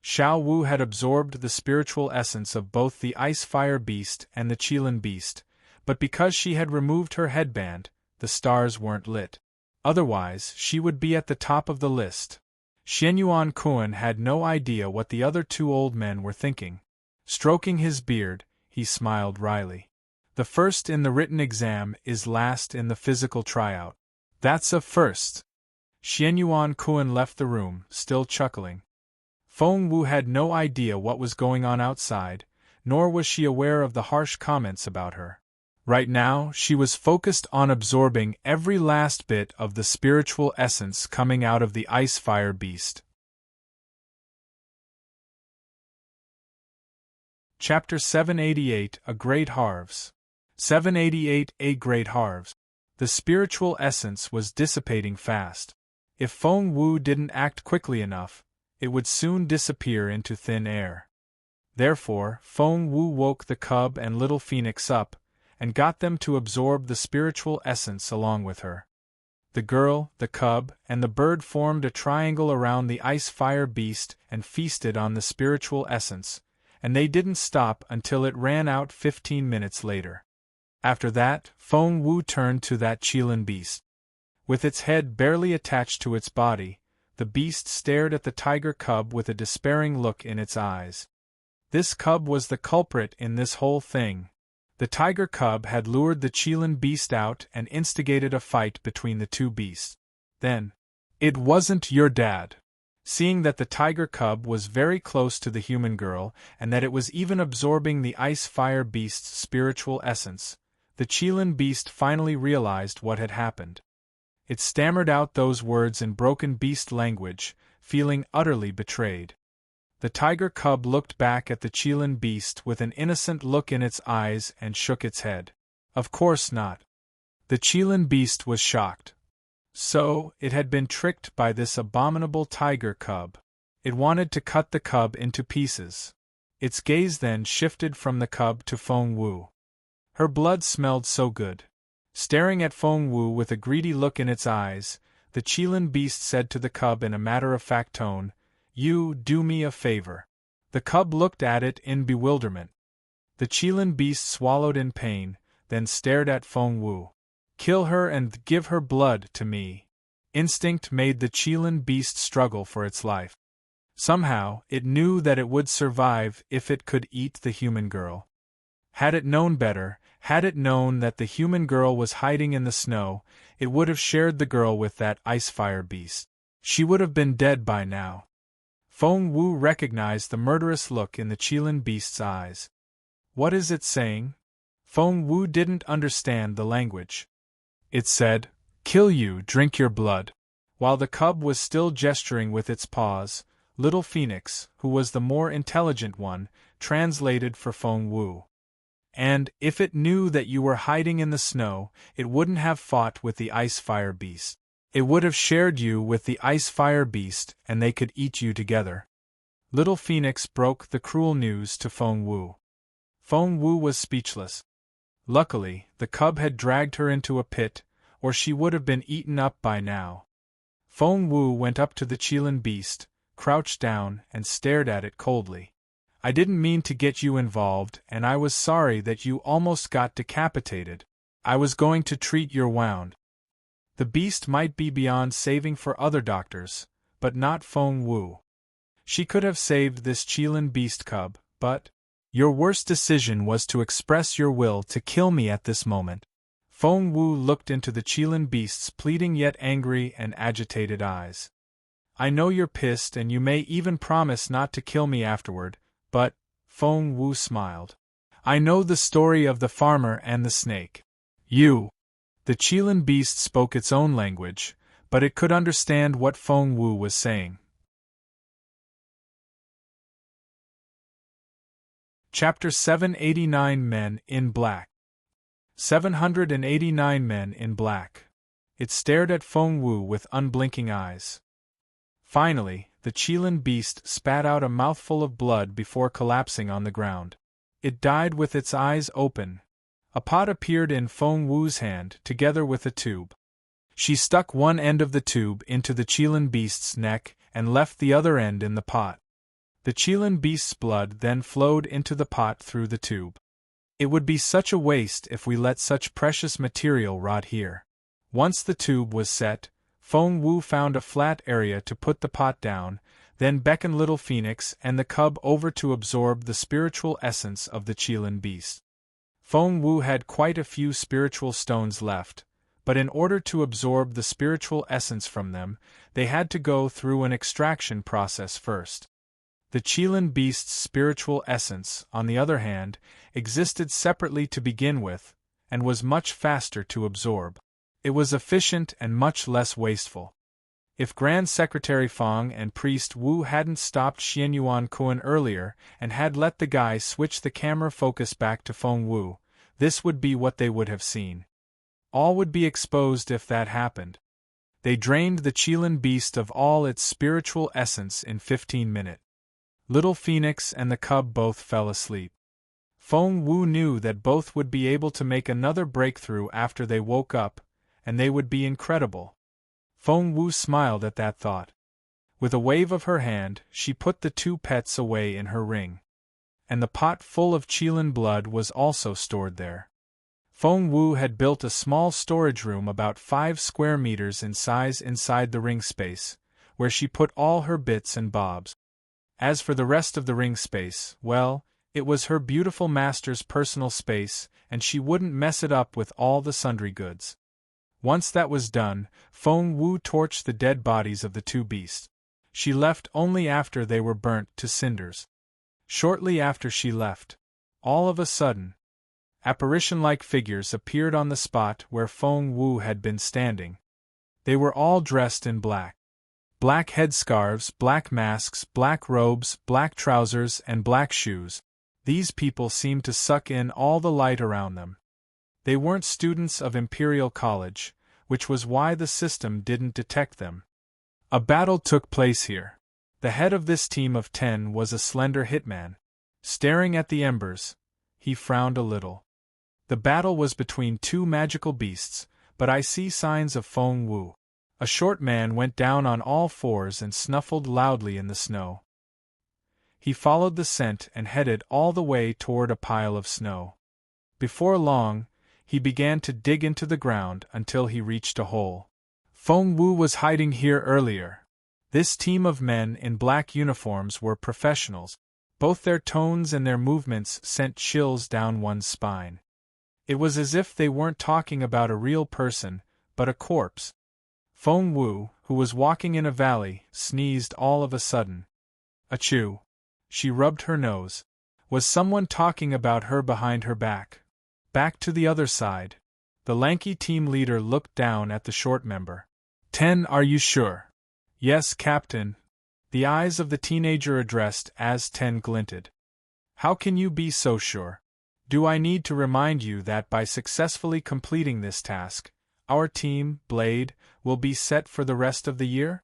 Xiao Wu had absorbed the spiritual essence of both the ice-fire beast and the Qilin beast, but because she had removed her headband, the stars weren't lit. Otherwise, she would be at the top of the list. Xianyuan Kuan had no idea what the other two old men were thinking. Stroking his beard, he smiled wryly. The first in the written exam is last in the physical tryout. That's a first. Xianyuan Kuan left the room, still chuckling. Feng Wu had no idea what was going on outside, nor was she aware of the harsh comments about her. Right now, she was focused on absorbing every last bit of the spiritual essence coming out of the ice-fire beast. Chapter 788 A Great Harvest. 788 A Great Harvest. The spiritual essence was dissipating fast. If Feng Wu didn't act quickly enough, it would soon disappear into thin air. Therefore, Feng Wu woke the cub and little phoenix up, and got them to absorb the spiritual essence along with her. The girl, the cub, and the bird formed a triangle around the ice-fire beast and feasted on the spiritual essence, and they didn't stop until it ran out 15 minutes later. After that, Feng Wu turned to that Qilin beast. With its head barely attached to its body, the beast stared at the tiger cub with a despairing look in its eyes. This cub was the culprit in this whole thing. The tiger cub had lured the Qilin beast out and instigated a fight between the two beasts. Then, "It wasn't your dad." Seeing that the tiger cub was very close to the human girl and that it was even absorbing the ice-fire beast's spiritual essence, the Qilin beast finally realized what had happened. It stammered out those words in broken beast language, feeling utterly betrayed. The tiger cub looked back at the Qilin beast with an innocent look in its eyes and shook its head. Of course not. The Qilin beast was shocked. So, it had been tricked by this abominable tiger cub. It wanted to cut the cub into pieces. Its gaze then shifted from the cub to Feng Wu. Her blood smelled so good. Staring at Feng Wu with a greedy look in its eyes, the Qilin beast said to the cub in a matter-of-fact tone, "You do me a favor." The cub looked at it in bewilderment. The Qilin beast swallowed in pain, then stared at Feng Wu. "Kill her and give her blood to me." Instinct made the Qilin beast struggle for its life. Somehow, it knew that it would survive if it could eat the human girl. Had it known better, had it known that the human girl was hiding in the snow, it would have shared the girl with that ice-fire beast. She would have been dead by now. Feng Wu recognized the murderous look in the Qilin beast's eyes. What is it saying? Feng Wu didn't understand the language. It said, "Kill you, drink your blood." While the cub was still gesturing with its paws, Little Phoenix, who was the more intelligent one, translated for Feng Wu. And, if it knew that you were hiding in the snow, it wouldn't have fought with the ice-fire beast. It would have shared you with the ice-fire beast and they could eat you together. Little Phoenix broke the cruel news to Feng Wu. Feng Wu was speechless. Luckily, the cub had dragged her into a pit, or she would have been eaten up by now. Feng Wu went up to the Qilin beast, crouched down, and stared at it coldly. I didn't mean to get you involved, and I was sorry that you almost got decapitated. I was going to treat your wound. The beast might be beyond saving for other doctors, but not Feng Wu. She could have saved this Qilin beast cub, but your worst decision was to express your will to kill me at this moment. Feng Wu looked into the Qilin beast's pleading yet angry and agitated eyes. I know you're pissed and you may even promise not to kill me afterward, but, Feng Wu smiled. I know the story of the farmer and the snake. You. The Qilin beast spoke its own language, but it could understand what Feng Wu was saying. Chapter 789 Men in Black. 789 Men in Black. It stared at Feng Wu with unblinking eyes. Finally, the Qilin beast spat out a mouthful of blood before collapsing on the ground. It died with its eyes open. A pot appeared in Feng Wu's hand, together with a tube. She stuck one end of the tube into the Qilin beast's neck and left the other end in the pot. The Qilin beast's blood then flowed into the pot through the tube. It would be such a waste if we let such precious material rot here. Once the tube was set, Feng Wu found a flat area to put the pot down, then beckoned Little Phoenix and the cub over to absorb the spiritual essence of the Qilin beast. Feng Wu had quite a few spiritual stones left, but in order to absorb the spiritual essence from them, they had to go through an extraction process first. The Qilin beast's spiritual essence, on the other hand, existed separately to begin with, and was much faster to absorb. It was efficient and much less wasteful. If Grand Secretary Feng and Priest Wu hadn't stopped Xianyuan Kun earlier and had let the guy switch the camera focus back to Feng Wu, this would be what they would have seen. All would be exposed if that happened. They drained the Qilin beast of all its spiritual essence in 15 minutes. Little Phoenix and the cub both fell asleep. Feng Wu knew that both would be able to make another breakthrough after they woke up, and they would be incredible. Feng Wu smiled at that thought. With a wave of her hand, she put the two pets away in her ring. And the pot full of Qilin blood was also stored there. Feng Wu had built a small storage room about 5 square meters in size inside the ring space, where she put all her bits and bobs. As for the rest of the ring space, well, it was her beautiful master's personal space, and she wouldn't mess it up with all the sundry goods. Once that was done, Feng Wu torched the dead bodies of the two beasts. She left only after they were burnt to cinders. Shortly after she left, all of a sudden, apparition-like figures appeared on the spot where Feng Wu had been standing. They were all dressed in black. Black headscarves, black masks, black robes, black trousers, and black shoes. These people seemed to suck in all the light around them. They weren't students of Imperial College, which was why the system didn't detect them. A battle took place here. The head of this team of 10 was a slender hitman. Staring at the embers, he frowned a little. The battle was between two magical beasts, but I see signs of Feng Wu. A short man went down on all fours and snuffled loudly in the snow. He followed the scent and headed all the way toward a pile of snow. Before long, he began to dig into the ground until he reached a hole. Feng Wu was hiding here earlier. This team of men in black uniforms were professionals. Both their tones and their movements sent chills down one's spine. It was as if they weren't talking about a real person, but a corpse. Feng Wu, who was walking in a valley, sneezed all of a sudden. Achoo! She rubbed her nose. Was someone talking about her behind her back? Back to the other side. The lanky team leader looked down at the short member. 10. Are you sure? Yes, Captain. The eyes of the teenager addressed as 10 glinted. How can you be so sure? Do I need to remind you that by successfully completing this task, our team, Blade, will be set for the rest of the year?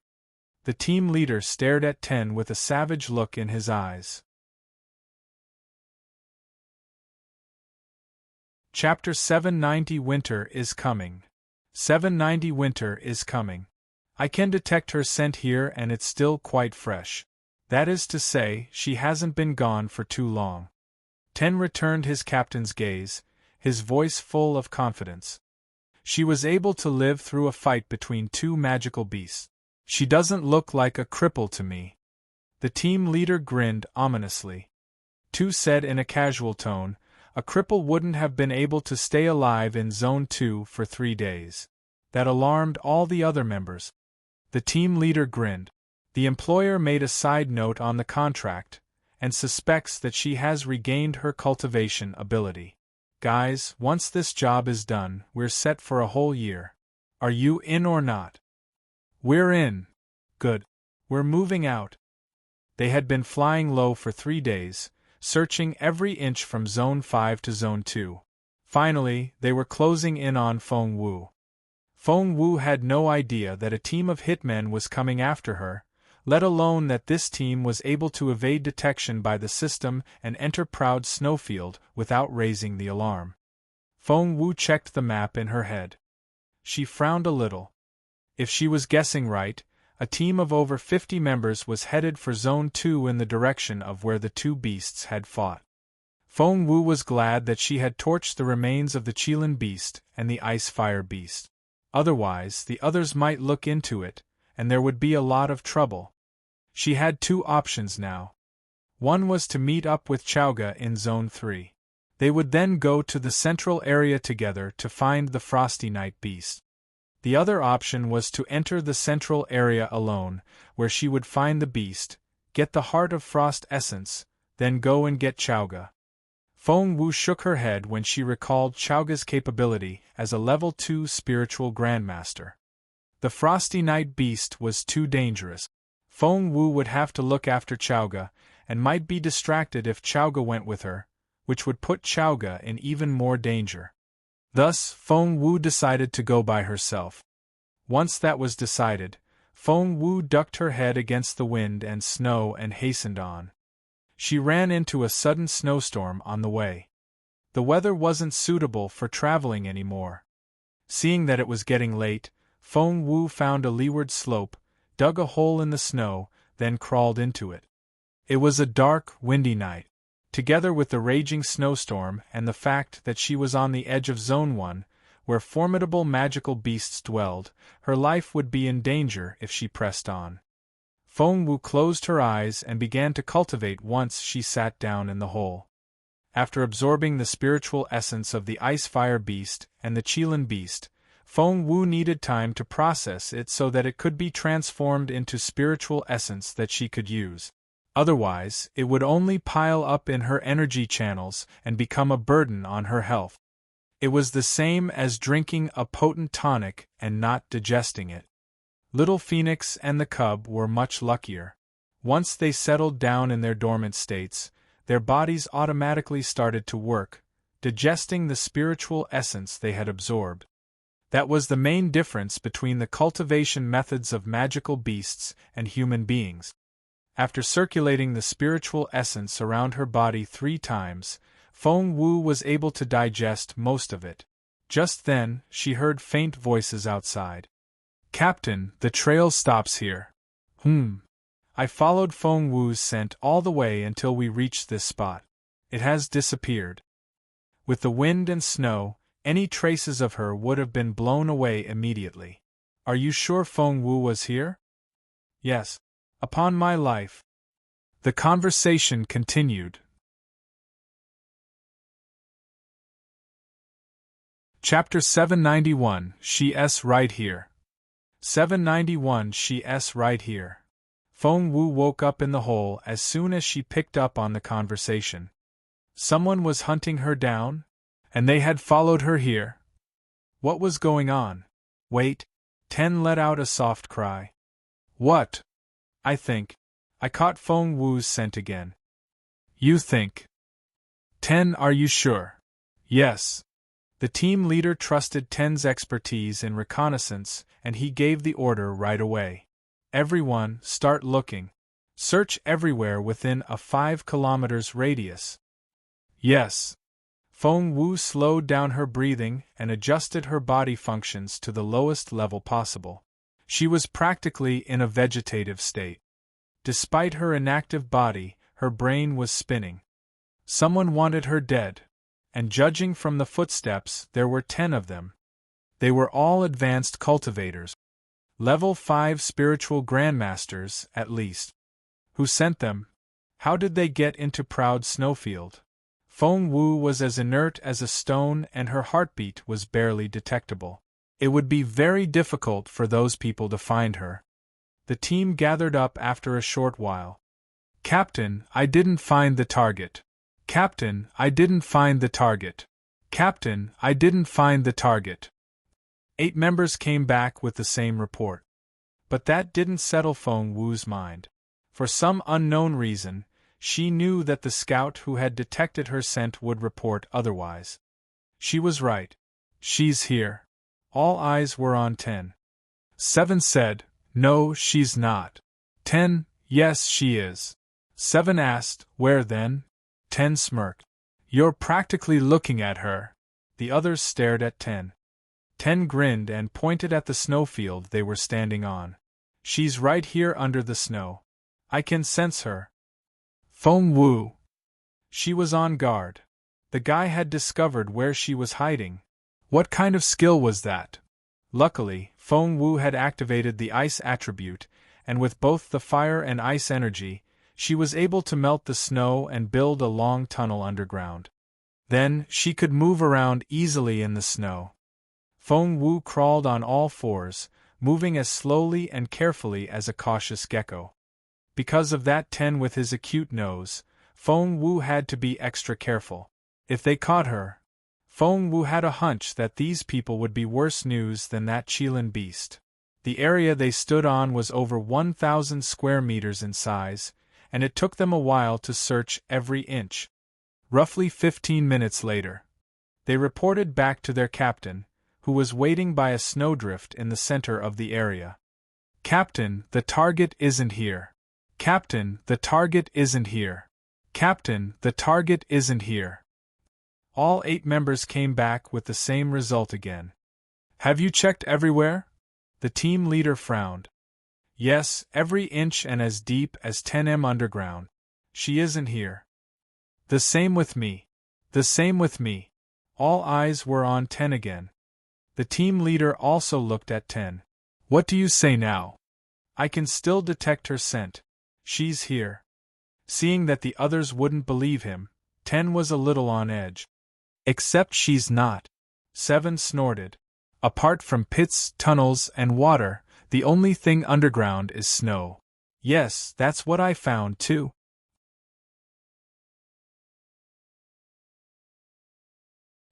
The team leader stared at 10 with a savage look in his eyes. Chapter 790. Winter is coming. 790. Winter is coming. I can detect her scent here and it's still quite fresh. That is to say, she hasn't been gone for too long. 10 returned his captain's gaze, his voice full of confidence. She was able to live through a fight between two magical beasts. She doesn't look like a cripple to me. The team leader grinned ominously. 2 said in a casual tone, a cripple wouldn't have been able to stay alive in Zone 2 for 3 days. That alarmed all the other members. The team leader grinned. The employer made a side note on the contract, and suspects that she has regained her cultivation ability. Guys, once this job is done, we're set for a whole year. Are you in or not? We're in. Good. We're moving out. They had been flying low for 3 days, searching every inch from Zone 5 to Zone 2. Finally, they were closing in on Feng Wu. Feng Wu had no idea that a team of hitmen was coming after her, let alone that this team was able to evade detection by the system and enter Proud Snowfield without raising the alarm. Feng Wu checked the map in her head. She frowned a little. If she was guessing right, a team of over 50 members was headed for Zone 2 in the direction of where the two beasts had fought. Feng Wu was glad that she had torched the remains of the Qilin beast and the ice-fire beast. Otherwise, the others might look into it, and there would be a lot of trouble. She had 2 options now. One was to meet up with Chowga in Zone 3. They would then go to the central area together to find the Frosty Night beast. The other option was to enter the central area alone, where she would find the beast, get the Heart of Frost essence, then go and get Chowga. Feng Wu shook her head when she recalled Chowga's capability as a level 2 spiritual grandmaster. The Frosty Night beast was too dangerous. Feng Wu would have to look after Chowga, and might be distracted if Chowga went with her, which would put Chowga in even more danger. Thus, Feng Wu decided to go by herself. Once that was decided, Feng Wu ducked her head against the wind and snow and hastened on. She ran into a sudden snowstorm on the way. The weather wasn't suitable for traveling anymore. Seeing that it was getting late, Feng Wu found a leeward slope, dug a hole in the snow, then crawled into it. It was a dark, windy night. Together with the raging snowstorm and the fact that she was on the edge of Zone 1, where formidable magical beasts dwelled, her life would be in danger if she pressed on. Feng Wu closed her eyes and began to cultivate once she sat down in the hole. After absorbing the spiritual essence of the ice-fire beast and the Qilin beast, Feng Wu needed time to process it so that it could be transformed into spiritual essence that she could use. Otherwise, it would only pile up in her energy channels and become a burden on her health. It was the same as drinking a potent tonic and not digesting it. Little Phoenix and the cub were much luckier. Once they settled down in their dormant states, their bodies automatically started to work, digesting the spiritual essence they had absorbed. That was the main difference between the cultivation methods of magical beasts and human beings. After circulating the spiritual essence around her body 3 times, Feng Wu was able to digest most of it. Just then, she heard faint voices outside. "Captain, the trail stops here." I followed Feng Wu's scent all the way until we reached this spot. It has disappeared. With the wind and snow, any traces of her would have been blown away immediately. Are you sure Feng Wu was here? Yes. Upon my life. The conversation continued. Chapter 791. She's right here. 791. She's right here. Feng Wu woke up in the hole as soon as she picked up on the conversation. Someone was hunting her down? And they had followed her here? What was going on? Wait. 10 let out a soft cry. What? I think. I caught Feng Wu's scent again. You think? 10 Are you sure? Yes. The team leader trusted 10's expertise in reconnaissance, and he gave the order right away. Everyone, start looking. Search everywhere within a 5 kilometers radius. Yes. Feng Wu slowed down her breathing and adjusted her body functions to the lowest level possible. She was practically in a vegetative state. Despite her inactive body, her brain was spinning. Someone wanted her dead, and judging from the footsteps, there were 10 of them. They were all advanced cultivators. Level 5 spiritual grandmasters, at least. Who sent them? How did they get into Proud Snowfield? Feng Wu was as inert as a stone and her heartbeat was barely detectable. It would be very difficult for those people to find her. The team gathered up after a short while. Captain, I didn't find the target. Captain, I didn't find the target. Captain, I didn't find the target. 8 members came back with the same report. But that didn't settle Feng Wu's mind. For some unknown reason, she knew that the scout who had detected her scent would report otherwise. She was right. She's here. All eyes were on 10. 7 said, No, she's not. 10, Yes, she is. 7 asked, Where then? 10 smirked. You're practically looking at her. The others stared at 10. 10 grinned and pointed at the snowfield they were standing on. She's right here under the snow. I can sense her. Feng Wu. She was on guard. The guy had discovered where she was hiding. What kind of skill was that? Luckily, Feng Wu had activated the ice attribute, and with both the fire and ice energy, she was able to melt the snow and build a long tunnel underground. Then, she could move around easily in the snow. Feng Wu crawled on all fours, moving as slowly and carefully as a cautious gecko. Because of that 10 with his acute nose, Feng Wu had to be extra careful. If they caught her, Feng Wu had a hunch that these people would be worse news than that Qilin beast. The area they stood on was over 1,000 square meters in size, and it took them a while to search every inch. Roughly 15 minutes later, they reported back to their captain, who was waiting by a snowdrift in the center of the area. Captain, the target isn't here. Captain, the target isn't here. Captain, the target isn't here. All 8 members came back with the same result again. Have you checked everywhere? The team leader frowned. Yes, every inch and as deep as 10 underground. She isn't here. The same with me. The same with me. All eyes were on 10 again. The team leader also looked at 10. What do you say now? I can still detect her scent. She's here. Seeing that the others wouldn't believe him, 10 was a little on edge. Except she's not. 7 snorted. Apart from pits, tunnels, and water, the only thing underground is snow. Yes, that's what I found too.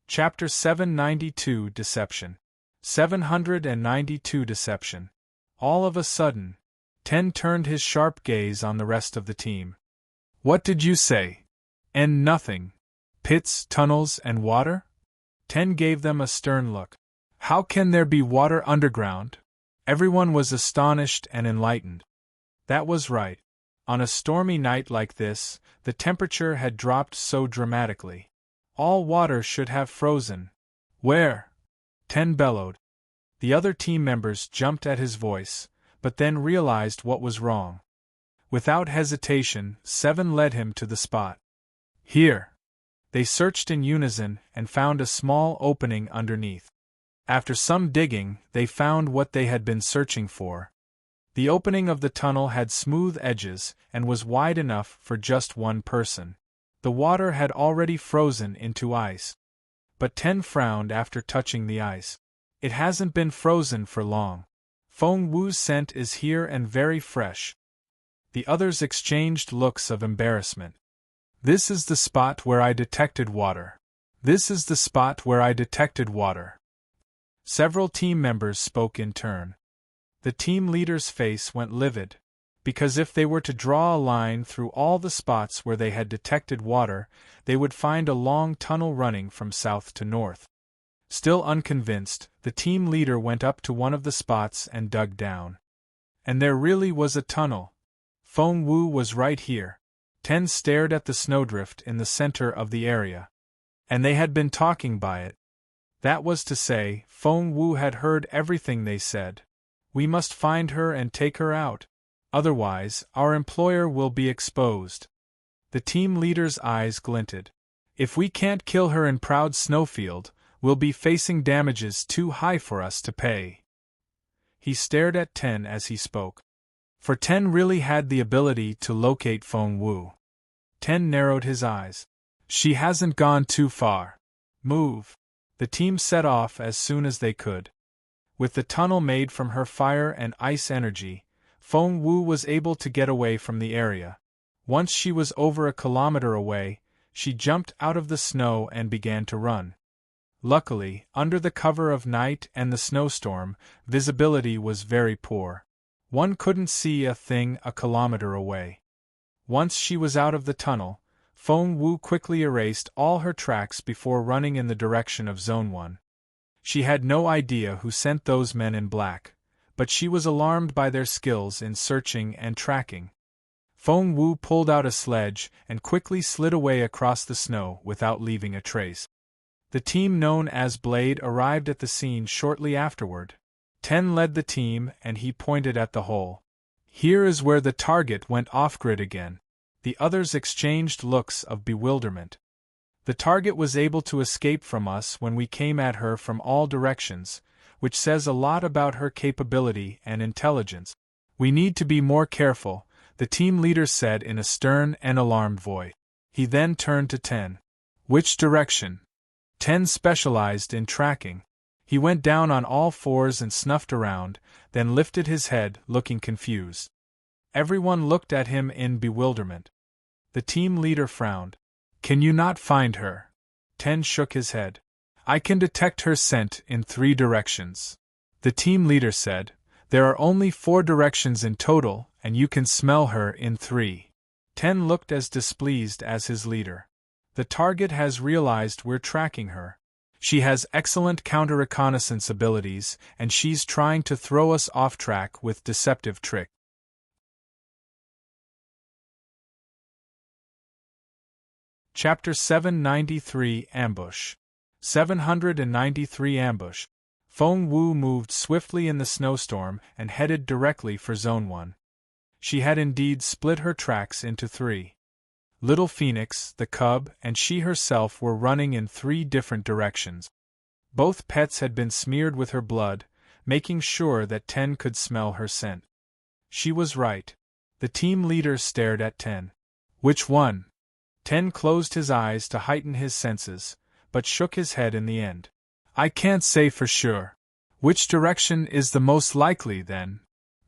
Chapter 792 Deception. 792 Deception. All of a sudden, 10 turned his sharp gaze on the rest of the team. What did you say? And nothing. Pits, tunnels, and water? 10 gave them a stern look. How can there be water underground? Everyone was astonished and enlightened. That was right. On a stormy night like this, the temperature had dropped so dramatically. All water should have frozen. Where? 10 bellowed. The other team members jumped at his voice, but then realized what was wrong. Without hesitation, 7 led him to the spot. Here. They searched in unison and found a small opening underneath. After some digging, they found what they had been searching for. The opening of the tunnel had smooth edges and was wide enough for just one person. The water had already frozen into ice. But 10 frowned after touching the ice. It hasn't been frozen for long. Feng Wu's scent is here and very fresh. The others exchanged looks of embarrassment. This is the spot where I detected water. This is the spot where I detected water. Several team members spoke in turn. The team leader's face went livid, because if they were to draw a line through all the spots where they had detected water, they would find a long tunnel running from south to north. Still unconvinced, the team leader went up to one of the spots and dug down. And there really was a tunnel. Feng Wu was right here. 10 stared at the snowdrift in the center of the area. And they had been talking by it. That was to say, Feng Wu had heard everything they said. We must find her and take her out. Otherwise, our employer will be exposed. The team leader's eyes glinted. If we can't kill her in Proud Snowfield, we'll be facing damages too high for us to pay. He stared at 10 as he spoke. For 10 really had the ability to locate Feng Wu. 10 narrowed his eyes. She hasn't gone too far. Move. The team set off as soon as they could. With the tunnel made from her fire and ice energy, Feng Wu was able to get away from the area. Once she was over a kilometer away, she jumped out of the snow and began to run. Luckily, under the cover of night and the snowstorm, visibility was very poor. One couldn't see a thing a kilometer away. Once she was out of the tunnel, Feng Wu quickly erased all her tracks before running in the direction of Zone 1. She had no idea who sent those men in black, but she was alarmed by their skills in searching and tracking. Feng Wu pulled out a sledge and quickly slid away across the snow without leaving a trace. The team known as Blade arrived at the scene shortly afterward. 10 led the team and he pointed at the hole. Here is where the target went off-grid again. The others exchanged looks of bewilderment. The target was able to escape from us when we came at her from all directions, which says a lot about her capability and intelligence. We need to be more careful, the team leader said in a stern and alarmed voice. He then turned to 10. Which direction? 10 specialized in tracking. He went down on all fours and snuffed around, then lifted his head, looking confused. Everyone looked at him in bewilderment. The team leader frowned. Can you not find her? 10 shook his head. I can detect her scent in 3 directions. The team leader said, there are only 4 directions in total, and you can smell her in 3. 10 looked as displeased as his leader. The target has realized we're tracking her. She has excellent counter-reconnaissance abilities, and she's trying to throw us off track with deceptive tricks. Chapter 793 Ambush. 793 Ambush. Feng Wu moved swiftly in the snowstorm and headed directly for Zone 1. She had indeed split her tracks into 3. Little Phoenix, the cub, and she herself were running in 3 different directions. Both pets had been smeared with her blood, making sure that 10 could smell her scent. She was right. The team leader stared at 10. Which one? 10 closed his eyes to heighten his senses, but shook his head in the end. I can't say for sure. Which direction is the most likely, then?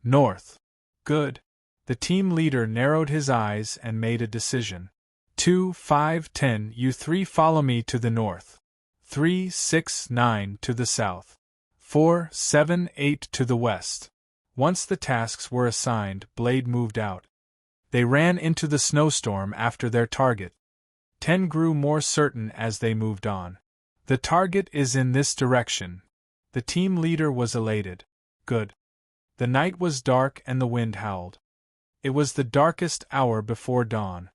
North. Good. The team leader narrowed his eyes and made a decision. 2, 5, 10, you 3 follow me to the north. 3, 6, 9 to the south. 4, 7, 8 to the west. Once the tasks were assigned, Blade moved out. They ran into the snowstorm after their target. 10 grew more certain as they moved on. The target is in this direction. The team leader was elated. Good. The night was dark and the wind howled. It was the darkest hour before dawn.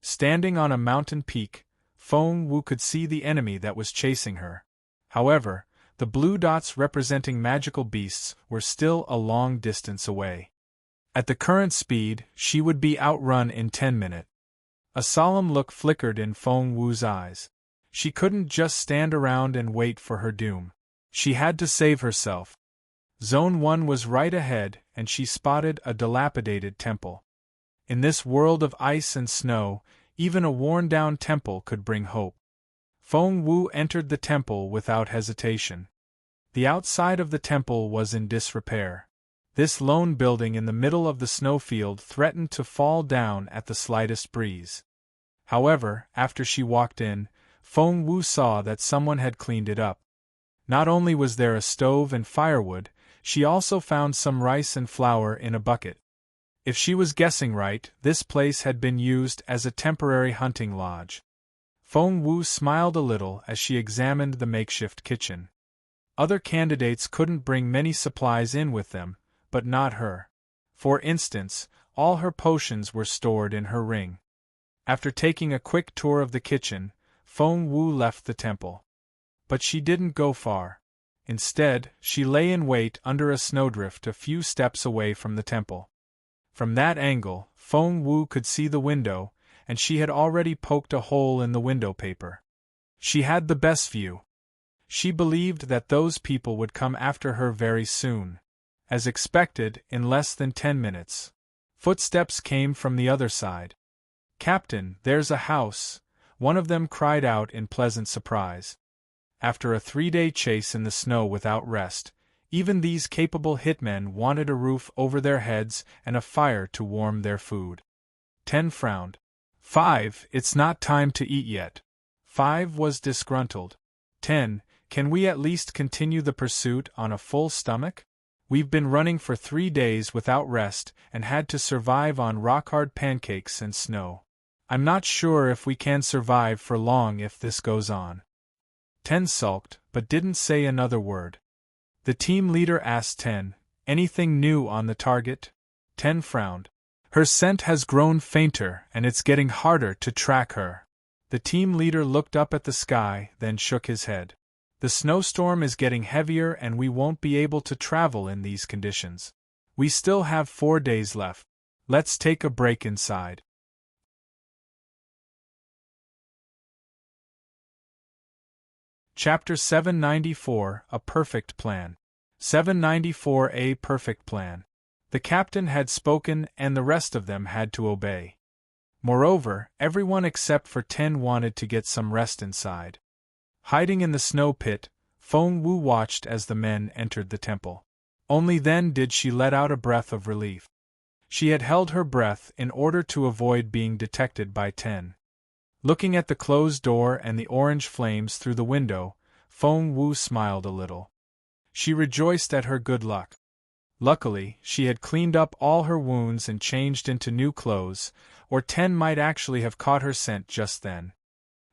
Standing on a mountain peak, Feng Wu could see the enemy that was chasing her. However, the blue dots representing magical beasts were still a long distance away. At the current speed, she would be outrun in 10 minutes. A solemn look flickered in Feng Wu's eyes. She couldn't just stand around and wait for her doom. She had to save herself. Zone 1 was right ahead, and she spotted a dilapidated temple. In this world of ice and snow, even a worn-down temple could bring hope. Feng Wu entered the temple without hesitation. The outside of the temple was in disrepair. This lone building in the middle of the snowfield threatened to fall down at the slightest breeze. However, after she walked in, Feng Wu saw that someone had cleaned it up. Not only was there a stove and firewood, She also found some rice and flour in a bucket. If she was guessing right, this place had been used as a temporary hunting lodge. Feng Wu smiled a little as she examined the makeshift kitchen. Other candidates couldn't bring many supplies in with them, but not her. For instance, all her potions were stored in her ring. After taking a quick tour of the kitchen, Feng Wu left the temple. But she didn't go far. Instead, she lay in wait under a snowdrift a few steps away from the temple. From that angle, Feng Wu could see the window, and she had already poked a hole in the window paper. She had the best view. She believed that those people would come after her very soon. As expected, in less than 10 minutes. Footsteps came from the other side. "Captain, there's a house," one of them cried out in pleasant surprise. After a 3-day chase in the snow without rest, even these capable hitmen wanted a roof over their heads and a fire to warm their food. 10 frowned. 5, it's not time to eat yet. 5 was disgruntled. 10, can we at least continue the pursuit on a full stomach? We've been running for 3 days without rest and had to survive on rock-hard pancakes and snow. I'm not sure if we can survive for long if this goes on. 10 sulked, but didn't say another word. The team leader asked 10, anything new on the target? 10 frowned. Her scent has grown fainter and it's getting harder to track her. The team leader looked up at the sky, then shook his head. The snowstorm is getting heavier and we won't be able to travel in these conditions. We still have 4 days left. Let's take a break inside. Chapter 794, A Perfect Plan. 794 A Perfect Plan. The captain had spoken and the rest of them had to obey. Moreover, everyone except for 10 wanted to get some rest inside. Hiding in the snow pit, Feng Wu watched as the men entered the temple. Only then did she let out a breath of relief. She had held her breath in order to avoid being detected by 10. Looking at the closed door and the orange flames through the window, Feng Wu smiled a little. She rejoiced at her good luck. Luckily, she had cleaned up all her wounds and changed into new clothes, or 10 might actually have caught her scent just then.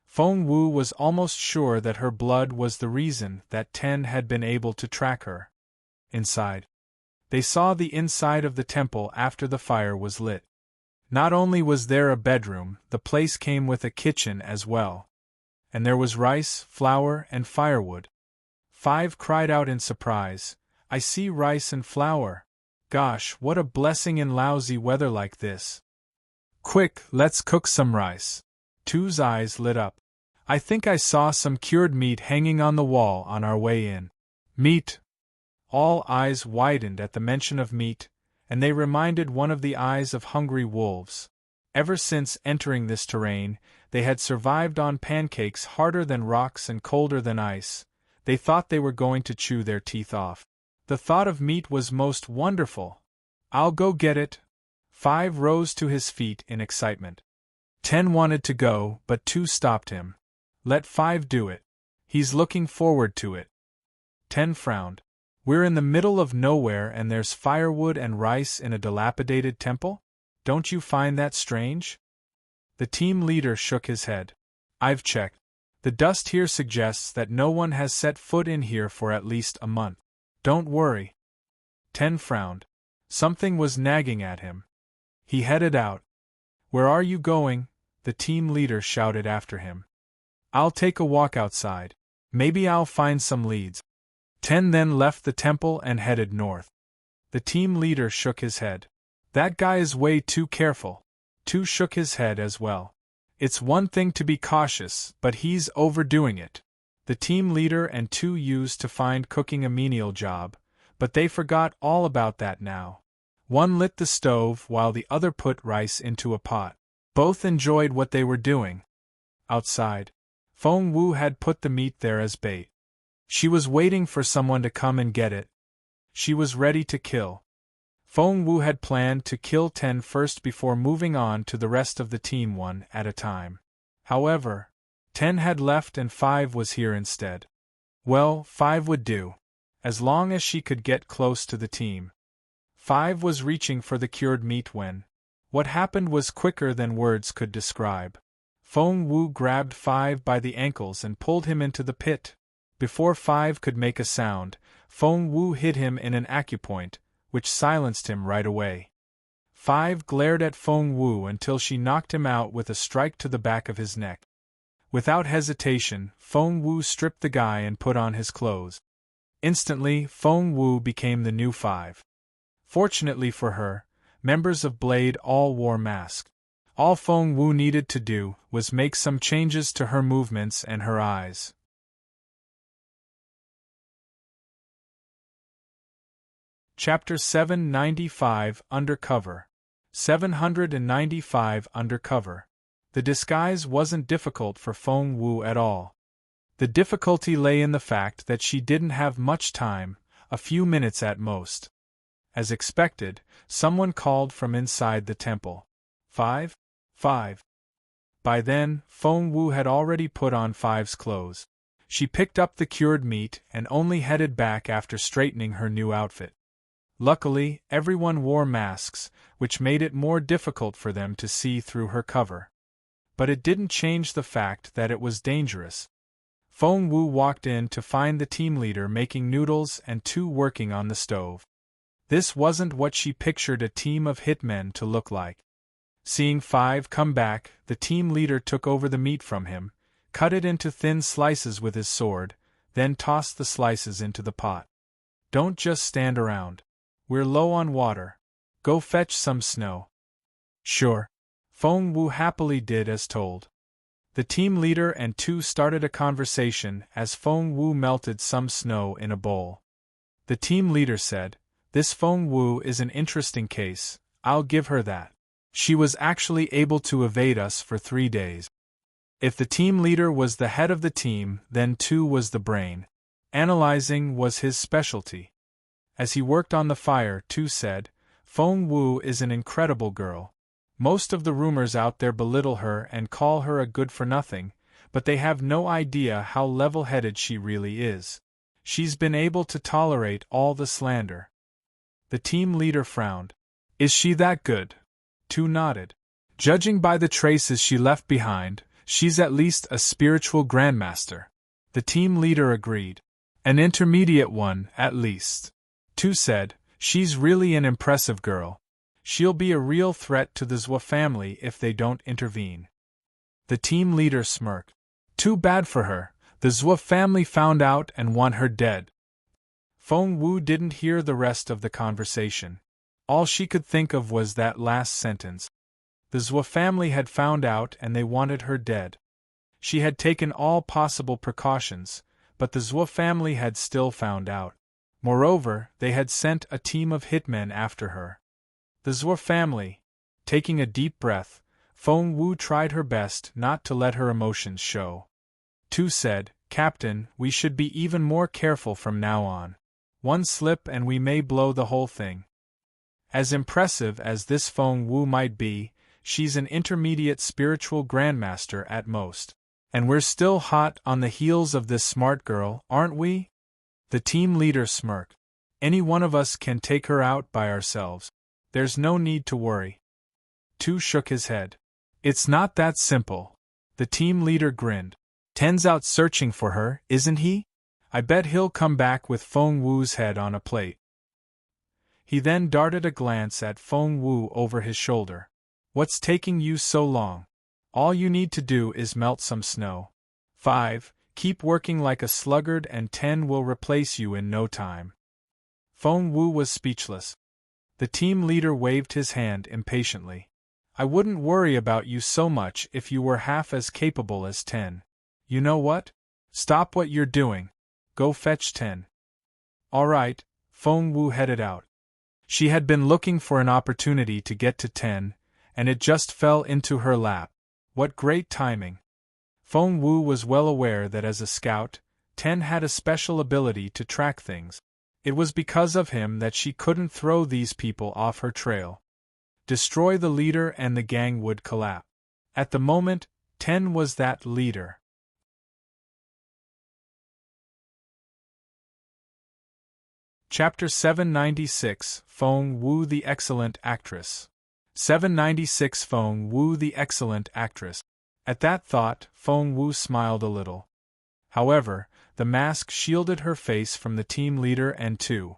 Feng Wu was almost sure that her blood was the reason that 10 had been able to track her. Inside. They saw the inside of the temple after the fire was lit. Not only was there a bedroom, the place came with a kitchen as well. And there was rice, flour, and firewood. 5 cried out in surprise, I see rice and flour. Gosh, what a blessing in lousy weather like this. Quick, let's cook some rice. 2's eyes lit up. I think I saw some cured meat hanging on the wall on our way in. Meat! All eyes widened at the mention of meat, and they reminded one of the eyes of hungry wolves. Ever since entering this terrain, they had survived on pancakes harder than rocks and colder than ice. They thought they were going to chew their teeth off. The thought of meat was most wonderful. I'll go get it. 5 rose to his feet in excitement. 10 wanted to go, but 2 stopped him. Let 5 do it. He's looking forward to it. 10 frowned. We're in the middle of nowhere and there's firewood and rice in a dilapidated temple? Don't you find that strange? The team leader shook his head. I've checked. The dust here suggests that no one has set foot in here for at least a month. Don't worry. 10 frowned. Something was nagging at him. He headed out. Where are you going? The team leader shouted after him. I'll take a walk outside. Maybe I'll find some leads. 10 then left the temple and headed north. The team leader shook his head. That guy is way too careful. 2 shook his head as well. It's one thing to be cautious, but he's overdoing it. The team leader and 2 used to find cooking a menial job, but they forgot all about that now. One lit the stove while the other put rice into a pot. Both enjoyed what they were doing. Outside, Feng Wu had put the meat there as bait. She was waiting for someone to come and get it. She was ready to kill. Feng Wu had planned to kill 10 first before moving on to the rest of the team one at a time. However, 10 had left and 5 was here instead. Well, 5 would do. as long as she could get close to the team. 5 was reaching for the cured meat when what happened was quicker than words could describe. Feng Wu grabbed 5 by the ankles and pulled him into the pit. Before 5 could make a sound, Feng Wu hit him in an acupoint, which silenced him right away. 5 glared at Feng Wu until she knocked him out with a strike to the back of his neck. Without hesitation, Feng Wu stripped the guy and put on his clothes. Instantly, Feng Wu became the new 5. Fortunately for her, members of Blade all wore masks. All Feng Wu needed to do was make some changes to her movements and her eyes. Chapter 795 Undercover. 795 Undercover. The disguise wasn't difficult for Feng Wu at all. The difficulty lay in the fact that she didn't have much time, a few minutes at most. As expected, someone called from inside the temple. 5? 5. By then, Feng Wu had already put on 5's clothes. She picked up the cured meat and only headed back after straightening her new outfit. Luckily, everyone wore masks, which made it more difficult for them to see through her cover. But it didn't change the fact that it was dangerous. Feng Wu walked in to find the team leader making noodles and 2 working on the stove. This wasn't what she pictured a team of hitmen to look like. Seeing 5 come back, the team leader took over the meat from him, cut it into thin slices with his sword, then tossed the slices into the pot. Don't just stand around. We're low on water. Go fetch some snow. Sure. Feng Wu happily did as told. The team leader and 2 started a conversation as Feng Wu melted some snow in a bowl. The team leader said, "This Feng Wu is an interesting case, I'll give her that. She was actually able to evade us for 3 days." If the team leader was the head of the team, then 2 was the brain. Analyzing was his specialty. As he worked on the fire, 2 said, "Feng Wu is an incredible girl. Most of the rumors out there belittle her and call her a good-for-nothing, but they have no idea how level-headed she really is. She's been able to tolerate all the slander." The team leader frowned. "Is she that good?" 2 nodded. "Judging by the traces she left behind, she's at least a spiritual grandmaster." The team leader agreed. "An intermediate one, at least." 2 said, "She's really an impressive girl. She'll be a real threat to the Zhou family if they don't intervene." The team leader smirked. "Too bad for her, the Zhou family found out and want her dead." Feng Wu didn't hear the rest of the conversation. All she could think of was that last sentence. The Zhou family had found out and they wanted her dead. She had taken all possible precautions, but the Zhou family had still found out. Moreover, they had sent a team of hitmen after her. The Zhou family. Taking a deep breath, Feng Wu tried her best not to let her emotions show. 2 said, "Captain, we should be even more careful from now on. One slip and we may blow the whole thing." As impressive as this Feng Wu might be, she's an intermediate spiritual grandmaster at most. And we're still hot on the heels of this smart girl, aren't we? The team leader smirked. "Any one of us can take her out by ourselves. There's no need to worry." 2 shook his head. "It's not that simple." The team leader grinned. "Ten's out searching for her, isn't he? I bet he'll come back with Feng Wu's head on a plate." He then darted a glance at Feng Wu over his shoulder. "What's taking you so long? All you need to do is melt some snow. 5, keep working like a sluggard and 10 will replace you in no time." Feng Wu was speechless. The team leader waved his hand impatiently. "I wouldn't worry about you so much if you were half as capable as 10. You know what? Stop what you're doing. Go fetch 10. All right." Feng Wu headed out. She had been looking for an opportunity to get to 10, and it just fell into her lap. What great timing. Feng Wu was well aware that as a scout, 10 had a special ability to track things. It was because of him that she couldn't throw these people off her trail. Destroy the leader and the gang would collapse. At the moment, 10 was that leader. Chapter 796, Feng Wu the Excellent Actress. 796 Feng Wu the Excellent Actress. At that thought, Feng Wu smiled a little. However, the mask shielded her face from the team leader and two.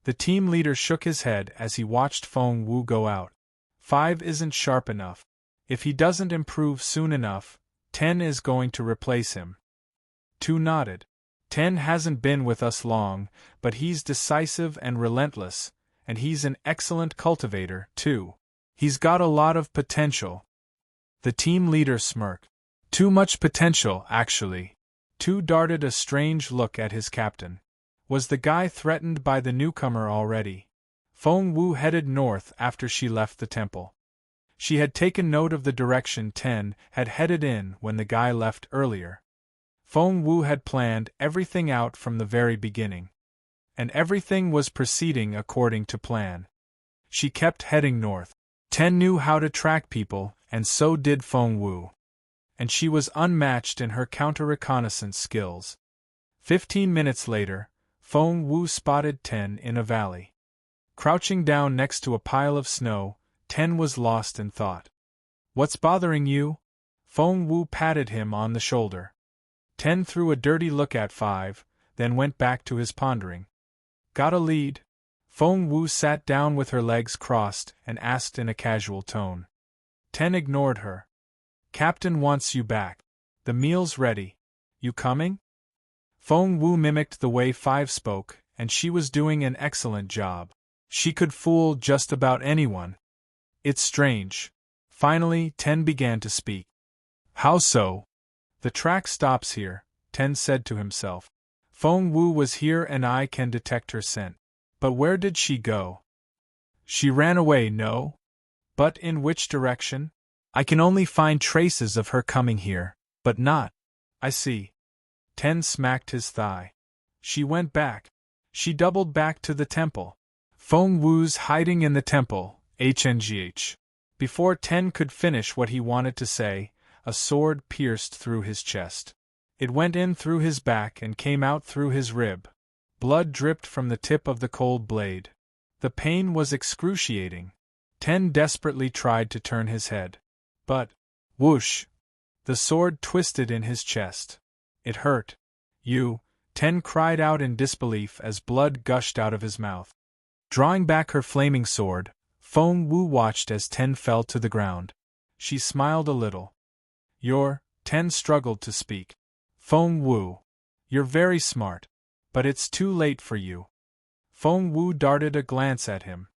The team leader shook his head as he watched Feng Wu go out. 5 isn't sharp enough. If he doesn't improve soon enough, 10 is going to replace him. 2 nodded. 10 hasn't been with us long, but he's decisive and relentless, and he's an excellent cultivator, too. He's got a lot of potential. The team leader smirked. Too much potential, actually. 2 darted a strange look at his captain. Was the guy threatened by the newcomer already? Feng Wu headed north after she left the temple. She had taken note of the direction 10 had headed in when the guy left earlier. Feng Wu had planned everything out from the very beginning. And everything was proceeding according to plan. She kept heading north. 10 knew how to track people, and so did Feng Wu. And she was unmatched in her counter-reconnaissance skills. 15 minutes later, Feng Wu spotted 10 in a valley. Crouching down next to a pile of snow, 10 was lost in thought. What's bothering you? Feng Wu patted him on the shoulder. 10 threw a dirty look at 5, then went back to his pondering. Got a lead? Feng Wu sat down with her legs crossed and asked in a casual tone. 10 ignored her. Captain wants you back. The meal's ready. You coming? Feng Wu mimicked the way 5 spoke, and she was doing an excellent job. She could fool just about anyone. It's strange. Finally, 10 began to speak. How so? The track stops here, 10 said to himself. Feng Wu was here and I can detect her scent. But where did she go? She ran away, no? But in which direction? I can only find traces of her coming here, but not. I see. 10 smacked his thigh. She went back. She doubled back to the temple. Feng Wu's hiding in the temple, HNGH. Before 10 could finish what he wanted to say, a sword pierced through his chest. It went in through his back and came out through his rib. Blood dripped from the tip of the cold blade. The pain was excruciating. 10 desperately tried to turn his head. But, whoosh! The sword twisted in his chest. It hurt. You, 10 cried out in disbelief as blood gushed out of his mouth. Drawing back her flaming sword, Feng Wu watched as 10 fell to the ground. She smiled a little. 10 struggled to speak. Feng Wu. You're very smart. But it's too late for you. Feng Wu darted a glance at him.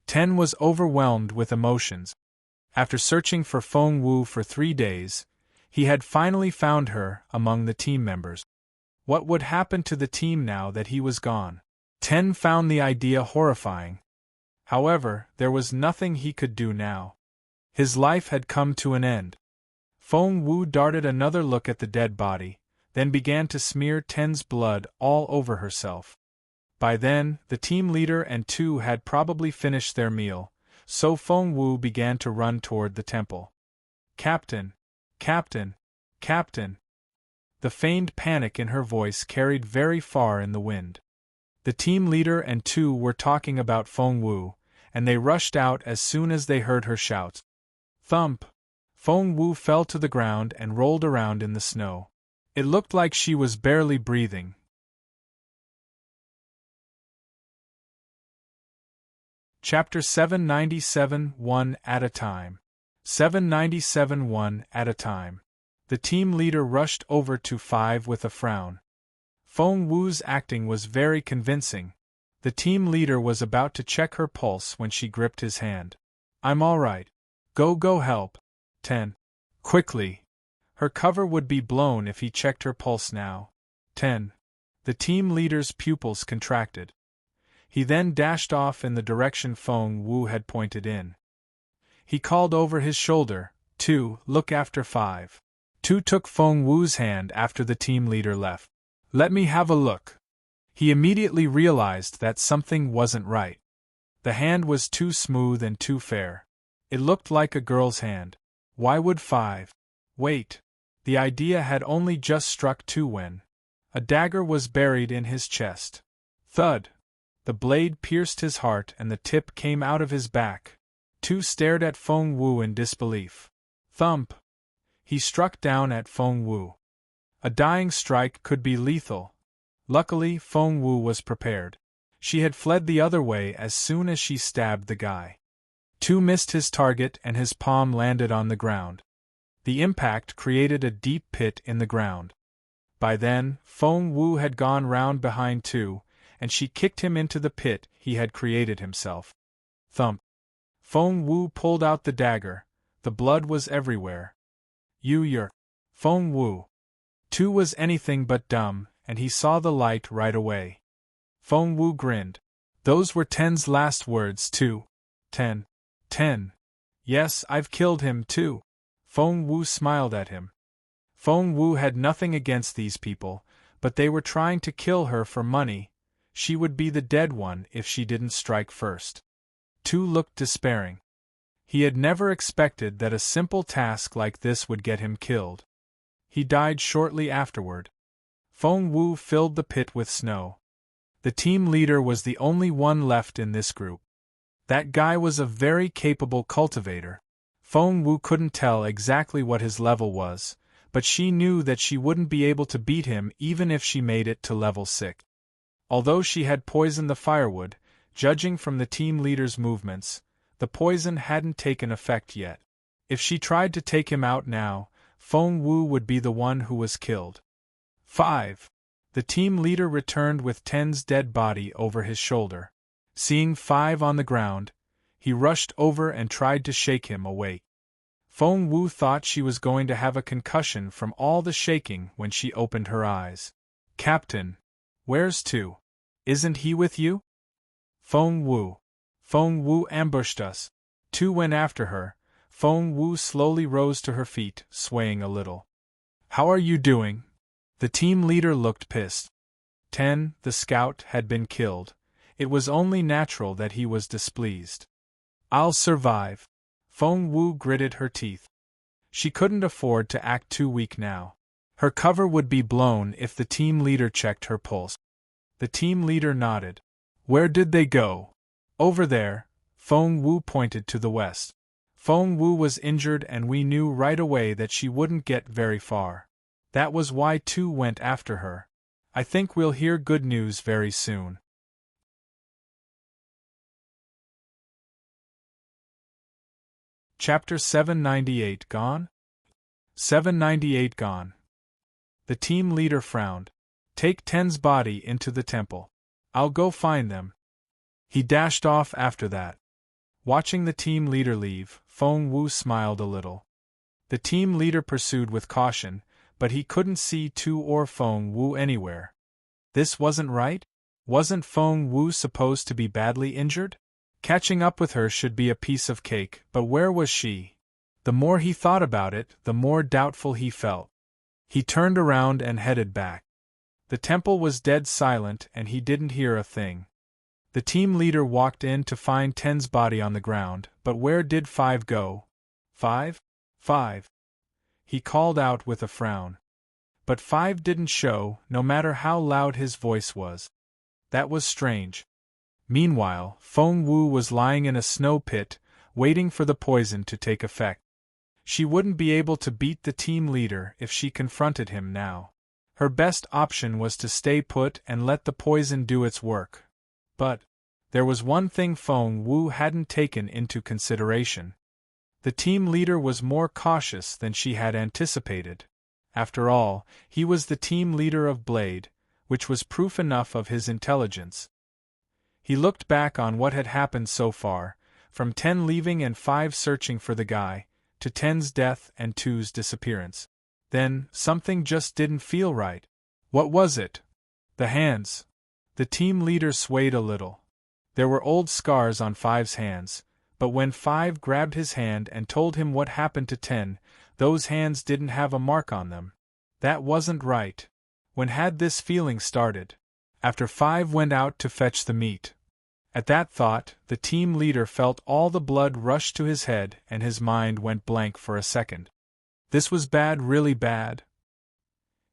10 was overwhelmed with emotions. After searching for Feng Wu for 3 days, he had finally found her among the team members. What would happen to the team now that he was gone? 10 found the idea horrifying. However, there was nothing he could do now. His life had come to an end. Feng Wu darted another look at the dead body, then began to smear 10's blood all over herself. By then, the team leader and 2 had probably finished their meal, so Feng Wu began to run toward the temple. Captain! Captain! Captain! The feigned panic in her voice carried very far in the wind. The team leader and 2 were talking about Feng Wu, and they rushed out as soon as they heard her shouts. Thump! Feng Wu fell to the ground and rolled around in the snow. It looked like she was barely breathing. Chapter 797, One at a Time. 797 One at a Time. The team leader rushed over to 5 with a frown. Feng Wu's acting was very convincing. The team leader was about to check her pulse when she gripped his hand. I'm all right. Go help. 10. Quickly. Her cover would be blown if he checked her pulse now. 10. The team leader's pupils contracted. He then dashed off in the direction Feng Wu had pointed in. He called over his shoulder, 2, look after 5. 2 took Feng Wu's hand after the team leader left. Let me have a look. He immediately realized that something wasn't right. The hand was too smooth and too fair. It looked like a girl's hand. Why would 5? Wait. The idea had only just struck 2 when a dagger was buried in his chest. Thud! The blade pierced his heart and the tip came out of his back. Tu stared at Feng Wu in disbelief. Thump! He struck down at Feng Wu. A dying strike could be lethal. Luckily, Feng Wu was prepared. She had fled the other way as soon as she stabbed the guy. Tu missed his target and his palm landed on the ground. The impact created a deep pit in the ground. By then, Feng Wu had gone round behind Tu, and she kicked him into the pit he had created himself. Thump! Feng Wu pulled out the dagger. The blood was everywhere. You're Feng Wu. Tu was anything but dumb, and he saw the light right away. Feng Wu grinned. Those were Ten's last words too. Ten. Yes, I've killed him too. Feng Wu smiled at him. Feng Wu had nothing against these people, but they were trying to kill her for money. She would be the dead one if she didn't strike first. Tu looked despairing. He had never expected that a simple task like this would get him killed. He died shortly afterward. Feng Wu filled the pit with snow. The team leader was the only one left in this group. That guy was a very capable cultivator. Feng Wu couldn't tell exactly what his level was, but she knew that she wouldn't be able to beat him even if she made it to level 6. Although she had poisoned the firewood, judging from the team leader's movements, the poison hadn't taken effect yet. If she tried to take him out now, Feng Wu would be the one who was killed. 5. The team leader returned with Ten's dead body over his shoulder. Seeing 5 on the ground, he rushed over and tried to shake him awake. Feng Wu thought she was going to have a concussion from all the shaking when she opened her eyes. Captain, where's Tu? Isn't he with you? Feng Wu ambushed us. Tu went after her. Feng Wu slowly rose to her feet, swaying a little. How are you doing? The team leader looked pissed. 10, the scout, had been killed. It was only natural that he was displeased. I'll survive. Feng Wu gritted her teeth. She couldn't afford to act too weak now. Her cover would be blown if the team leader checked her pulse. The team leader nodded. Where did they go? Over there. Feng Wu pointed to the west. Feng Wu was injured and we knew right away that she wouldn't get very far. That was why Tu went after her. I think we'll hear good news very soon. Chapter 798 Gone? 798 Gone. The team leader frowned. Take Ten's body into the temple. I'll go find them. He dashed off after that. Watching the team leader leave, Feng Wu smiled a little. The team leader pursued with caution, but he couldn't see Tu or Feng Wu anywhere. This wasn't right? Wasn't Feng Wu supposed to be badly injured? Catching up with her should be a piece of cake, but where was she? The more he thought about it, the more doubtful he felt. He turned around and headed back. The temple was dead silent and he didn't hear a thing. The team leader walked in to find Ten's body on the ground, but where did 5 go? 5? He called out with a frown. But 5 didn't show, no matter how loud his voice was. That was strange. Meanwhile, Feng Wu was lying in a snow pit, waiting for the poison to take effect. She wouldn't be able to beat the team leader if she confronted him now. Her best option was to stay put and let the poison do its work. But there was one thing Feng Wu hadn't taken into consideration. The team leader was more cautious than she had anticipated. After all, he was the team leader of Blade, which was proof enough of his intelligence. He looked back on what had happened so far, from 10 leaving and 5 searching for the guy, to 10's death and 2's disappearance. Then, something just didn't feel right. What was it? The hands. The team leader swayed a little. There were old scars on 5's hands, but when 5 grabbed his hand and told him what happened to 10, those hands didn't have a mark on them. That wasn't right. When had this feeling started? After 5 went out to fetch the meat. At that thought, the team leader felt all the blood rush to his head and his mind went blank for a second. This was bad, really bad.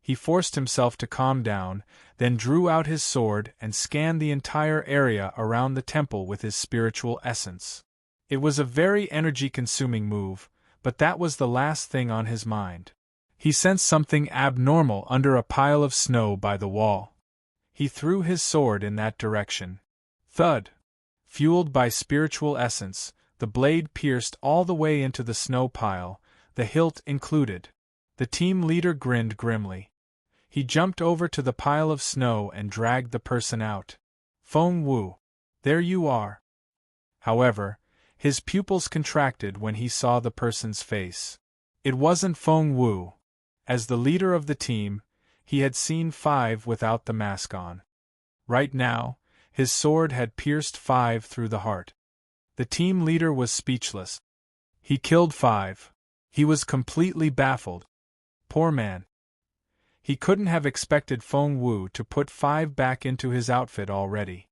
He forced himself to calm down, then drew out his sword and scanned the entire area around the temple with his spiritual essence. It was a very energy-consuming move, but that was the last thing on his mind. He sensed something abnormal under a pile of snow by the wall. He threw his sword in that direction. Thud! Fueled by spiritual essence, the blade pierced all the way into the snow pile, the hilt included. The team leader grinned grimly. He jumped over to the pile of snow and dragged the person out. Feng Wu. There you are. However, his pupils contracted when he saw the person's face. It wasn't Feng Wu. As the leader of the team, he had seen Five without the mask on. Right now, his sword had pierced Five through the heart. The team leader was speechless. He killed Five. He was completely baffled. Poor man. He couldn't have expected Feng Wu to put Five back into his outfit already.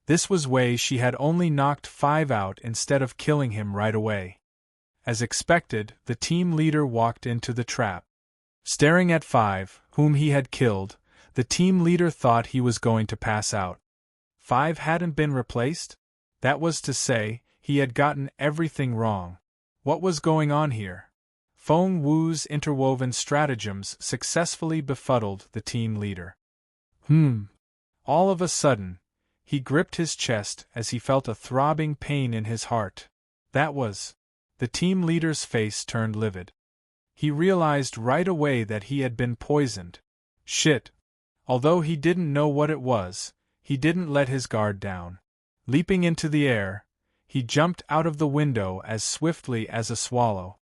This was way she had only knocked Five out instead of killing him right away. As expected, the team leader walked into the trap. Staring at Five, whom he had killed, the team leader thought he was going to pass out. Five hadn't been replaced? That was to say, he had gotten everything wrong. What was going on here? Feng Wu's interwoven stratagems successfully befuddled the team leader. All of a sudden, he gripped his chest as he felt a throbbing pain in his heart. That was... The team leader's face turned livid. He realized right away that he had been poisoned. Shit. Although he didn't know what it was, he didn't let his guard down. Leaping into the air, he jumped out of the window as swiftly as a swallow.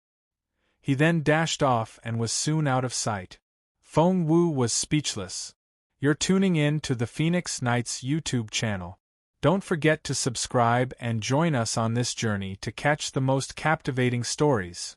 He then dashed off and was soon out of sight. Feng Wu was speechless. You're tuning in to the Phoenix Knights YouTube channel. Don't forget to subscribe and join us on this journey to catch the most captivating stories.